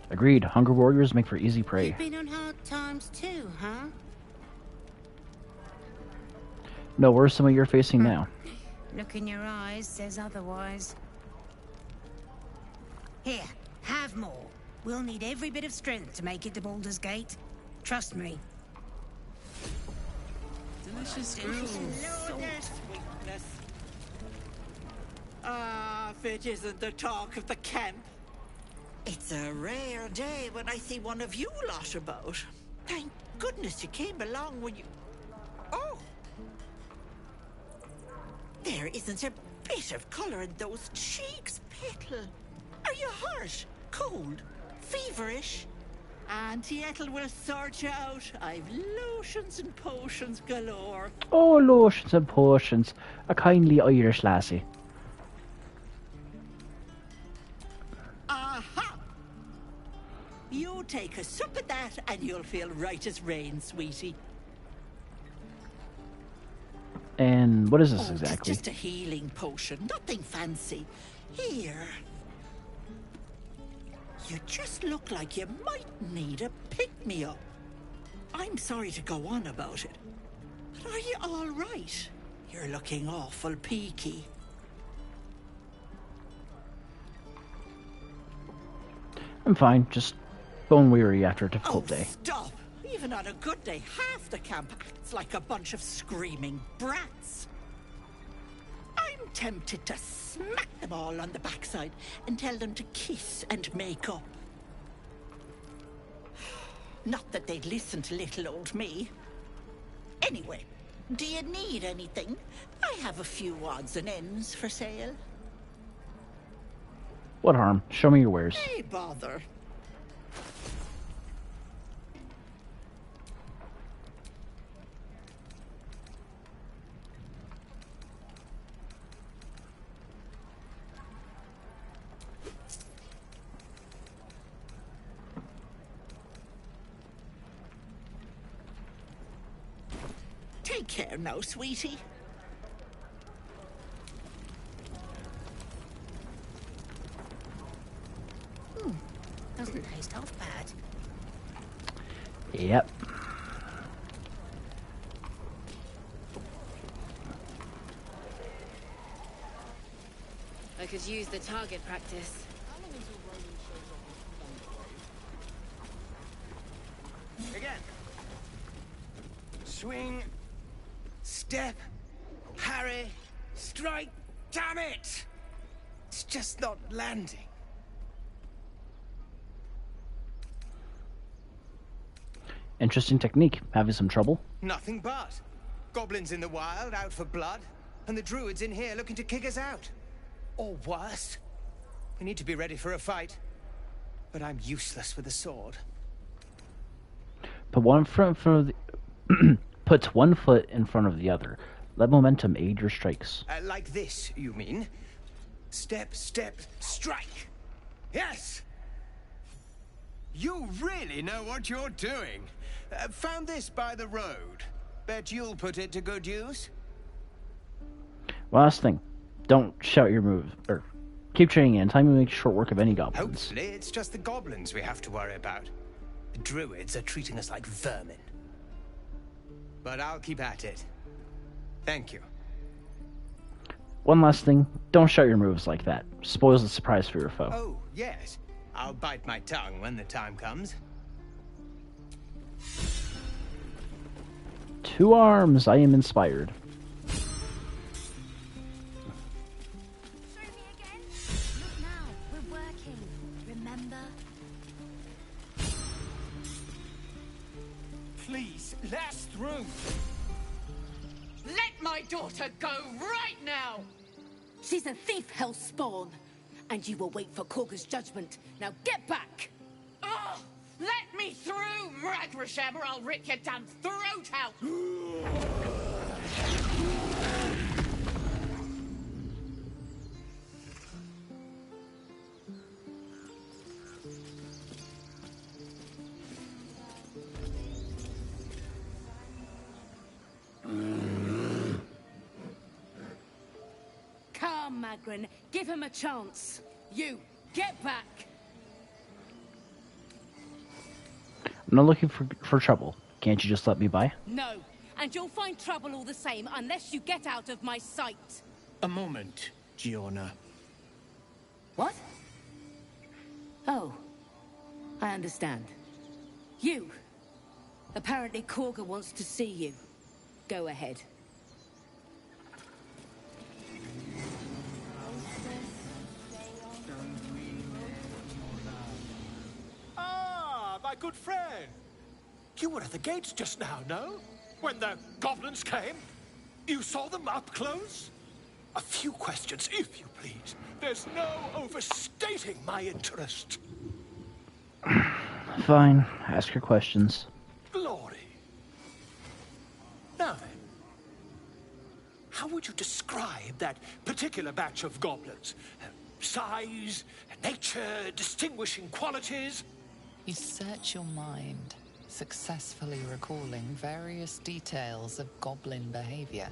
Agreed. Hunger warriors make for easy prey. You've been on hard times too, huh? No, where's some of you're facing now? Look in your eyes says otherwise. Here, have more. We'll need every bit of strength to make it to Baldur's Gate. Trust me. Delicious gruel. Ah, if it isn't the talk of the camp. It's a rare day when I see one of you lot about. Thank goodness you came along when you... Oh! There isn't a bit of colour in those cheeks, Petal. Are you hurt? Cold? Feverish? Auntie Ethel will sort you out. I've lotions and potions galore. Oh, lotions and potions. A kindly Irish lassie. Aha! You take a sup at that and you'll feel right as rain, sweetie. And what is this Oh, exactly? It's just a healing potion, nothing fancy. Here. You just look like you might need a pick-me-up. I'm sorry to go on about it, but are you all right? You're looking awful peaky. I'm fine, just bone weary after a difficult day. Stop! Even on a good day, half the camp acts like a bunch of screaming brats. I'm tempted to smack them all on the backside and tell them to kiss and make up. Not that they'd listen to little old me. Anyway, do you need anything? I have a few odds and ends for sale. What harm? Show me your wares. Hey, bother. Take care now, sweetie. Doesn't taste half bad. Yep. I could use the target practice. Again. Swing. Step. Parry. Strike. Damn it! It's just not landing. Interesting technique. Having some trouble? Nothing but. Goblins in the wild, out for blood, and the druids in here looking to kick us out. Or worse. We need to be ready for a fight. But I'm useless with a sword. Put one foot in front of the puts one foot in front of the other. Let momentum aid your strikes. Like this, you mean? Step, step, strike! Yes! You really know what you're doing. Found this by the road. Bet you'll put it to good use. Last thing. Don't shout your moves. Or keep training in. Time to make short work of any goblins. Hopefully it's just the goblins we have to worry about. The druids are treating us like vermin. But I'll keep at it. Thank you. One last thing. Don't shout your moves like that. Spoils the surprise for your foe. Oh, yes. I'll bite my tongue when the time comes. 2 arms. I am inspired. Show me again. Look now, we're working. Remember? Please, let us through. Let my daughter go right now! She's a thief, hellspawn. And you will wait for Korga's judgment. Now get back! Oh, let me through, Ragrasham, or I'll rip your damn throat out! Come, Magrin. Give him a chance. You, get back! I'm not looking for trouble. Can't you just let me by? No, and you'll find trouble all the same unless you get out of my sight. A moment, Giorna. What? Oh, I understand. You. Apparently Korga wants to see you. Go ahead. good friend. You were at the gates just now, no? When the goblins came? You saw them up close? A few questions, if you please. There's no overstating my interest. Fine. Ask your questions. Glory. Now then, how would you describe that particular batch of goblins? Size, nature, distinguishing qualities? You search your mind, successfully recalling various details of goblin behavior.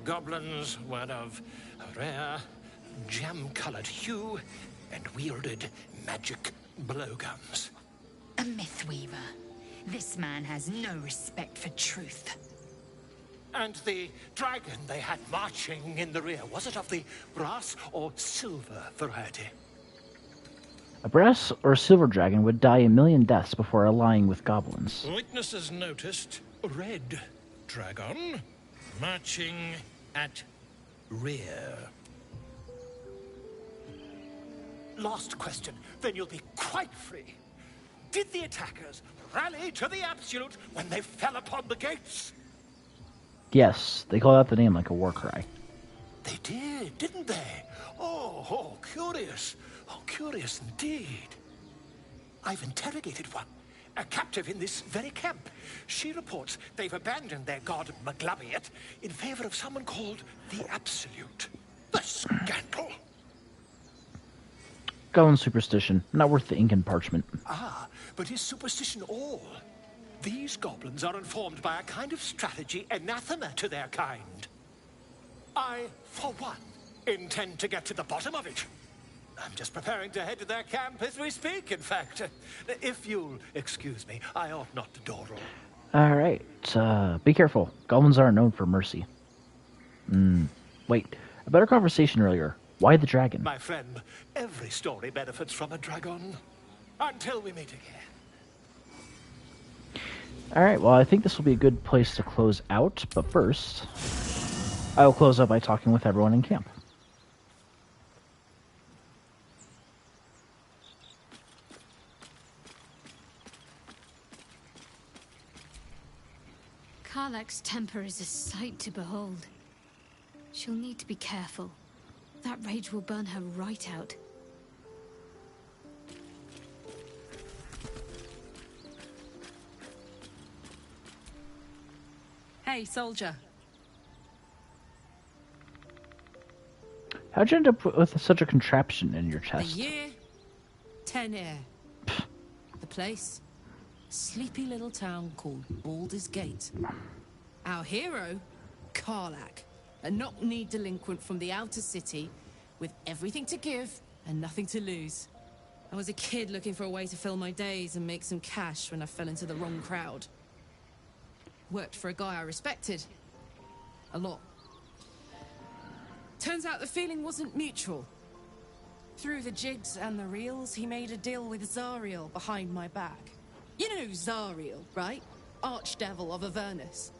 Goblins were of a rare, jam-colored hue and wielded magic blowguns. A mythweaver. This man has no respect for truth. And the dragon they had marching in the rear, was it of the brass or silver variety? A brass or silver dragon would die a million deaths before allying with goblins. Witnesses noticed a red dragon marching at rear. Last question, then you'll be quite free. Did the attackers rally to the absolute when they fell upon the gates? Yes, they called out the name like a war cry. They did, didn't they? Oh, curious. Oh, curious indeed. I've interrogated one, a captive in this very camp. She reports they've abandoned their god Maglabiet in favor of someone called the Absolute. The scandal! Goblin superstition, not worth the ink and parchment. Ah, but is superstition all? These goblins are informed by a kind of strategy anathema to their kind. I, for one, intend to get to the bottom of it. I'm just preparing to head to their camp as we speak, in fact. If you'll excuse me, I ought not to dawdle. Alright, be careful. Goblins aren't known for mercy. Wait, a better conversation earlier. Why the dragon? My friend, every story benefits from a dragon. Until we meet again. Alright, well, I think this will be a good place to close out, but first, I will close out by talking with everyone in camp. Karlach's temper is a sight to behold. She'll need to be careful. That rage will burn her right out. Hey, soldier. How'd you end up with such a contraption in your The chest? year, 10 air. The place, sleepy little town called Baldur's Gate. Our hero, Karlach, a knock-kneed delinquent from the outer city with everything to give and nothing to lose. I was a kid looking for a way to fill my days and make some cash when I fell into the wrong crowd. Worked for a guy I respected. A lot. Turns out the feeling wasn't mutual. Through the jigs and the reels, he made a deal with Zariel behind my back. You know Zariel, right? Archdevil of Avernus.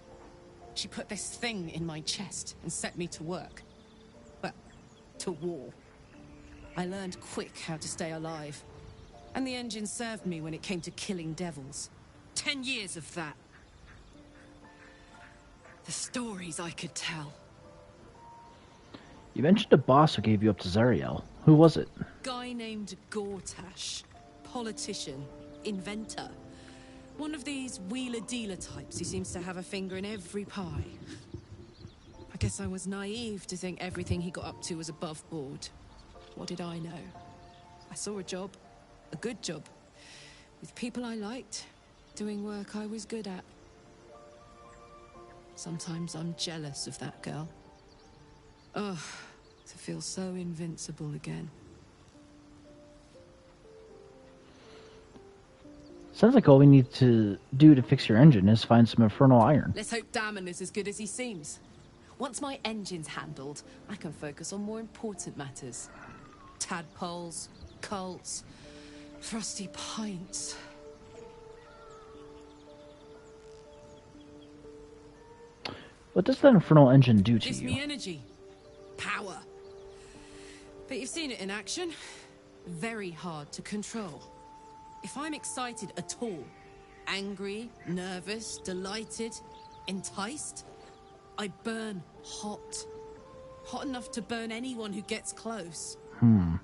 She put this thing in my chest and set me to work. Well, to war. I learned quick how to stay alive. And the engine served me when it came to killing devils. 10 years of that. The stories I could tell. You mentioned a boss who gave you up to Zariel. Who was it? Guy named Gortash. Politician. Inventor. One of these wheeler-dealer types who seems to have a finger in every pie. I guess I was naive to think everything he got up to was above board. What did I know? I saw a job. A good job. With people I liked. Doing work I was good at. Sometimes I'm jealous of that girl. Ugh, to feel so invincible again. Sounds like all we need to do to fix your engine is find some infernal iron. Let's hope Damon is as good as he seems. Once my engine's handled, I can focus on more important matters. Tadpoles, cults, frosty pints. What does that infernal engine do to Gives you? me energy. Power. But you've seen it in action. very hard to control. If I'm excited at all, angry, nervous, delighted, enticed, I burn hot. Hot enough to burn anyone who gets close. You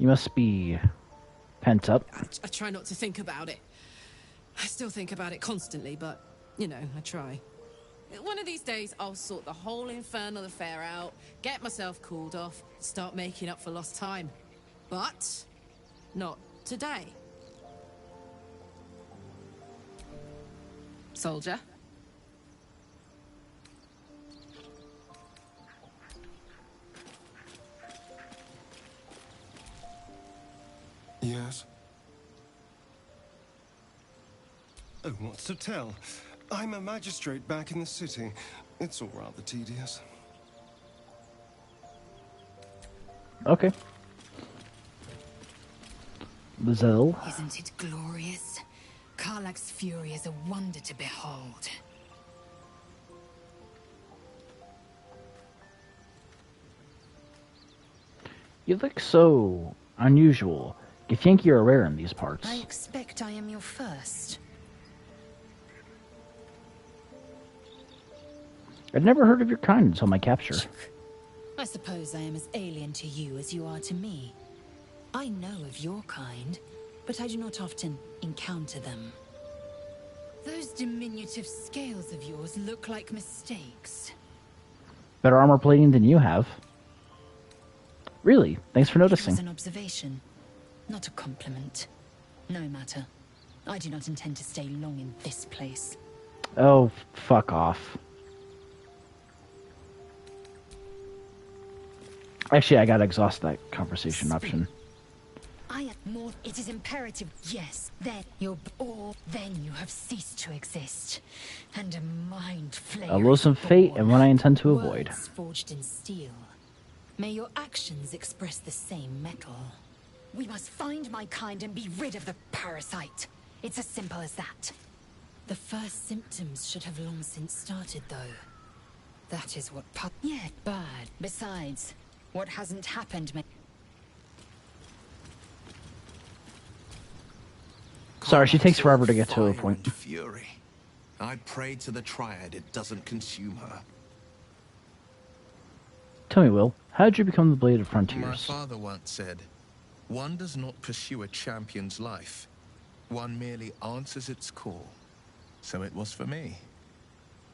must be pent up. I try not to think about it. I still think about it constantly, but, you know, I try. One of these days, I'll sort the whole infernal affair out, get myself cooled off, start making up for lost time. But not today. Soldier? Yes? Oh, what's to tell? I'm a magistrate back in the city. It's all rather tedious. Okay. Lizelle. Isn't it glorious? Karlach's fury is a wonder to behold. You look so unusual. You think you're rare in these parts. I expect I am your first. I'd never heard of your kind until my capture. I suppose I am as alien to you as you are to me. I know of your kind, but I do not often encounter them. Those diminutive scales of yours look like mistakes. Better armor plating than you have. Really, thanks for It noticing. was an observation, not a compliment. No matter. I do not intend to stay long in this place. Oh, fuck off. Actually, I gotta exhaust that conversation option. I am more. It is imperative. Yes, then you're. Or then you have ceased to exist, and a mind flayer. A loathsome fate, and one I intend to avoid. Words forged in steel. May your actions express the same metal. We must find my kind and be rid of the parasite. It's as simple as that. The first symptoms should have long since started, though. That is what. Yeah, bad. Besides, what hasn't happened may. Sorry, she takes forever to get to a point. Fury. I pray to the Triad it doesn't consume her. Tell me, Will, how did you become the Blade of My Frontiers? father once said, one does not pursue a champion's life. One merely answers its call. So it was for me.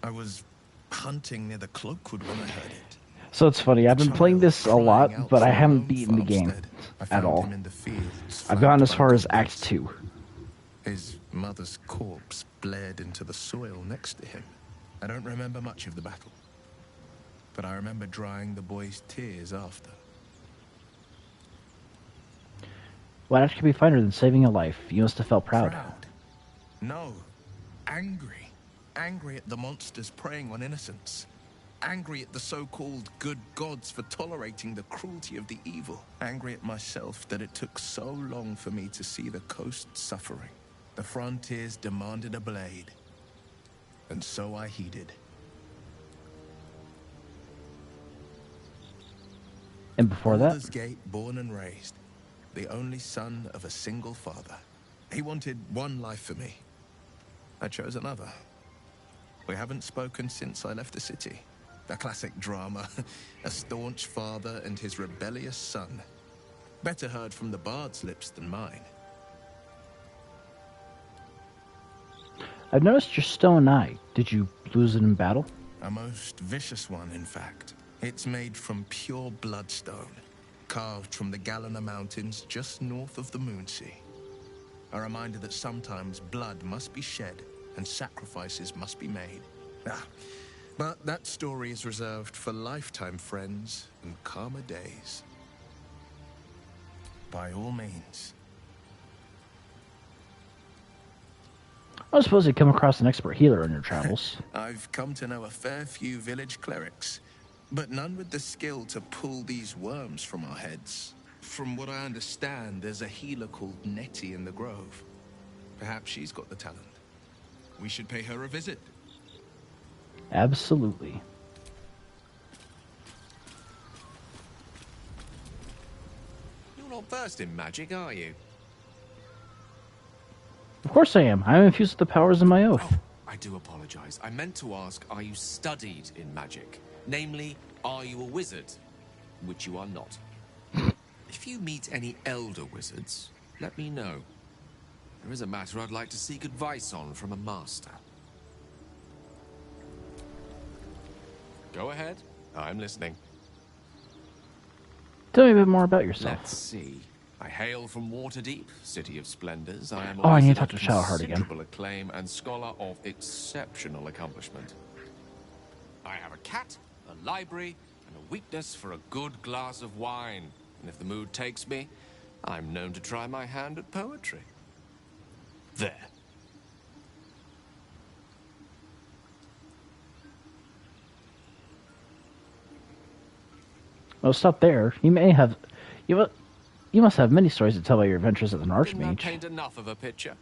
I was hunting near the Cloakwood when I heard it. So it's funny, I've been playing this a lot, but I haven't beaten the game at all. I've gotten as far as Act 2. His mother's corpse bled into the soil next to him. I don't remember much of the battle, but I remember drying the boy's tears after. What act could be finer than saving a life? You must have felt proud. No, angry. Angry at the monsters preying on innocents. Angry at the so-called good gods for tolerating the cruelty of the evil. Angry at myself that it took so long for me to see the coast suffering. The frontiers demanded a blade, and so I heeded. And before that? Baldur's Gate, born and raised, the only son of a single father. He wanted one life for me. I chose another. We haven't spoken since I left the city. A classic drama. A staunch father and his rebellious son. Better heard from the bard's lips than mine. I've noticed your stone eye. Did you lose it in battle? A most vicious one, in fact. It's made from pure bloodstone, carved from the Galena Mountains just north of the Moonsea. A reminder that sometimes blood must be shed and sacrifices must be made. But that story is reserved for lifetime friends and calmer days. By all means. I suppose you'd come across an expert healer in your travels. I've come to know a fair few village clerics, but none with the skill to pull these worms from our heads. From what I understand, there's a healer called Nettie in the Grove. Perhaps she's got the talent. We should pay her a visit. not versed in magic, are you? Of course I am. I'm infused with the powers of my oath. I do apologize. I meant to ask, are you studied in magic? Namely, are you a wizard? Which you are not. If you meet any elder wizards, let me know. There is a matter I'd like to seek advice on from a master. Go ahead. I'm listening. Tell me a bit more about yourself. Let's see. I hail from Waterdeep, city of splendors. I am a I need wizard to talk to of Shadowheart again. considerable acclaim and scholar of exceptional accomplishment. I have a cat, a library, and a weakness for a good glass of wine. And if the mood takes me, I'm known to try my hand at poetry. There. Well, stop there. You may have... You must have many stories to tell about your adventures as an Didn't that archmage. paint enough of a picture?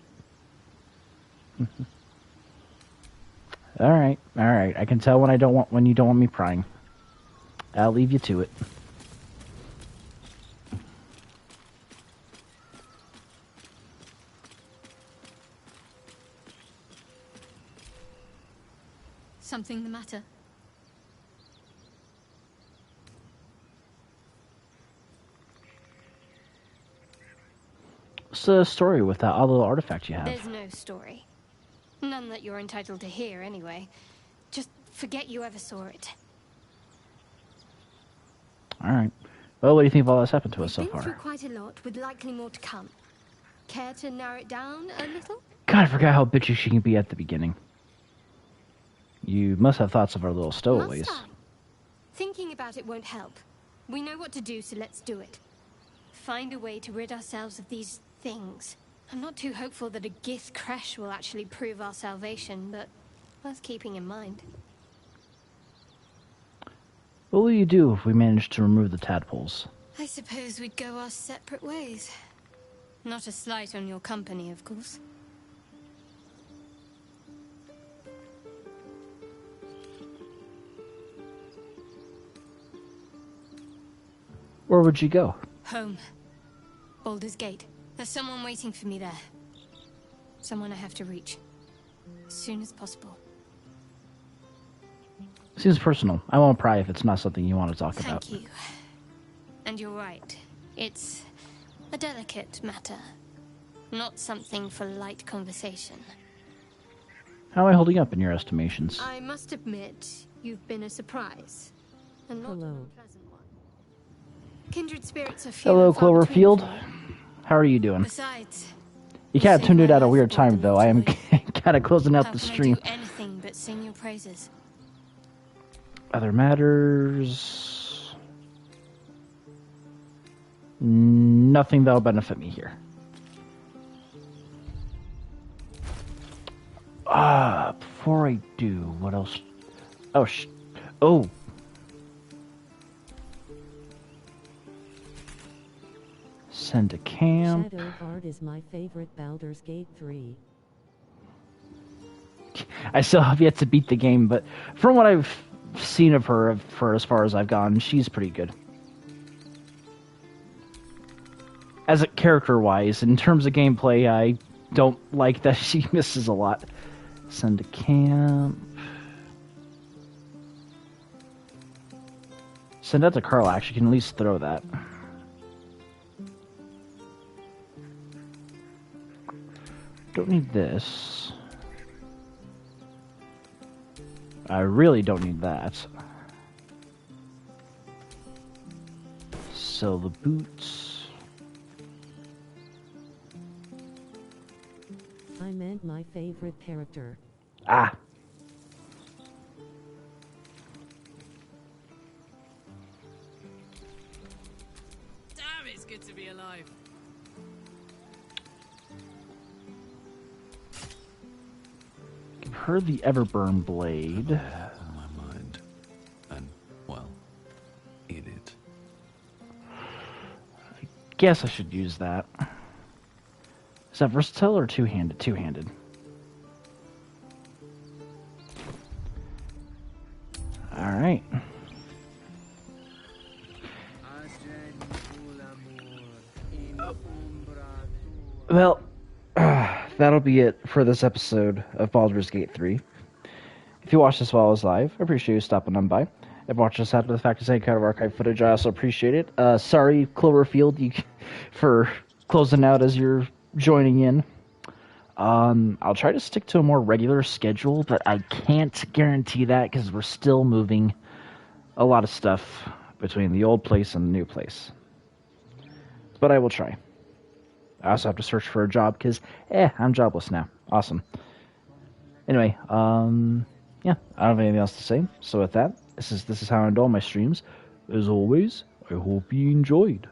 All right. I can tell when you don't want me prying. I'll leave you to it. Something the matter? What's the story with that odd little artifact you have? There's no story. None that you're entitled to hear, anyway. Just forget you ever saw it. All right. Well, what do you think of all that's happened to us so Been through far? quite a lot, with likely more to come. Care to narrow it down a little? God, I forgot how bitchy she can be at the beginning. You must have thoughts of our little stowaways. Must I? Thinking about it won't help. We know what to do, so let's do it. Find a way to rid ourselves of these things. I'm not too hopeful that a Gith crash will actually prove our salvation, but worth keeping in mind. What will you do if we manage to remove the tadpoles? I suppose we'd go our separate ways. Not a slight on your company, of course. Where would you go? Home. Baldur's Gate. There's someone waiting for me there. Someone I have to reach. As soon as possible. Seems personal. I won't pry if it's not something you want to talk about. Thank you. And you're right. It's a delicate matter. Not something for light conversation. How am I holding up in your estimations? I must admit, you've been a surprise. And not a pleasant one. Kindred spirits are few Hello, and far between Cloverfield. for me. How are you doing? Besides, You kind of tuned it at a weird time, though. I am kind of closing out how the can stream. I do anything but sing your praises? Other matters... Nothing that'll benefit me here. Before I do, what else? Oh. Send a camp. Shadowheart is my favorite Baldur's Gate 3. I still have yet to beat the game, but from what I've seen of her, for as far as I've gone, she's pretty good. As a character-wise, in terms of gameplay, I don't like that she misses a lot. Send a camp. Send that to Karlach. She can at least throw that. Don't need this. I really don't need that. Sell the boots. I meant my favorite character. Ah. Damn, it's good to be alive. Give her the Everburn blade. On my mind. And, well, eat it. Guess I should use that. Is that versatile or two-handed? Two-handed. Alright. Well, that'll be it for this episode of Baldur's Gate 3. If you watched this while I was live, I appreciate you stopping on by. If you watched this after the fact of any kind of archive footage, I also appreciate it. Sorry, Cloverfield, for closing out as you're joining in. I'll try to stick to a more regular schedule, but I can't guarantee that because we're still moving a lot of stuff between the old place and the new place. But I will try. I also have to search for a job because, I'm jobless now. Awesome. Anyway, yeah, I don't have anything else to say. So with that, this is how I end all my streams. As always, I hope you enjoyed.